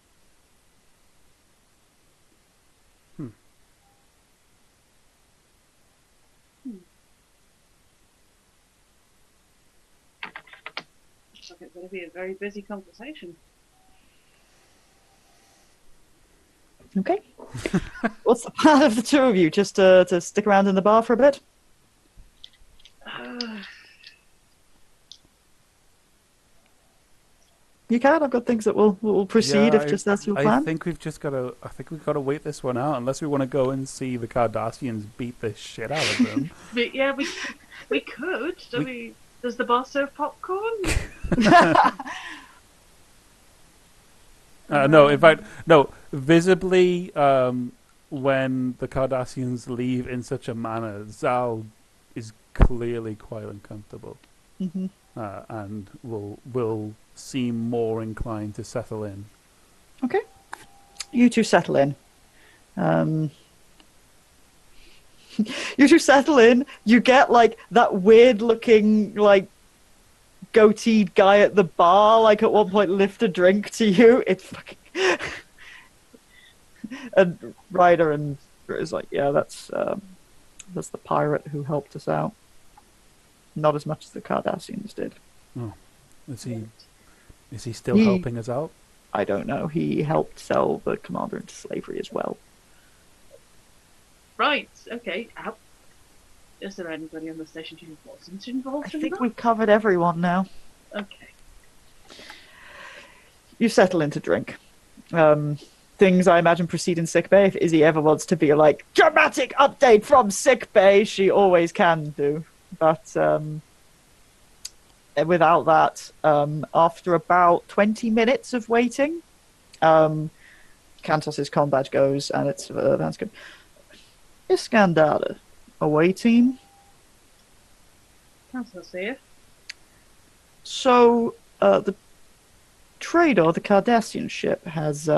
Looks like it's going to be a very busy conversation. Okay. What's the plan of the 2 of you? Just to stick around in the bar for a bit? You can. I've got things that will proceed if just that's your plan. I think we've got to wait this one out unless we want to go and see the Cardassians beat the shit out of them. But yeah, we could. Does the bar serve popcorn? No, in fact, no. Visibly, when the Cardassians leave in such a manner, Zal is clearly quite uncomfortable, Mm-hmm. and will seem more inclined to settle in. Okay. You 2 settle in. You 2 settle in. You get like that weird looking like goateed guy at the bar. Like at one point, lift a drink to you. It's fucking. And Ryder and is like, yeah, that's the pirate who helped us out. Not as much as the Cardassians did. Oh, is he still helping us out? I don't know. He helped sell the commander into slavery as well. Right. Okay. Is there anybody on the station who wasn't involved I in think that? we've covered everyone now. Okay. You settle in to drink. Things I imagine proceed in sickbay. If Izzy ever wants to be like, dramatic update from sickbay, she always can do. But without that, after about 20 minutes of waiting, Kantos's comm badge goes, and it's Vance going, Iskandar, awaiting. Council's here. So, the trader, the Cardassian ship, has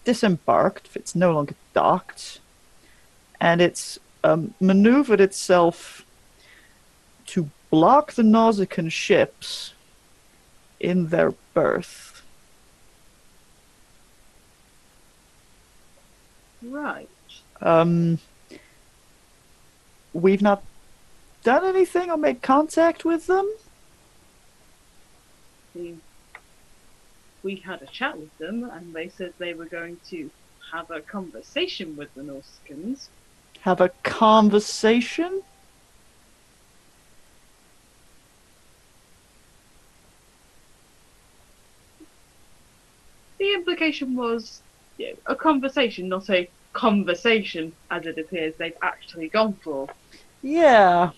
disembarked. It's no longer docked. And it's maneuvered itself to block the Nausicaan ships in their berth. Right. We've not done anything or made contact with them. We had a chat with them, and they said they were going to have a conversation with the Nausicaans. Have a conversation? The implication was a conversation, not a conversation, as it appears they've actually gone for. Yeah.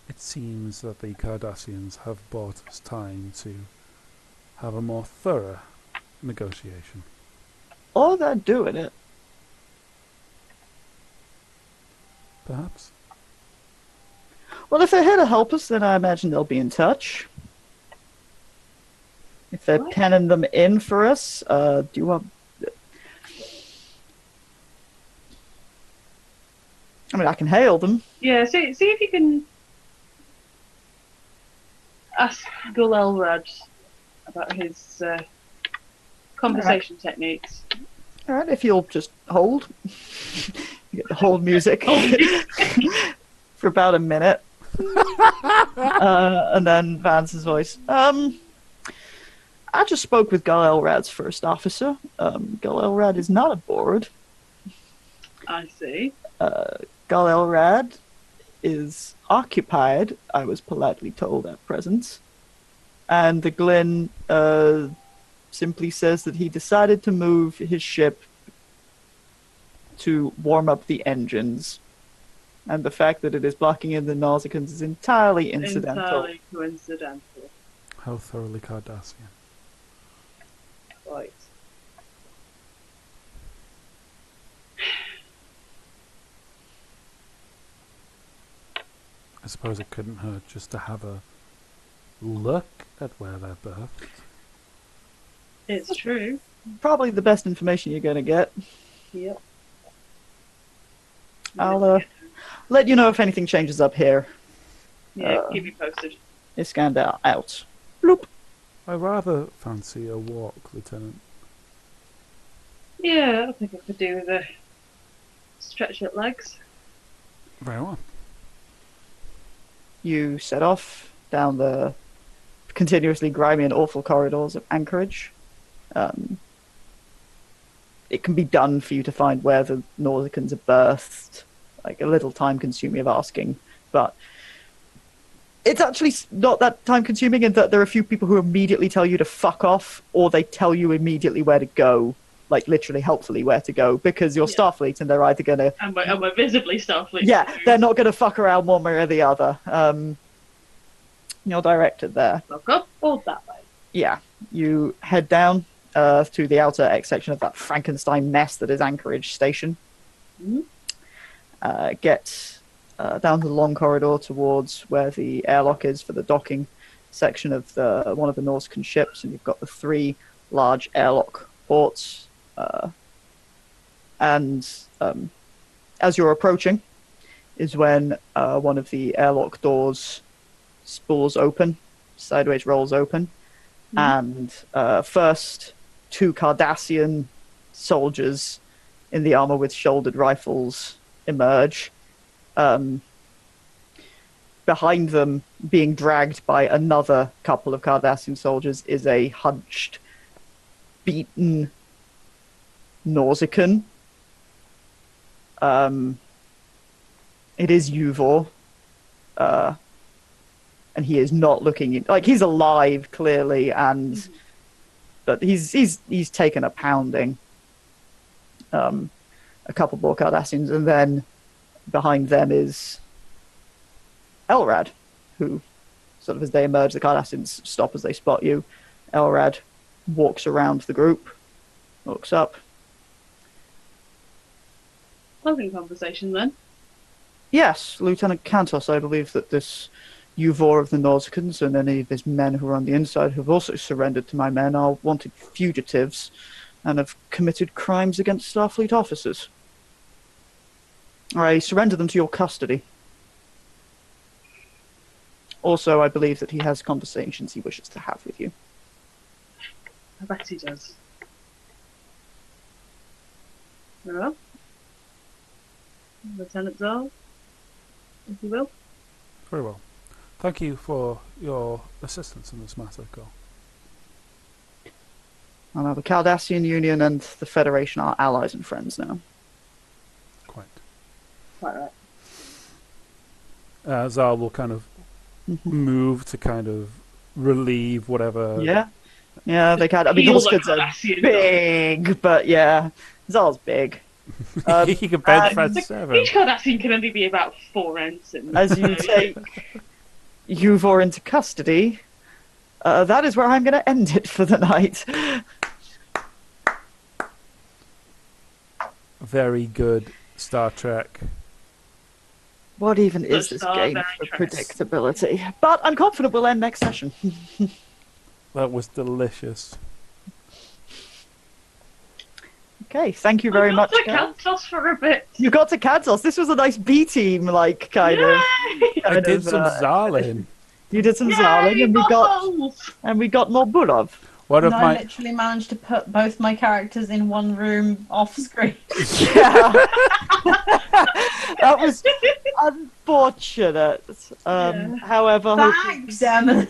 It seems that the Cardassians have bought us time to have a more thorough negotiation. Or they're doing it. Perhaps. Well, if they're here to help us, then I imagine they'll be in touch. If they're penning them in for us, do you want... I mean, I can hail them. Yeah, see if you can ask Gul Elrod about his conversation techniques. Alright, if you'll just hold. You get the hold music for about a minute. And then Vance's voice. I just spoke with Gul Elrad's first officer. Gul Elrad is not aboard. I see. Gul Elrad is occupied, I was politely told at present. And the Glyn simply says that he decided to move his ship to warm up the engines. And the fact that it is blocking in the Nausicaans is entirely incidental. Entirely coincidental. How thoroughly Cardassian. I suppose it couldn't hurt just to have a look at where they're birthed. It's true. Probably the best information you're going to get. Yep. I'll let you know if anything changes up here. Yeah, keep me posted. Iskandar out. Bloop. I rather fancy a walk, Lieutenant. Yeah, I think I could do with a stretch at legs. Very well. You set off down the continuously grimy and awful corridors of Anchorage. It can be done for you to find where the Nausicans are birthed. Like, a little time consuming of asking, but it's actually not that time consuming in that there are a few people who immediately tell you to fuck off, or they tell you immediately where to go, like literally helpfully where to go, because you're Starfleet and they're either going to... And we're visibly Starfleet. Yeah, they're not going to fuck around one way or the other. You're directed there. Look up or that way. Yeah, you head down to the outer X section of that Frankenstein mess that is Anchorage Station. Mm-hmm. Get down the long corridor towards where the airlock is for the docking section of one of the Nausicaan ships, and you've got the 3 large airlock ports. And as you're approaching is when one of the airlock doors spools open, sideways rolls open, and first 2 Cardassian soldiers in the armor with shouldered rifles emerge. Behind them, being dragged by another couple of Cardassian soldiers, is a hunched, beaten Nausicaan. It is Yuvor. And he is not looking like he's alive, clearly, and but he's taken a pounding. A couple more Cardassians, and then behind them is Elrad, who, sort of as they emerge, the Cardassians stop as they spot you. Elrad walks around the group, looks up. Pleasant conversation then. Yes, Lieutenant Cantos, I believe that this Yuvor of the Nausicans and any of his men who are on the inside who have also surrendered to my men are wanted fugitives and have committed crimes against Starfleet officers. I surrender them to your custody. Also, I believe that he has conversations he wishes to have with you. I bet he does. Very well. Lieutenant Zal, if you will. Very well. Thank you for your assistance in this matter, Cole. Well, now the Cardassian Union and the Federation are allies and friends now. Quite. Quite right. Zal will kind of move to kind of relieve whatever... Yeah, they can. I mean, those kids are big, but yeah, Zal's big. He can bench press 7. Each Cardassian can only be about 4 ensigns. As you take Yuvor into custody, that is where I'm going to end it for the night. Very good, Star Trek. What even is this game for predictability? But I'm confident we'll end next session. That was delicious. Okay, thank you very much. I got to Cantos for a bit. You got to Cantos. This was a nice B team, like kind of. I did some Zarlin. You did some Zarlin, and we got more Burov. I literally managed to put both my characters in one room off screen. Yeah, that was unfortunate. However, thanks, Emily.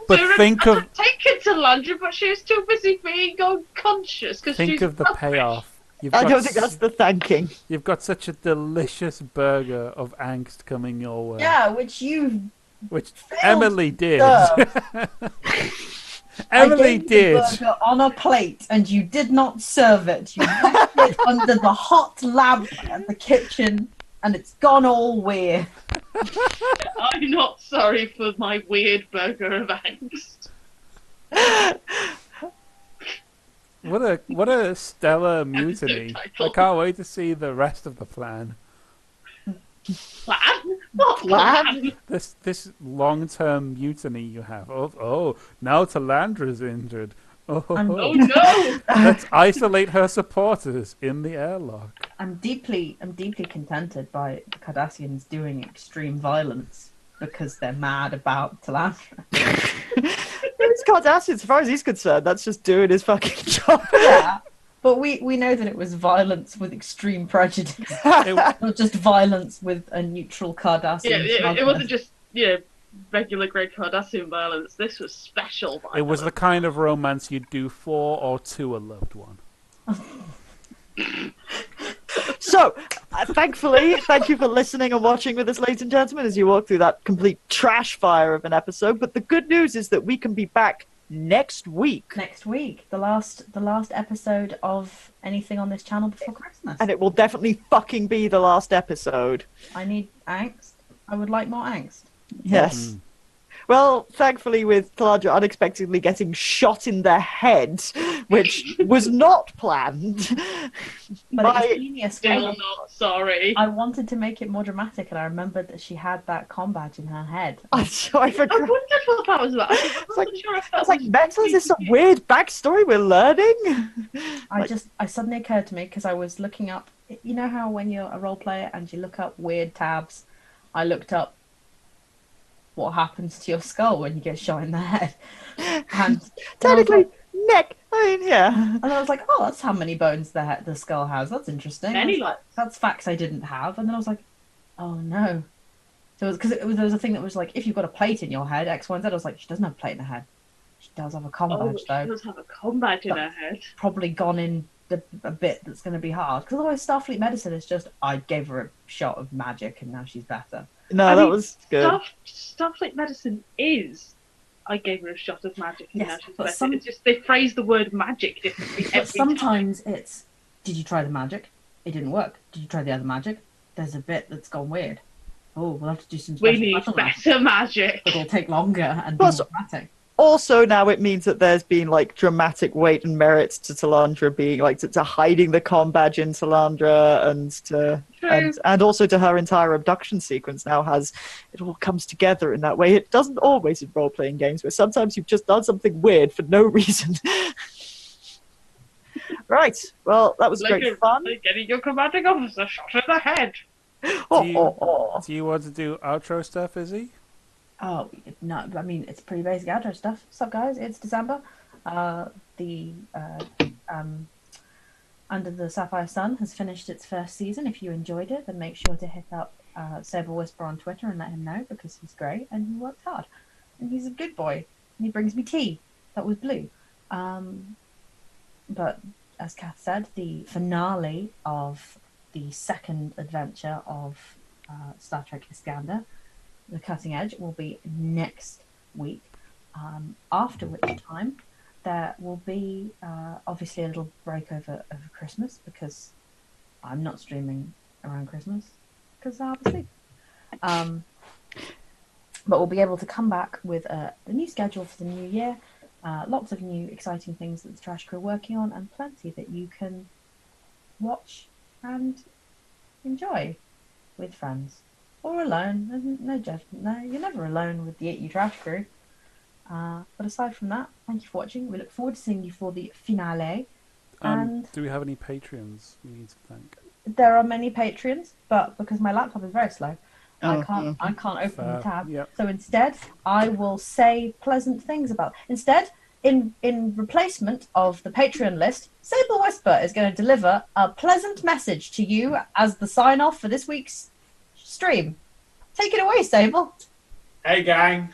But think of taken to London, but she was too busy being unconscious. Think of the payoff. I don't think that's the thanking. You've got such a delicious burger of angst coming your way. Yeah, which Emily did. Emily I gave did. The burger on a plate, and you did not serve it. You left it under the hot lamp at the kitchen, and it's gone all weird. I'm not sorry for my weird burger of angst. What a stellar mutiny. I can't wait to see the rest of the plan. Plan? What Plan? This long-term mutiny you have. Oh, now Talandra's injured. Oh Oh, no! let's isolate her supporters in the airlock. I'm deeply contented by the Cardassians doing extreme violence because they're mad about Talandra. It's Cardassian, as far as he's concerned, that's just doing his fucking job. Yeah, but we know that it was violence with extreme prejudice, not just violence with a neutral Cardassian. Yeah, it wasn't just regular grade Cardassian violence. This was special violence. It was the kind of romance you'd do for or to a loved one. So, thankfully, thank you for listening and watching with us, ladies and gentlemen, as you walk through that complete trash fire of an episode. But the good news is that we can be back next week. Next week, the last episode of anything on this channel before Christmas. And it will definitely fucking be the last episode. I need angst. I would like more angst. Yes. Well, thankfully, with Talandra unexpectedly getting shot in the head, which was not planned. But it was genius. Still not sorry. I wanted to make it more dramatic, and I remembered that she had that comm badge in her head. So I I forgot. wondered what that was about. I It's like, wasn't sure if that it's like, Mental, is this some weird backstory we're learning? I suddenly occurred to me because I was looking up. You know how when you're a role player and you look up weird tabs, I looked up what happens to your skull when you get shot in the head. And Technically, neck. I mean, yeah. And I was like, oh, that's how many bones the skull has. That's interesting. Many Like, that's facts I didn't have. And then I was like, oh no. So because there was a thing that was like, if you've got a plate in your head, X, Y, and Z. I was like, she doesn't have a plate in her head. She does have a comm badge she though. does have a combat in her head. Probably gone in a bit that's going to be hard. Because otherwise, Starfleet medicine is just, I gave her a shot of magic and now she's better. No, I that mean, was good. Starfleet medicine is. I gave her a shot of magic and Yes, now she's but better. It's just they phrase the word magic differently But every sometimes it's, did you try the magic? It didn't work. Did you try the other magic? There's a bit that's gone weird. Oh, we'll have to do some time. We special need battle magic. better magic. It'll take longer and be Plus- more dramatic. Also, now it means that there's been like dramatic weight and merits to Talandra being like to hiding the comm badge in Talandra and also to her entire abduction sequence now has it all comes together in that way. It doesn't always in role playing games where sometimes you've just done something weird for no reason. Right. Well, that was great fun. Like getting your commanding officer shot in the head. Do you want to do outro stuff, Izzy? Oh, no, I mean, it's pretty basic outro stuff. What's up, guys? It's December. Under the Sapphire Sun has finished its first season. If you enjoyed it, then make sure to hit up Saber Whisper on Twitter and let him know because he's great and he works hard. And he's a good boy. And he brings me tea that was blue. But as Kath said, the finale of the second adventure of Star Trek Iskandar, The Cutting Edge, will be next week, after which time there will be obviously a little break over Christmas because I'm not streaming around Christmas because I'll be asleep. But we'll be able to come back with the new schedule for the new year, lots of new exciting things that the Trash Crew are working on, and plenty that you can watch and enjoy with friends. Or alone. No judgment. No, you're never alone with the 8U Trash Crew. But aside from that, thank you for watching. We look forward to seeing you for the finale. And do we have any Patreons we need to thank? there are many Patreons, but because my laptop is very slow, I can't open the tab. Yep. So instead, I will say pleasant things about. Instead, in replacement of the Patreon list, Sable Whisper is going to deliver a pleasant message to you as the sign off for this week's stream. Take it away, Sable. Hey gang,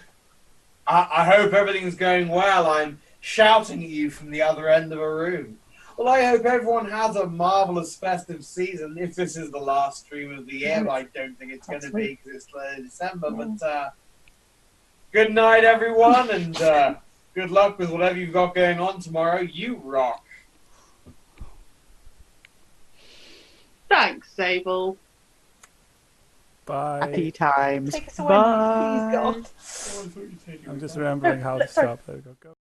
I hope everything's going well. I'm shouting at you from the other end of a room. Well, I hope everyone has a marvellous festive season, if this is the last stream of the year, but I don't think it's going to be because it's early December. But good night, everyone, and good luck with whatever you've got going on tomorrow. You rock. Thanks, Sable. Bye. Happy times. Take us away, Bye. please, God. I'm just remembering how to stop. There we go.